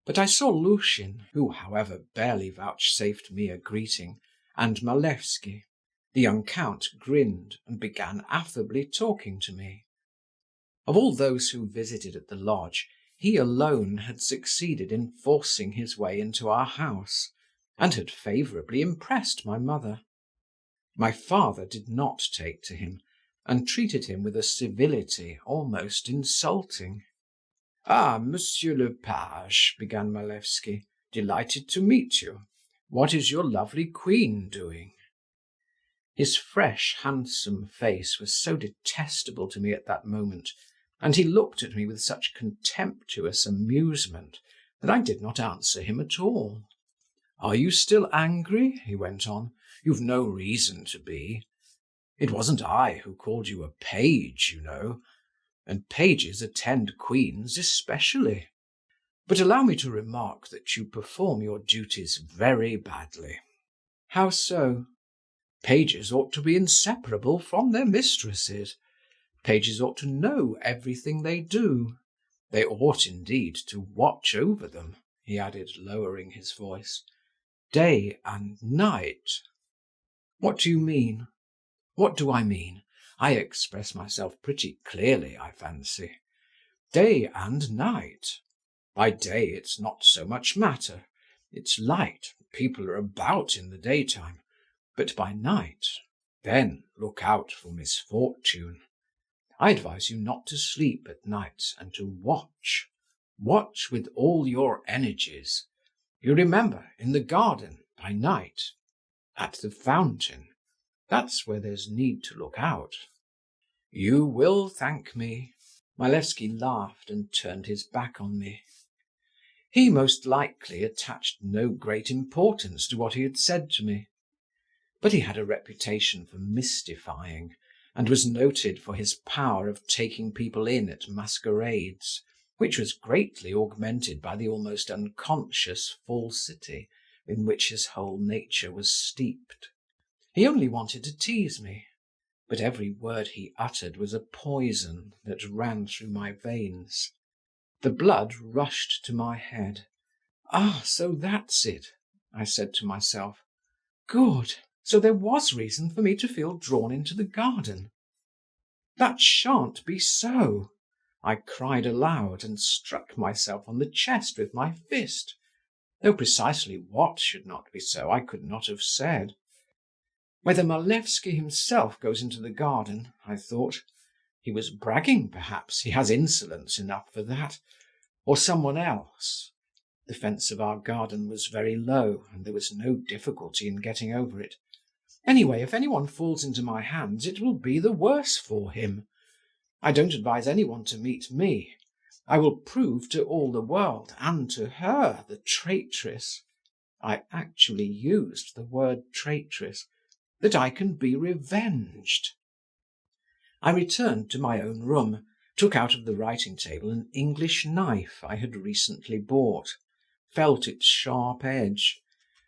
But I saw Lushin, who, however, barely vouchsafed me a greeting, and Malevsky. The young count grinned and began affably talking to me. Of all those who visited at the lodge, he alone had succeeded in forcing his way into our house, and had favourably impressed my mother. My father did not take to him, and treated him with a civility almost insulting. "Ah, Monsieur le Page," began Malevsky, "delighted to meet you. What is your lovely queen doing?" His fresh, handsome face was so detestable to me at that moment, and he looked at me with such contemptuous amusement, that I did not answer him at all. "Are you still angry?" he went on. "You've no reason to be. It wasn't I who called you a page, you know, and pages attend queens especially. But allow me to remark that you perform your duties very badly." "How so?" "Pages ought to be inseparable from their mistresses. Pages ought to know everything they do. They ought, indeed, to watch over them," he added, lowering his voice, "day and night." "What do you mean?" "What do I mean? I express myself pretty clearly, I fancy. Day and night. By day it's not so much matter. It's light, people are about in the daytime. But by night, then look out for misfortune. I advise you not to sleep at night and to watch. Watch with all your energies. You remember, in the garden, by night, at the fountain, that's where there's need to look out. You will thank me." Malevsky laughed and turned his back on me. He most likely attached no great importance to what he had said to me, but he had a reputation for mystifying, and was noted for his power of taking people in at masquerades, which was greatly augmented by the almost unconscious falsity in which his whole nature was steeped. He only wanted to tease me, but every word he uttered was a poison that ran through my veins. The blood rushed to my head. "Ah, so that's it," I said to myself. "Good. So there was reason for me to feel drawn into the garden." "That shan't be so," I cried aloud, and struck myself on the chest with my fist, though precisely what should not be so I could not have said. Whether Malevsky himself goes into the garden, I thought. He was bragging, perhaps, he has insolence enough for that, or someone else. The fence of our garden was very low, and there was no difficulty in getting over it. Anyway, if anyone falls into my hands, it will be the worse for him. I don't advise anyone to meet me. I will prove to all the world, and to her, the traitress, I actually used the word traitress, that I can be revenged. I returned to my own room, took out of the writing table an English knife I had recently bought, felt its sharp edge,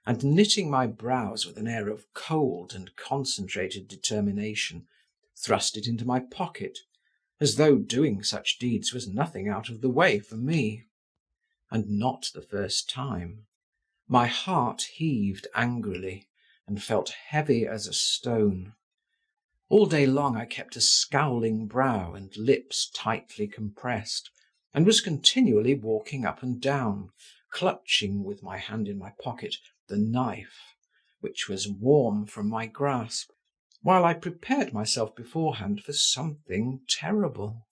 and knitting my brows with an air of cold and concentrated determination, thrust it into my pocket, as though doing such deeds was nothing out of the way for me. And not the first time. My heart heaved angrily, and felt heavy as a stone. All day long I kept a scowling brow and lips tightly compressed, and was continually walking up and down, clutching with my hand in my pocket the knife, which was warm from my grasp, while I prepared myself beforehand for something terrible.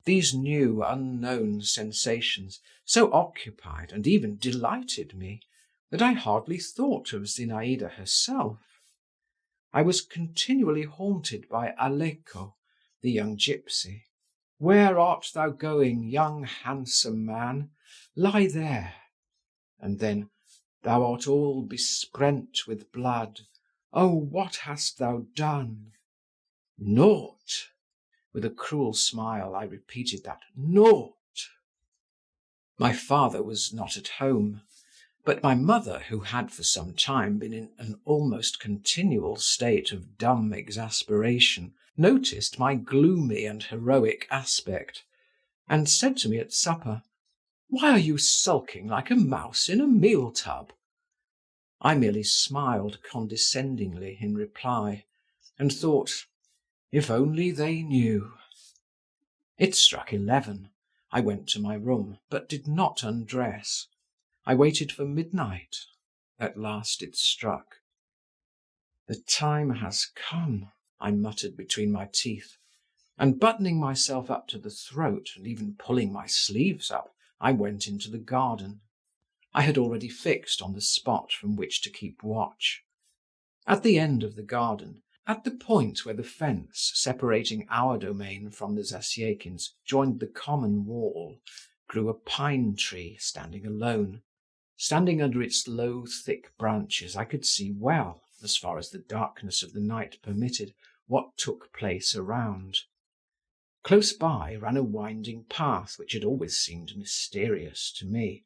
These new, unknown sensations so occupied and even delighted me that I hardly thought of Zinaïda herself. I was continually haunted by Aleko, the young gypsy. "Where art thou going, young handsome man? Lie there." And then, "Thou art all besprent with blood. Oh, what hast thou done?" "Naught." With a cruel smile I repeated that "naught." My father was not at home, but my mother, who had for some time been in an almost continual state of dumb exasperation, noticed my gloomy and heroic aspect, and said to me at supper, "Why are you sulking like a mouse in a meal tub?" I merely smiled condescendingly in reply, and thought, if only they knew. It struck 11. I went to my room, but did not undress. I waited for midnight. At last it struck. "The time has come," I muttered between my teeth, and buttoning myself up to the throat, and even pulling my sleeves up, I went into the garden. I had already fixed on the spot from which to keep watch. At the end of the garden, at the point where the fence separating our domain from the Zasyekins joined the common wall, grew a pine tree standing alone. Standing under its low, thick branches, I could see well, as far as the darkness of the night permitted, what took place around. Close by ran a winding path which had always seemed mysterious to me.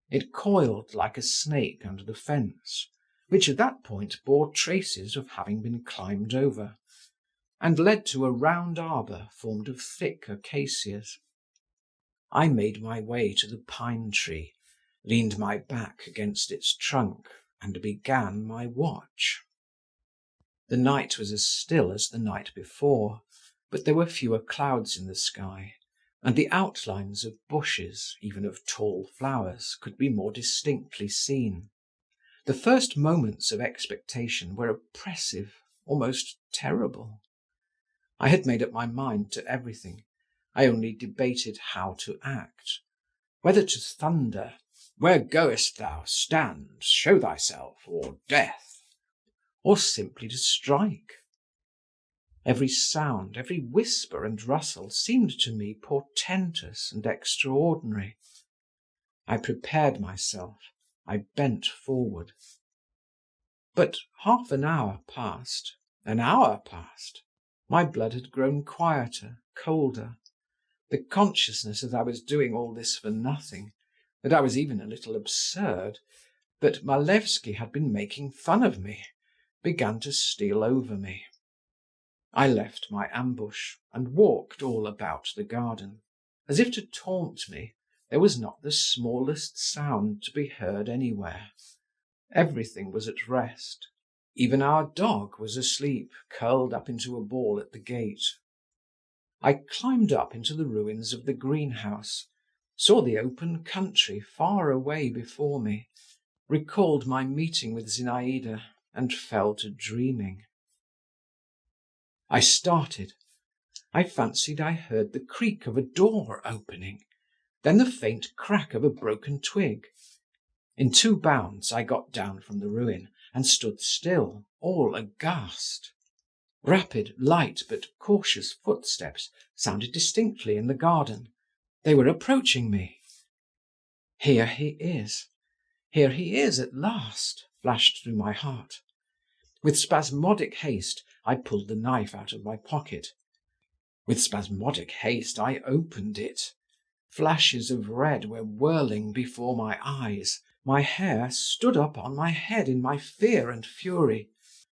It coiled like a snake under the fence, which at that point bore traces of having been climbed over, and led to a round arbour formed of thick acacias. I made my way to the pine tree, leaned my back against its trunk, and began my watch. The night was as still as the night before, but there were fewer clouds in the sky, and the outlines of bushes, even of tall flowers, could be more distinctly seen. The first moments of expectation were oppressive, almost terrible. I had made up my mind to everything. I only debated how to act, whether to thunder, "Where goest thou? Stand, show thyself," or "Death," or simply to strike. Every sound, every whisper and rustle seemed to me portentous and extraordinary. I prepared myself. I bent forward. But half an hour passed, an hour passed. My blood had grown quieter, colder. The consciousness that I was doing all this for nothing, that I was even a little absurd, that Malevsky had been making fun of me, began to steal over me. I left my ambush and walked all about the garden. As if to taunt me, there was not the smallest sound to be heard anywhere. Everything was at rest. Even our dog was asleep, curled up into a ball at the gate. I climbed up into the ruins of the greenhouse, saw the open country far away before me, recalled my meeting with Zinaïda, and fell to dreaming. I started. I fancied I heard the creak of a door opening, then the faint crack of a broken twig. In 2 bounds I got down from the ruin and stood still, all aghast. Rapid, light, but cautious footsteps sounded distinctly in the garden. They were approaching me. Here he is at last, flashed through my heart. With spasmodic haste, I pulled the knife out of my pocket. With spasmodic haste, I opened it. Flashes of red were whirling before my eyes. My hair stood up on my head in my fear and fury.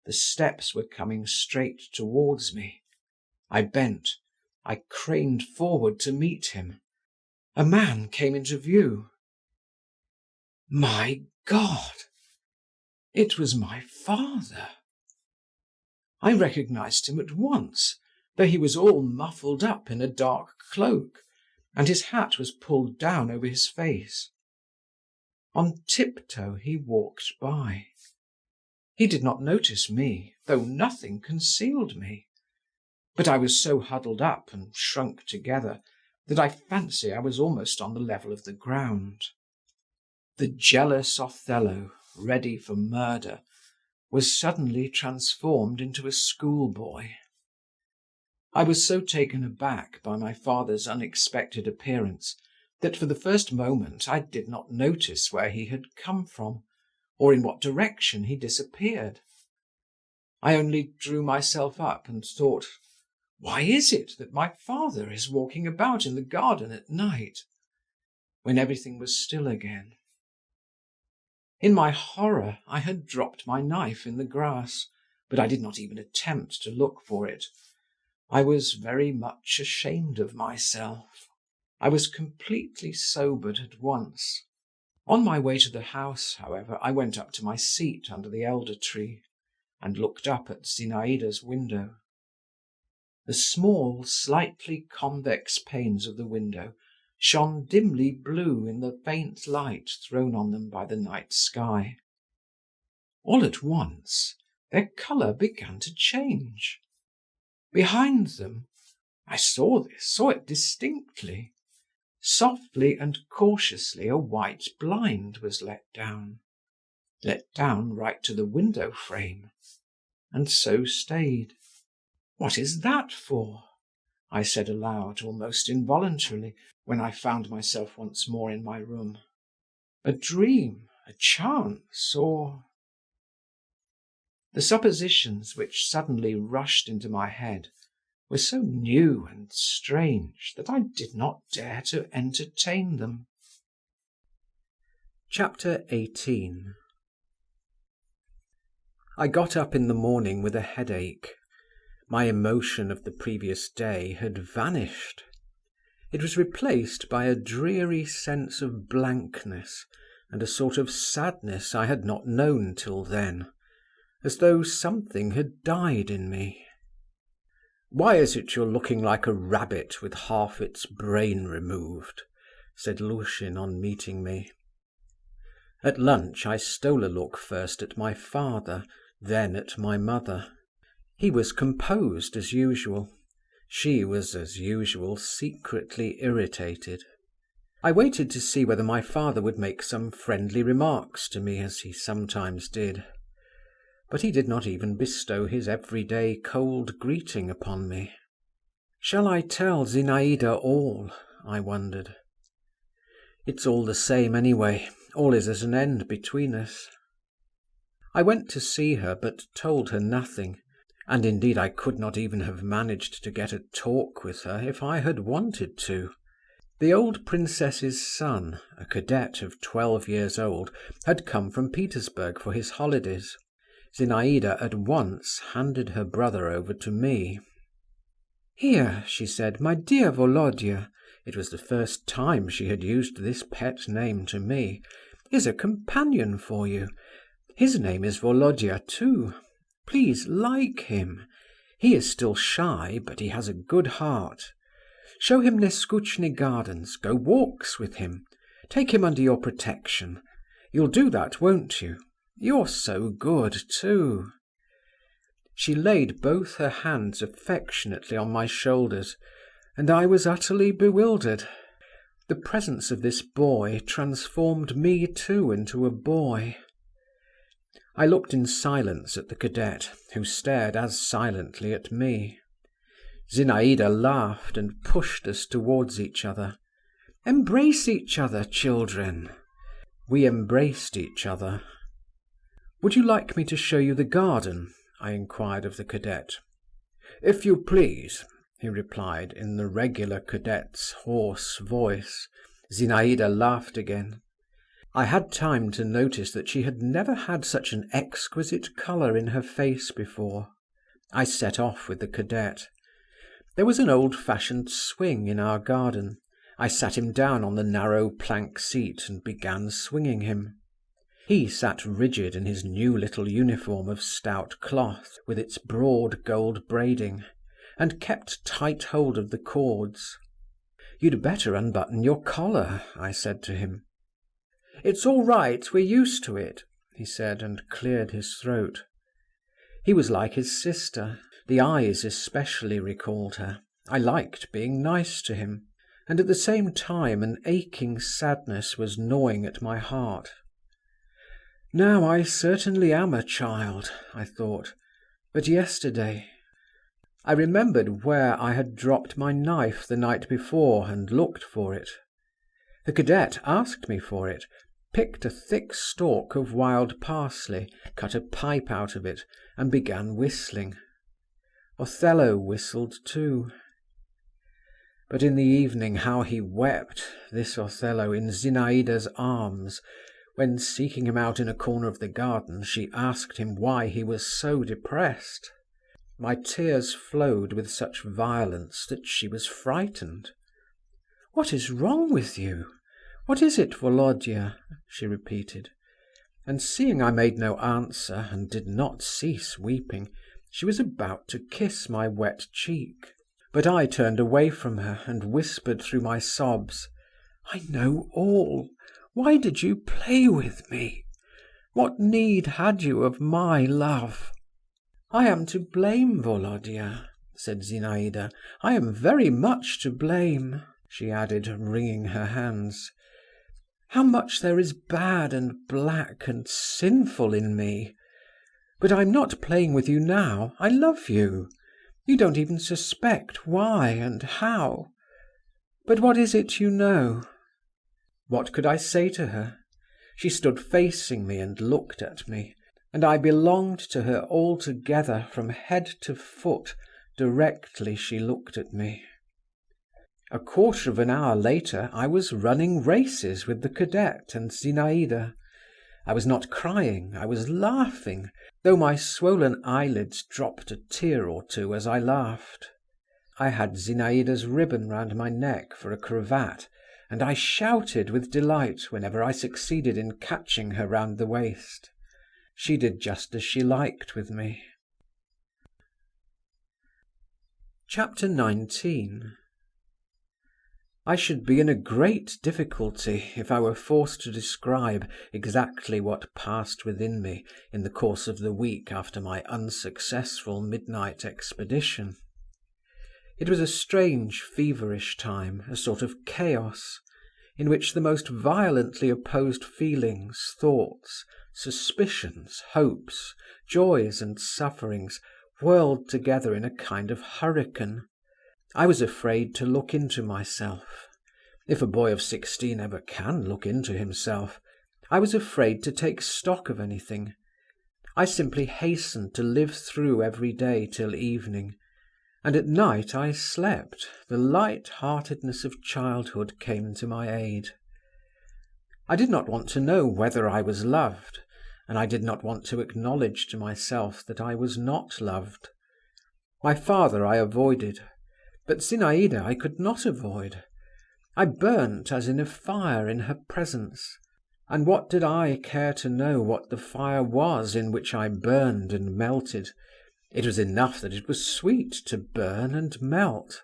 The steps were coming straight towards me. I bent. I craned forward to meet him. A man came into view. My God! It was my father. I recognized him at once, though he was all muffled up in a dark cloak, and his hat was pulled down over his face. On tiptoe he walked by. He did not notice me, though nothing concealed me. But I was so huddled up and shrunk together that I fancy I was almost on the level of the ground. The jealous Othello, ready for murder, was suddenly transformed into a schoolboy. I was so taken aback by my father's unexpected appearance that for the first moment I did not notice where he had come from, or in what direction he disappeared. I only drew myself up and thought, why is it that my father is walking about in the garden at night, when everything was still again? In my horror, I had dropped my knife in the grass, but I did not even attempt to look for it. I was very much ashamed of myself. I was completely sobered at once. On my way to the house, however, I went up to my seat under the elder tree and looked up at Zinaïda's window. The small, slightly convex panes of the window shone dimly blue in the faint light thrown on them by the night sky. All at once, their colour began to change. Behind them, I saw it distinctly. Softly and cautiously a white blind was let down right to the window frame, and so stayed. What is that for? I said aloud, almost involuntarily, when I found myself once more in my room. A dream, a chance, or... The suppositions which suddenly rushed into my head were so new and strange that I did not dare to entertain them. Chapter 18. I got up in the morning with a headache. My emotion of the previous day had vanished. It was replaced by a dreary sense of blankness and a sort of sadness I had not known till then, as though something had died in me. "Why is it you're looking like a rabbit with half its brain removed?" said Lushin on meeting me. At lunch I stole a look first at my father, then at my mother. He was composed as usual. She was, as usual, secretly irritated. I waited to see whether my father would make some friendly remarks to me, as he sometimes did. But he did not even bestow his everyday cold greeting upon me. Shall I tell Zinaïda all? I wondered. It's all the same anyway. All is at an end between us. I went to see her, but told her nothing, and indeed I could not even have managed to get a talk with her if I had wanted to. The old princess's son, a cadet of 12 years old, had come from Petersburg for his holidays. Zinaïda at once handed her brother over to me. "Here," she said, "my dear Volodya," it was the first time she had used this pet name to me, "is a companion for you. His name is Volodya too. Please like him. He is still shy, but he has a good heart. Show him Neskutchny Gardens, go walks with him. Take him under your protection. You'll do that, won't you? You're so good too." She laid both her hands affectionately on my shoulders, and I was utterly bewildered. The presence of this boy transformed me too into a boy. I looked in silence at the cadet, who stared as silently at me. Zinaïda laughed and pushed us towards each other. "Embrace each other, children." We embraced each other. "Would you like me to show you the garden?" I inquired of the cadet. "If you please," he replied in the regular cadet's hoarse voice. Zinaïda laughed again. I had time to notice that she had never had such an exquisite colour in her face before. I set off with the cadet. There was an old-fashioned swing in our garden. I sat him down on the narrow plank seat and began swinging him. He sat rigid in his new little uniform of stout cloth, with its broad gold braiding, and kept tight hold of the cords. "You'd better unbutton your collar," I said to him. "It's all right, we're used to it," he said, and cleared his throat. He was like his sister. The eyes especially recalled her. I liked being nice to him, and at the same time an aching sadness was gnawing at my heart. Now I certainly am a child, I thought, but yesterday… I remembered where I had dropped my knife the night before and looked for it. The cadet asked me for it, picked a thick stalk of wild parsley, cut a pipe out of it, and began whistling. Othello whistled too. But in the evening how he wept, this Othello, in Zinaïda's arms, when, seeking him out in a corner of the garden, she asked him why he was so depressed. My tears flowed with such violence that she was frightened. "What is wrong with you? What is it, Volodya?" she repeated. And seeing I made no answer and did not cease weeping, she was about to kiss my wet cheek. But I turned away from her and whispered through my sobs, "I know all. Why did you play with me? What need had you of my love?" "I am to blame, Volodya," said Zinaïda. "I am very much to blame," she added, wringing her hands. "How much there is bad and black and sinful in me! But I'm not playing with you now. I love you. You don't even suspect why and how. But what is it you know?" What could I say to her? She stood facing me and looked at me, and I belonged to her altogether from head to foot directly she looked at me. A quarter of an hour later I was running races with the cadet and Zinaïda. I was not crying, I was laughing, though my swollen eyelids dropped a tear or two as I laughed. I had Zinaïda's ribbon round my neck for a cravat, and I shouted with delight whenever I succeeded in catching her round the waist. She did just as she liked with me. Chapter 19. I should be in a great difficulty if I were forced to describe exactly what passed within me in the course of the week after my unsuccessful midnight expedition. It was a strange, feverish time, a sort of chaos. in which the most violently opposed feelings, thoughts, suspicions, hopes, joys and sufferings whirled together in a kind of hurricane. I was afraid to look into myself. If a boy of 16 ever can look into himself, I was afraid to take stock of anything. I simply hastened to live through every day till evening, and at night I slept. The light-heartedness of childhood came to my aid. I did not want to know whether I was loved, and I did not want to acknowledge to myself that I was not loved. My father I avoided, but Zinaïda I could not avoid. I burnt as in a fire in her presence, and what did I care to know what the fire was in which I burned and melted? It was enough that it was sweet to burn and melt.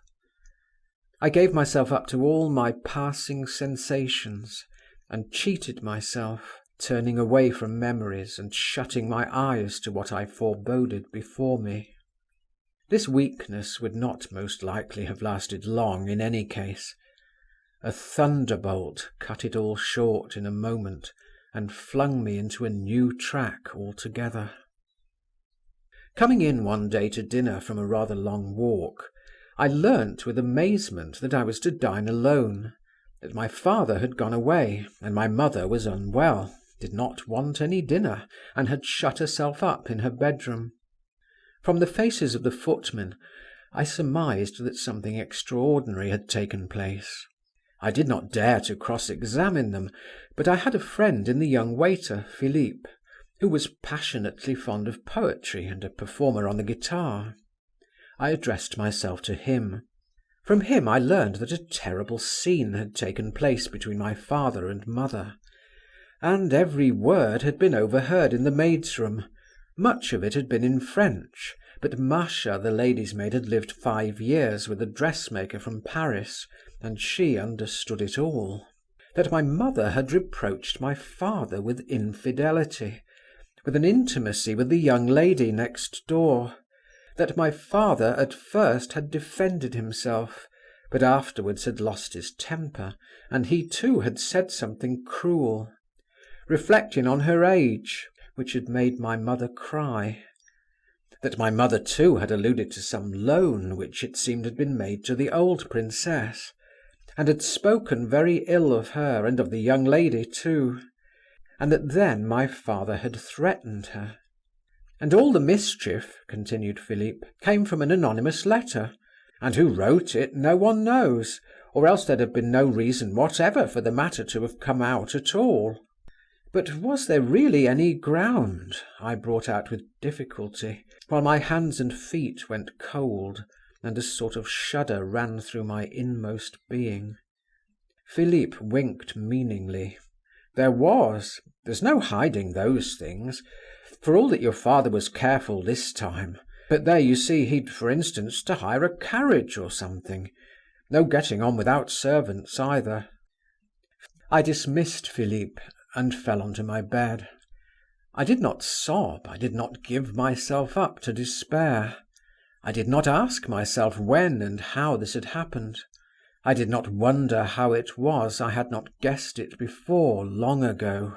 I gave myself up to all my passing sensations, and cheated myself, turning away from memories and shutting my eyes to what I foreboded before me. This weakness would not most likely have lasted long in any case. A thunderbolt cut it all short in a moment and flung me into a new track altogether. Coming in one day to dinner from a rather long walk, I learnt with amazement that I was to dine alone, that my father had gone away, and my mother was unwell, did not want any dinner, and had shut herself up in her bedroom. From the faces of the footmen, I surmised that something extraordinary had taken place. I did not dare to cross-examine them, but I had a friend in the young waiter, Philippe, who was passionately fond of poetry and a performer on the guitar. I addressed myself to him. From him I learned that a terrible scene had taken place between my father and mother, and every word had been overheard in the maid's room. Much of it had been in French, but Masha, the lady's maid, had lived 5 years with a dressmaker from Paris, and she understood it all. That my mother had reproached my father with infidelity, with an intimacy with the young lady next door. That my father at first had defended himself, but afterwards had lost his temper, and he too had said something cruel, reflecting on her age, which had made my mother cry. That my mother too had alluded to some loan which it seemed had been made to the old princess, and had spoken very ill of her and of the young lady too, and that then my father had threatened her. And all the mischief, continued Philippe, came from an anonymous letter, and who wrote it no one knows, or else there'd have been no reason whatever for the matter to have come out at all. But was there really any ground? I brought out with difficulty, while my hands and feet went cold, and a sort of shudder ran through my inmost being. Philippe winked meaningly. There was. There's no hiding those things. For all that your father was careful this time. But there, you see, he'd, for instance, to hire a carriage or something. No getting on without servants either. I dismissed Philippe and fell onto my bed. I did not sob, I did not give myself up to despair. I did not ask myself when and how this had happened. I did not wonder how it was I had not guessed it before, long ago.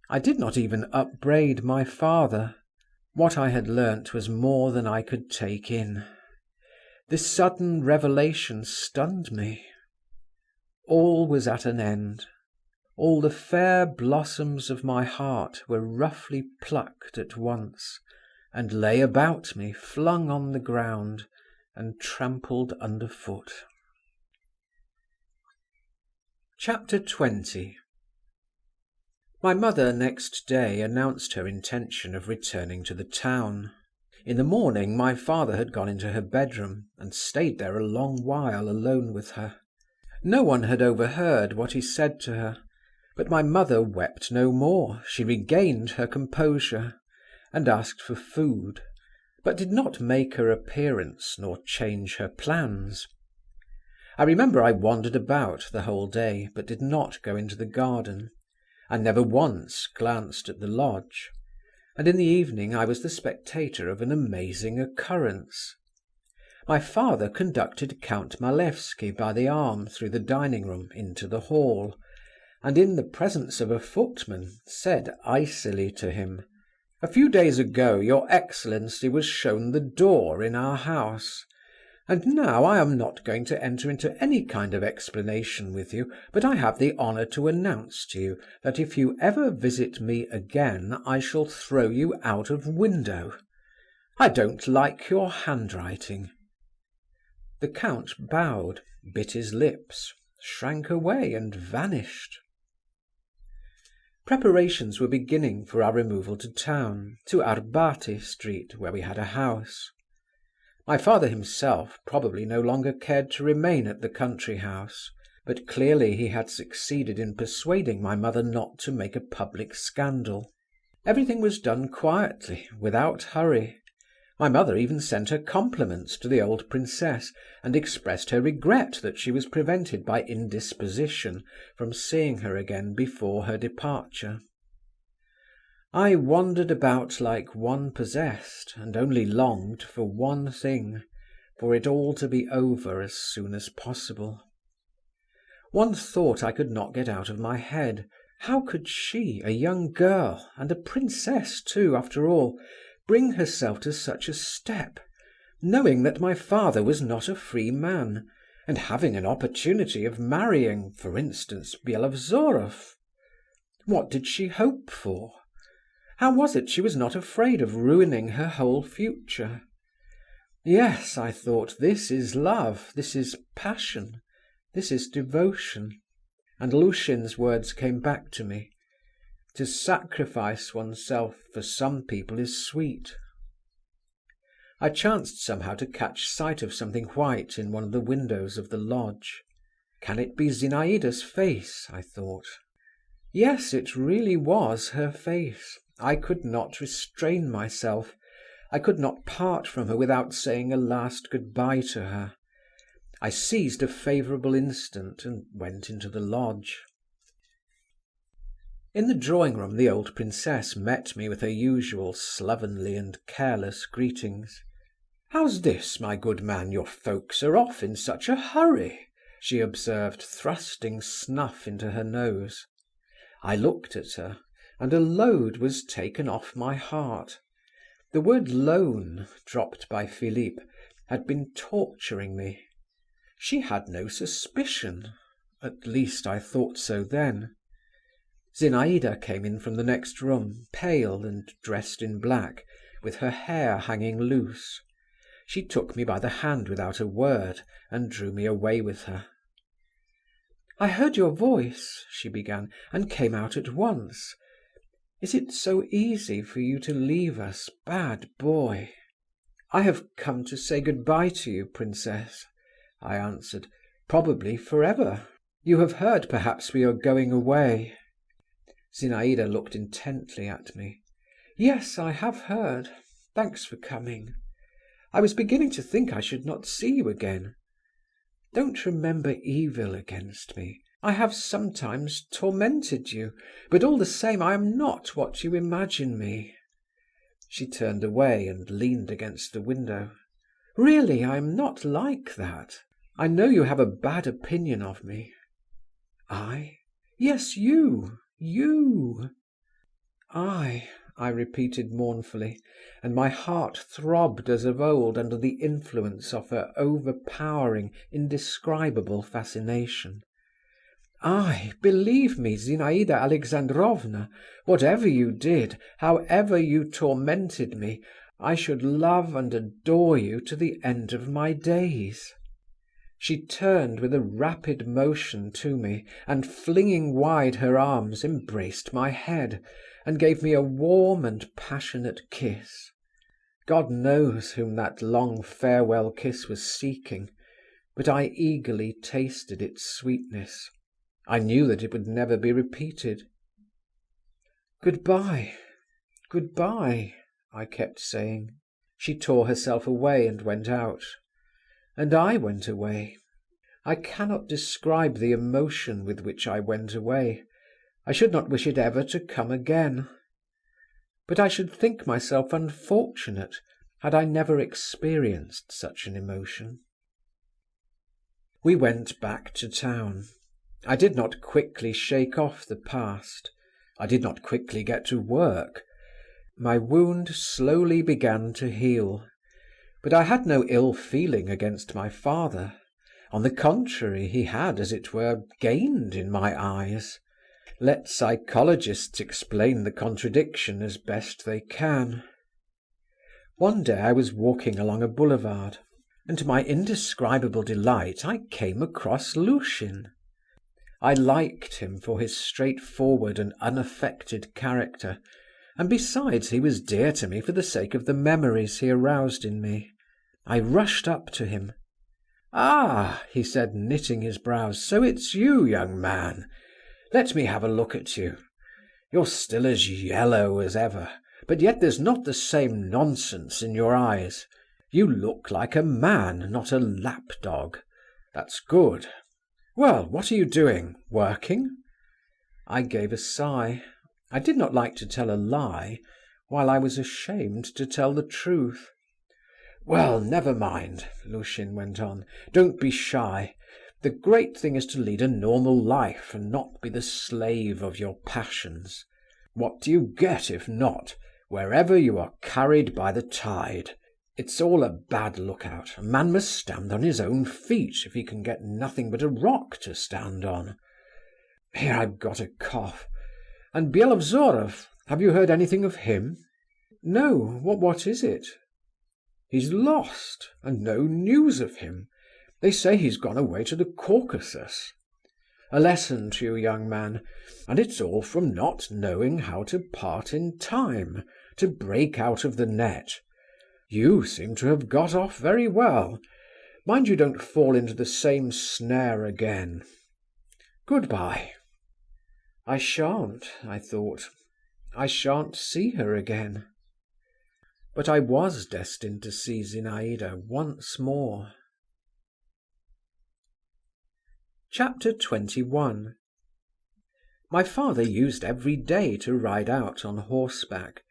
I did not even upbraid my father. What I had learnt was more than I could take in. This sudden revelation stunned me. All was at an end. All the fair blossoms of my heart were roughly plucked at once, and lay about me, flung on the ground, and trampled underfoot. Chapter 20. My mother next day announced her intention of returning to the town. In the morning my father had gone into her bedroom, and stayed there a long while alone with her. No one had overheard what he said to her, but my mother wept no more. She regained her composure, and asked for food, but did not make her appearance nor change her plans. I remember I wandered about the whole day, but did not go into the garden. I never once glanced at the lodge, and in the evening I was the spectator of an amazing occurrence. My father conducted Count Malevsky by the arm through the dining room into the hall, and in the presence of a footman said icily to him: "A few days ago your excellency was shown the door in our house, and now I am not going to enter into any kind of explanation with you, but I have the honour to announce to you that if you ever visit me again I shall throw you out of window. I don't like your handwriting." The count bowed, bit his lips, shrank away and vanished. Preparations were beginning for our removal to town, to Arbaty Street, where we had a house. My father himself probably no longer cared to remain at the country house, but clearly he had succeeded in persuading my mother not to make a public scandal. Everything was done quietly, without hurry. My mother even sent her compliments to the old princess, and expressed her regret that she was prevented by indisposition from seeing her again before her departure. I wandered about like one possessed, and only longed for one thing, for it all to be over as soon as possible. One thought I could not get out of my head. How could she, a young girl, and a princess too, after all, bring herself to such a step, knowing that my father was not a free man, and having an opportunity of marrying, for instance, Byelovzorov? What did she hope for? How was it she was not afraid of ruining her whole future? Yes, I thought, this is love, this is passion, this is devotion. And Lushin's words came back to me. To sacrifice oneself for some people is sweet. I chanced somehow to catch sight of something white in one of the windows of the lodge. Can it be Zinaïda's face, I thought. Yes, it really was her face. I could not restrain myself. I could not part from her without saying a last goodbye to her. I seized a favourable instant and went into the lodge. In the drawing-room the old princess met me with her usual slovenly and careless greetings. "How's this, my good man, your folks are off in such a hurry?" she observed, thrusting snuff into her nose. I looked at her, and a load was taken off my heart. The word loan, dropped by Philippe, had been torturing me. She had no suspicion, at least I thought so then. Zinaïda came in from the next room, pale and dressed in black, with her hair hanging loose. She took me by the hand without a word, and drew me away with her. "I heard your voice," she began, "and came out at once. Is it so easy for you to leave us, bad boy?" "I have come to say good-bye to you, princess," I answered, "probably forever. You have heard, perhaps, we are going away." Zinaïda looked intently at me. "Yes, I have heard. Thanks for coming. I was beginning to think I should not see you again. Don't remember evil against me. I have sometimes tormented you, but all the same I am not what you imagine me." She turned away and leaned against the window. "Really, I am not like that. I know you have a bad opinion of me." "I?" "Yes, you. You." I repeated mournfully, and my heart throbbed as of old under the influence of her overpowering, indescribable fascination. "I, believe me, Zinaïda Alexandrovna, whatever you did, however you tormented me, I should love and adore you to the end of my days." She turned with a rapid motion to me, and flinging wide her arms, embraced my head, and gave me a warm and passionate kiss. God knows whom that long farewell kiss was seeking, but I eagerly tasted its sweetness. I knew that it would never be repeated. "Goodbye, goodbye," I kept saying. She tore herself away and went out. And I went away. I cannot describe the emotion with which I went away. I should not wish it ever to come again. But I should think myself unfortunate, Had I never experienced such an emotion? We went back to town. I did not quickly shake off the past. I did not quickly get to work. My wound slowly began to heal. But I had no ill feeling against my father. On the contrary, he had, as it were, gained in my eyes. Let psychologists explain the contradiction as best they can. One day I was walking along a boulevard, and to my indescribable delight I came across Lushin. I liked him for his straightforward and unaffected character, and besides he was dear to me for the sake of the memories he aroused in me. I rushed up to him. "Ah," he said, knitting his brows, "so it's you, young man. Let me have a look at you. You're still as yellow as ever, but yet there's not the same nonsense in your eyes. You look like a man, not a lapdog. That's good. Well, what are you doing? Working?" I gave a sigh. I did not like to tell a lie, while I was ashamed to tell the truth. "Well, never mind," Lushin went on. "Don't be shy. The great thing is to lead a normal life and not be the slave of your passions. What do you get if not? Wherever you are carried by the tide. It's all a bad lookout. A man must stand on his own feet if he can get nothing but a rock to stand on. Here, I've got a cough. And Byelovzorov, have you heard anything of him?" "No, what is it?" "He's lost, and no news of him. They say he's gone away to the Caucasus. A lesson to you, young man, and it's all from not knowing how to part in time, to break out of the net. You seem to have got off very well. Mind you don't fall into the same snare again. Good-bye." I shan't, I thought. I shan't see her again. But I was destined to see Zinaïda once more. Chapter 21. My father used every day to ride out on horseback.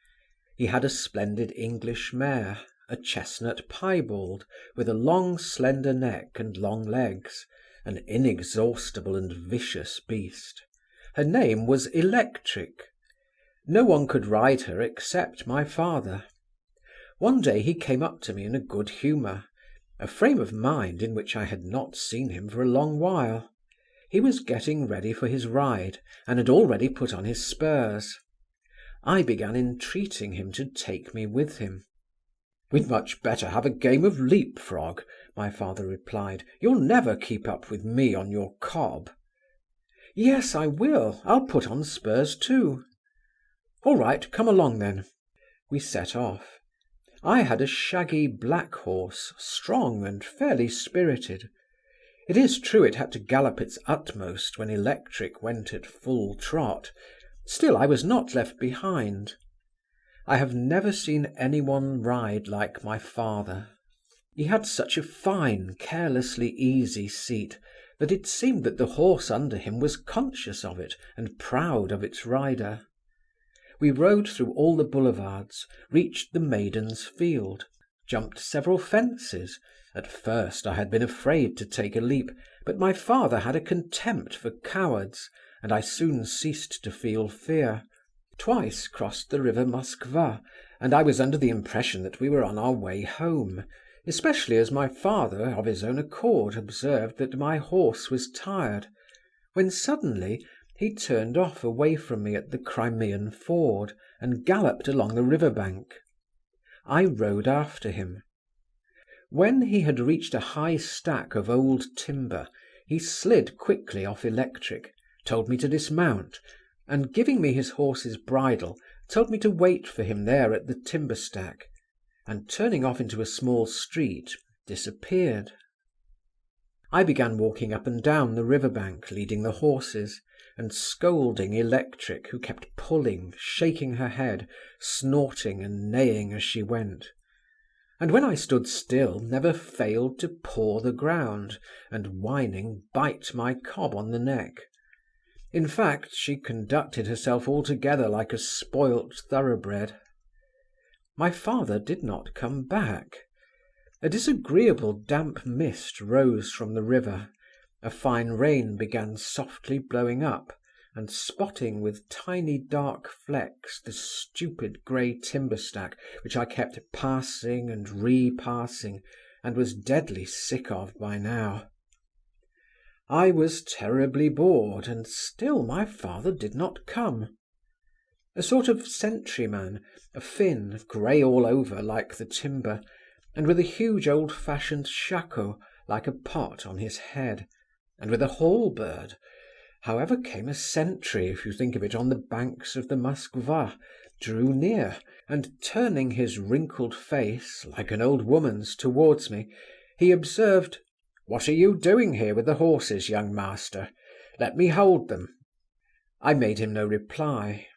He had a splendid English mare, a chestnut piebald, with a long slender neck and long legs, an inexhaustible and vicious beast. Her name was Electric. No one could ride her except my father. One day he came up to me in a good humour, a frame of mind in which I had not seen him for a long while. He was getting ready for his ride, and had already put on his spurs. I began entreating him to take me with him. "We'd much better have a game of leap-frog," my father replied. "You'll never keep up with me on your cob." "Yes, I will. I'll put on spurs too." "All right, come along then." We set off. I had a shaggy black horse, strong and fairly spirited. It is true it had to gallop its utmost when Electric went at full trot. Still, I was not left behind. I have never seen anyone ride like my father. He had such a fine, carelessly easy seat that it seemed that the horse under him was conscious of it and proud of its rider. We rode through all the boulevards, reached the Maiden's Field, jumped several fences. At first I had been afraid to take a leap, but my father had a contempt for cowards, and I soon ceased to feel fear. Twice crossed the river Moskva, and I was under the impression that we were on our way home, especially as my father, of his own accord, observed that my horse was tired, when suddenly he turned off away from me at the Crimean ford and galloped along the river bank. I rode after him. When he had reached a high stack of old timber, he slid quickly off Electric, told me to dismount, and giving me his horse's bridle, told me to wait for him there at the timber stack, and turning off into a small street, disappeared. I began walking up and down the river bank, leading the horses, and scolding Electric, who kept pulling, shaking her head, snorting and neighing as she went. And when I stood still, never failed to paw the ground, and whining bite my cob on the neck. In fact, she conducted herself altogether like a spoilt thoroughbred. My father did not come back. A disagreeable damp mist rose from the river, a fine rain began softly blowing up and spotting with tiny dark flecks the stupid grey timber stack which I kept passing and repassing and was deadly sick of by now. I was terribly bored, and still my father did not come. A sort of sentryman, a Finn, grey all over like the timber, and with a huge old-fashioned shako like a pot on his head, and with a halberd. However came a sentry, if you think of it, on the banks of the Moskva, drew near, and turning his wrinkled face, like an old woman's, towards me, he observed, "What are you doing here with the horses, young master? Let me hold them." I made him no reply.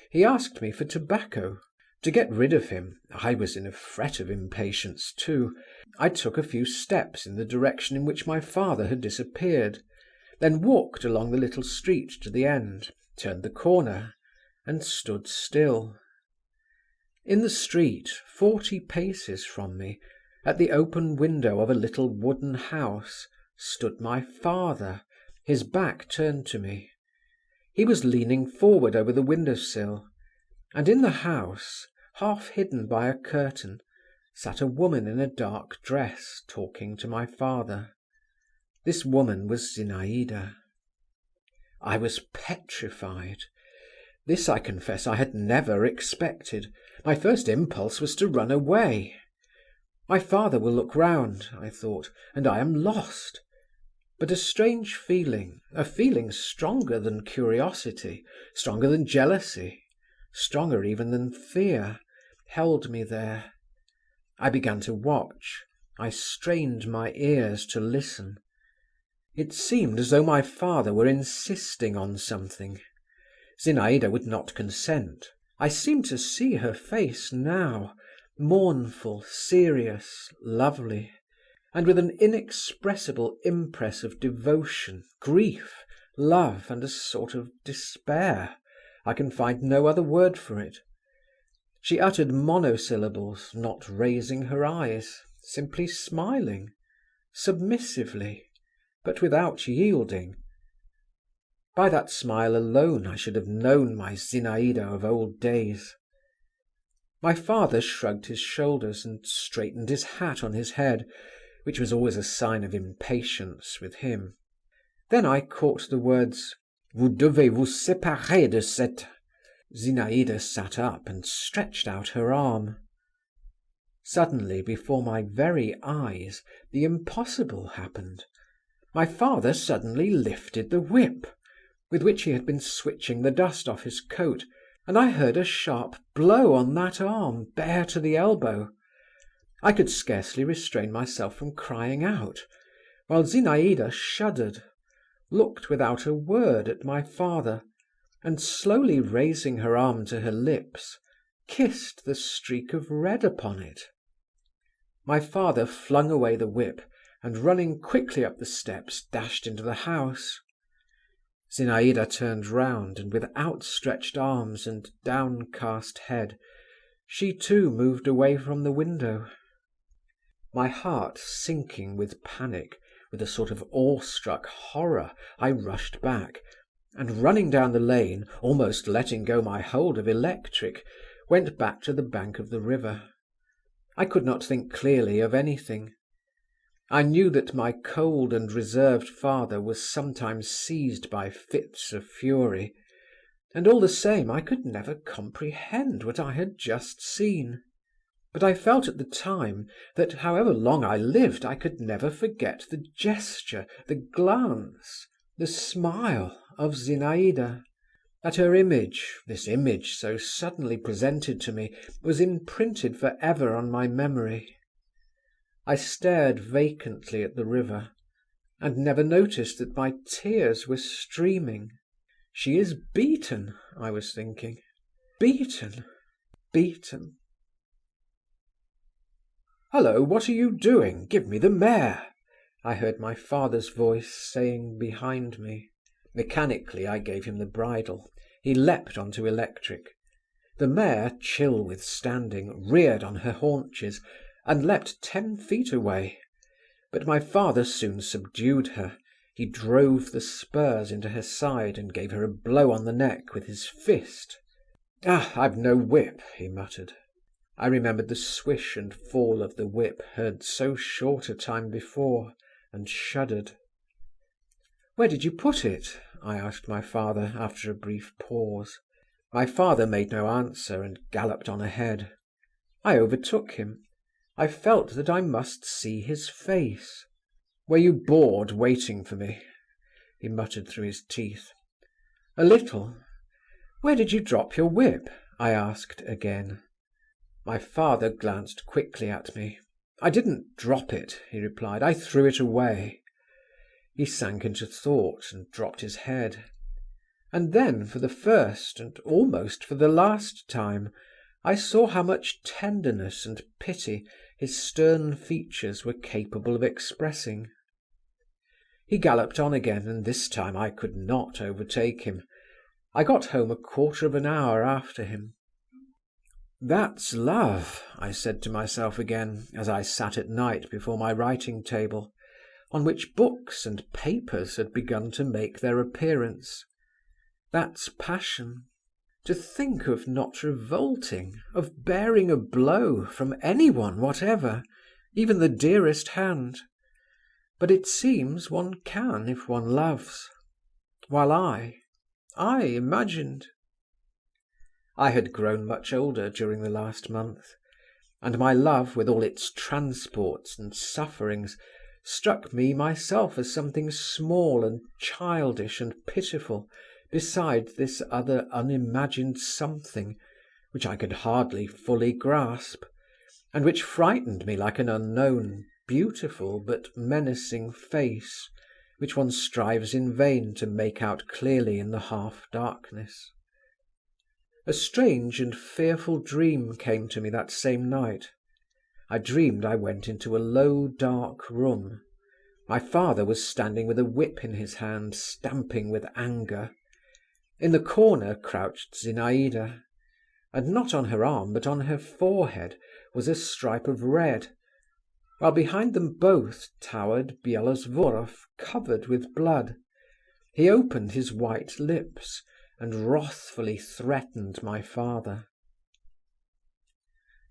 He asked me for tobacco. To get rid of him, I was in a fret of impatience too. I took a few steps in the direction in which my father had disappeared, then walked along the little street to the end, turned the corner, and stood still. In the street, 40 paces from me, at the open window of a little wooden house, stood my father, his back turned to me. He was leaning forward over the window-sill, and in the house, half hidden by a curtain, sat a woman in a dark dress, talking to my father. This woman was Zinaïda. I was petrified. This, I confess, I had never expected. My first impulse was to run away. My father will look round, I thought, and I am lost. But a strange feeling, a feeling stronger than curiosity, stronger than jealousy, stronger even than fear, held me there. I began to watch. I strained my ears to listen. It seemed as though my father were insisting on something. Zinaïda would not consent. I seemed to see her face now, mournful, serious, lovely, and with an inexpressible impress of devotion, grief, love, and a sort of despair. I can find no other word for it. She uttered monosyllables, not raising her eyes, simply smiling, submissively, but without yielding. By that smile alone I should have known my Zinaïda of old days. My father shrugged his shoulders and straightened his hat on his head, which was always a sign of impatience with him. Then I caught the words, "Vous devez vous séparer de cette..." Zinaïda sat up and stretched out her arm. Suddenly, before my very eyes, the impossible happened. My father suddenly lifted the whip, with which he had been switching the dust off his coat, and I heard a sharp blow on that arm, bare to the elbow. I could scarcely restrain myself from crying out, while Zinaïda shuddered, looked without a word at my father, and slowly raising her arm to her lips, kissed the streak of red upon it. My father flung away the whip, and running quickly up the steps, dashed into the house. Zinaïda turned round, and with outstretched arms and downcast head, she too moved away from the window. My heart sinking with panic, with a sort of awestruck horror, I rushed back, and running down the lane, almost letting go my hold of electric, went back to the bank of the river. I could not think clearly of anything. I knew that my cold and reserved father was sometimes seized by fits of fury, and all the same I could never comprehend what I had just seen. But I felt at the time that however long I lived I could never forget the gesture, the glance, the smile of Zinaïda, that her image, this image so suddenly presented to me, was imprinted for ever on my memory. I stared vacantly at the river, and never noticed that my tears were streaming. She is beaten, I was thinking. Beaten, beaten. "Hullo, what are you doing? Give me the mare," I heard my father's voice saying behind me. Mechanically I gave him the bridle. He leapt onto electric. The mare, chill with standing, reared on her haunches, and leapt 10 feet away. But my father soon subdued her. He drove the spurs into her side and gave her a blow on the neck with his fist. "Ah, I've no whip," he muttered. I remembered the swish and fall of the whip heard so short a time before, and shuddered. "Where did you put it?" I asked my father after a brief pause. My father made no answer and galloped on ahead. I overtook him. I felt that I must see his face. "Were you bored waiting for me?" he muttered through his teeth. "A little." "Where did you drop your whip?" I asked again. My father glanced quickly at me. "I didn't drop it," he replied. "I threw it away." He sank into thought and dropped his head. And then, for the first and almost for the last time, I saw how much tenderness and pity his stern features were capable of expressing. He galloped on again, and this time I could not overtake him. I got home a quarter of an hour after him. "That's love," I said to myself again, as I sat at night before my writing table, on which books and papers had begun to make their appearance. "That's passion. To think of not revolting, of bearing a blow from anyone whatever, even the dearest hand. But it seems one can if one loves. While I imagined." I had grown much older during the last month, and my love, with all its transports and sufferings, struck me myself as something small and childish and pitiful beside this other unimagined something, which I could hardly fully grasp, and which frightened me like an unknown, beautiful but menacing face, which one strives in vain to make out clearly in the half-darkness. A strange and fearful dream came to me that same night. I dreamed I went into a low, dark room. My father was standing with a whip in his hand, stamping with anger. In the corner crouched Zinaïda, and not on her arm but on her forehead was a stripe of red, while behind them both towered Bielosvoroff, covered with blood. He opened his white lips and wrathfully threatened my father.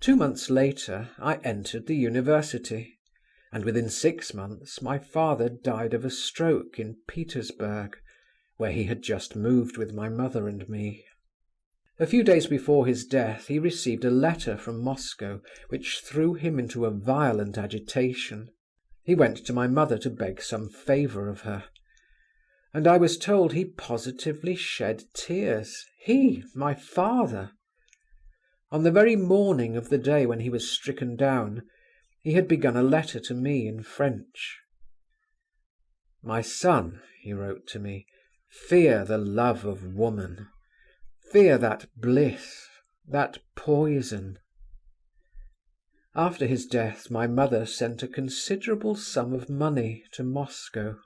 2 months later I entered the university, and within 6 months my father died of a stroke in Petersburg, where he had just moved with my mother and me. A few days before his death he received a letter from Moscow which threw him into a violent agitation. He went to my mother to beg some favour of her, and I was told he positively shed tears. He, my father! On the very morning of the day when he was stricken down, he had begun a letter to me in French. "My son," he wrote to me, "fear the love of woman. Fear that bliss, that poison." After his death my mother sent a considerable sum of money to Moscow.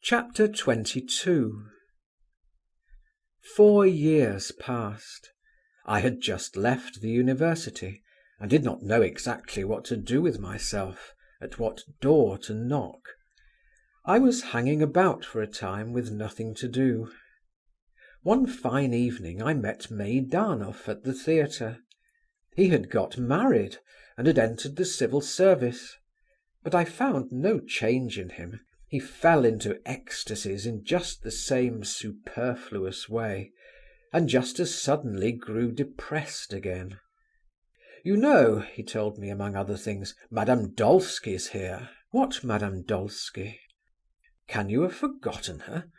Chapter 22. 4 years passed. I had just left the university, and did not know exactly what to do with myself, at what door to knock. I was hanging about for a time with nothing to do. One fine evening I met Meidanov at the theatre. He had got married and had entered the civil service, but I found no change in him. He fell into ecstasies in just the same superfluous way, and just as suddenly grew depressed again. "You know," he told me among other things, "Madame Dolsky's here." "What Madame Dolsky?" "Can you have forgotten her?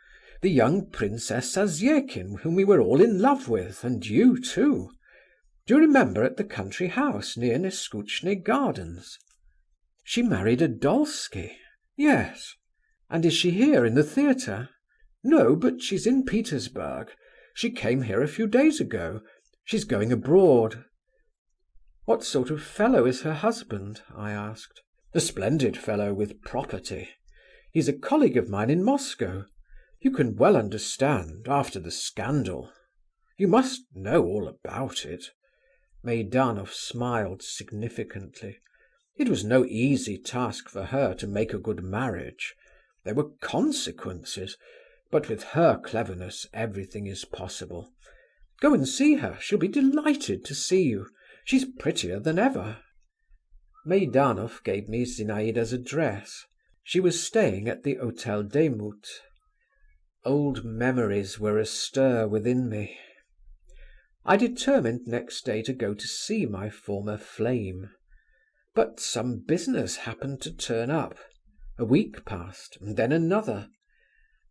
The young Princess Zasyekin, whom we were all in love with, and you too. Do you remember at the country house near Neskutchny Gardens?" "She married a Dolsky?" "Yes." "And is she here in the theatre?" "No, but she's in Petersburg. She came here a few days ago. She's going abroad." "What sort of fellow is her husband?" I asked. "A splendid fellow with property. He's a colleague of mine in Moscow. You can well understand, after the scandal." You must know all about it." Meidanov smiled significantly. It was no easy task for her to make a good marriage. There were consequences, but with her cleverness everything is possible. Go and see her, she'll be delighted to see you. She's prettier than ever." Meidanov gave me Zinaïda's address. She was staying at the Hotel Demut. Old memories were astir within me. I determined next day to go to see my former flame. But some business happened to turn up. A week passed, and then another.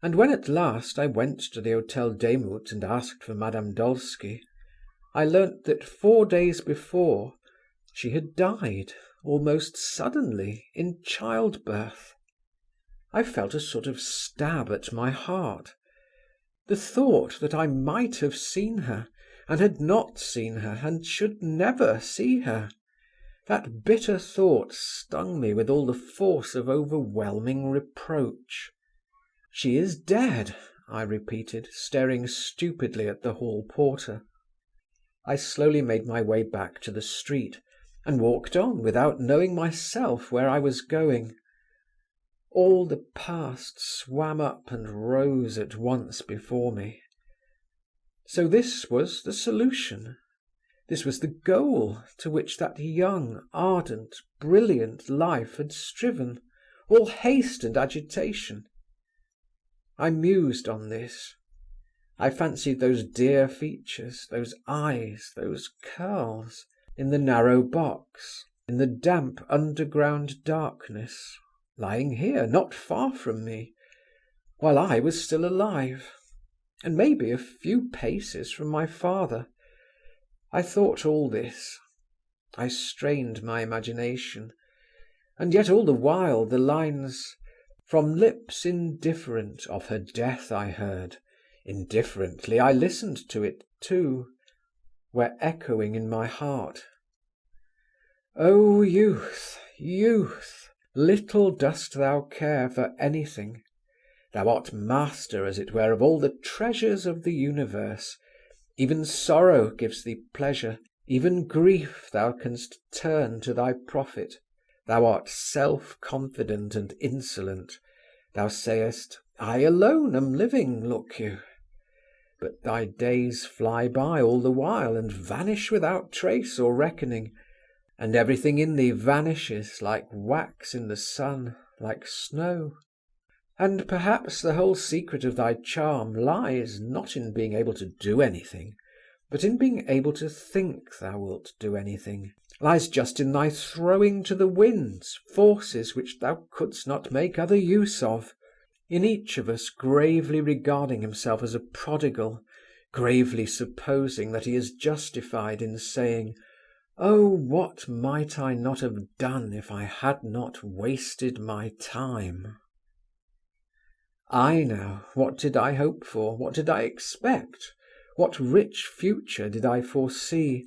And when at last I went to the Hotel Demut and asked for Madame Dolsky, I learnt that 4 days before she had died, almost suddenly, in childbirth. I felt a sort of stab at my heart. The thought that I might have seen her, and had not seen her, and should never see her, that bitter thought stung me with all the force of overwhelming reproach. "She is dead," I repeated, staring stupidly at the hall porter. I slowly made my way back to the street, and walked on without knowing myself where I was going. All the past swam up and rose at once before me. So this was the solution. This was the goal to which that young, ardent, brilliant life had striven, all haste and agitation. I mused on this. I fancied those dear features, those eyes, those curls, in the narrow box, in the damp underground darkness, lying here, not far from me, while I was still alive, and maybe a few paces from my father. I thought all this. I strained my imagination, and yet all the while the lines, "From lips indifferent of her death I heard, indifferently I listened to it too," were echoing in my heart. "O youth, youth, little dost thou care for anything. Thou art master, as it were, of all the treasures of the universe. Even sorrow gives thee pleasure, even grief thou canst turn to thy profit. Thou art self-confident and insolent. Thou sayest, 'I alone am living, look you.' But thy days fly by all the while and vanish without trace or reckoning, and everything in thee vanishes like wax in the sun, like snow. And perhaps the whole secret of thy charm lies not in being able to do anything, but in being able to think thou wilt do anything, lies just in thy throwing to the winds forces which thou couldst not make other use of, in each of us gravely regarding himself as a prodigal, gravely supposing that he is justified in saying, 'Oh, what might I not have done if I had not wasted my time?' I now, what did I hope for, what did I expect, what rich future did I foresee,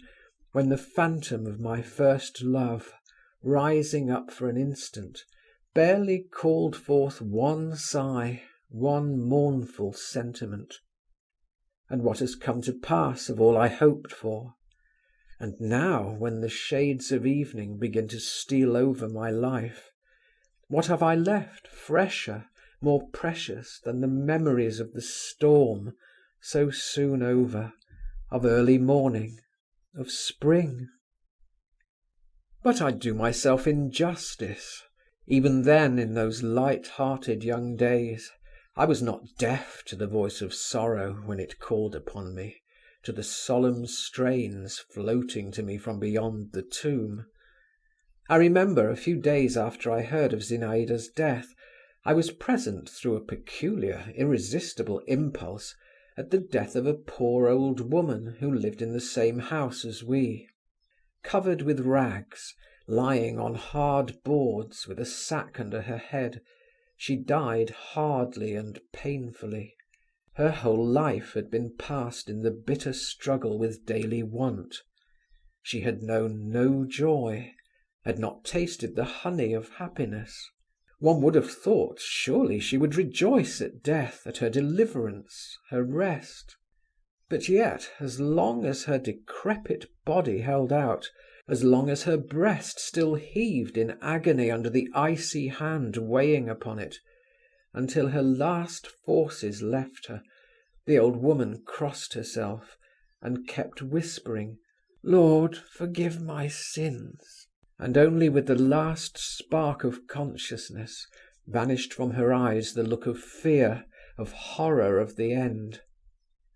when the phantom of my first love, rising up for an instant, barely called forth one sigh, one mournful sentiment? And what has come to pass of all I hoped for? And now, when the shades of evening begin to steal over my life, what have I left fresher, more precious than the memories of the storm, so soon over, of early morning, of spring? But I do myself injustice. Even then, in those light-hearted young days, I was not deaf to the voice of sorrow when it called upon me, to the solemn strains floating to me from beyond the tomb. I remember, a few days after I heard of Zinaïda's death, I was present through a peculiar, irresistible impulse at the death of a poor old woman who lived in the same house as we. Covered with rags, lying on hard boards with a sack under her head, she died hardly and painfully. Her whole life had been passed in the bitter struggle with daily want. She had known no joy, had not tasted the honey of happiness. One would have thought surely she would rejoice at death, at her deliverance, her rest. But yet, as long as her decrepit body held out, as long as her breast still heaved in agony under the icy hand weighing upon it, until her last forces left her, the old woman crossed herself and kept whispering, "Lord, forgive my sins," and only with the last spark of consciousness vanished from her eyes the look of fear, of horror of the end.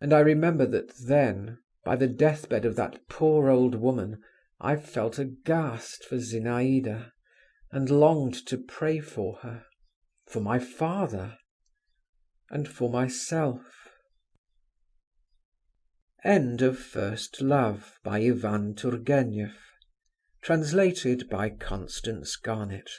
And I remember that then, by the deathbed of that poor old woman, I felt aghast for Zinaïda, and longed to pray for her, for my father, and for myself. End of First Love, by Ivan Turgenev. Translated by Constance Garnett.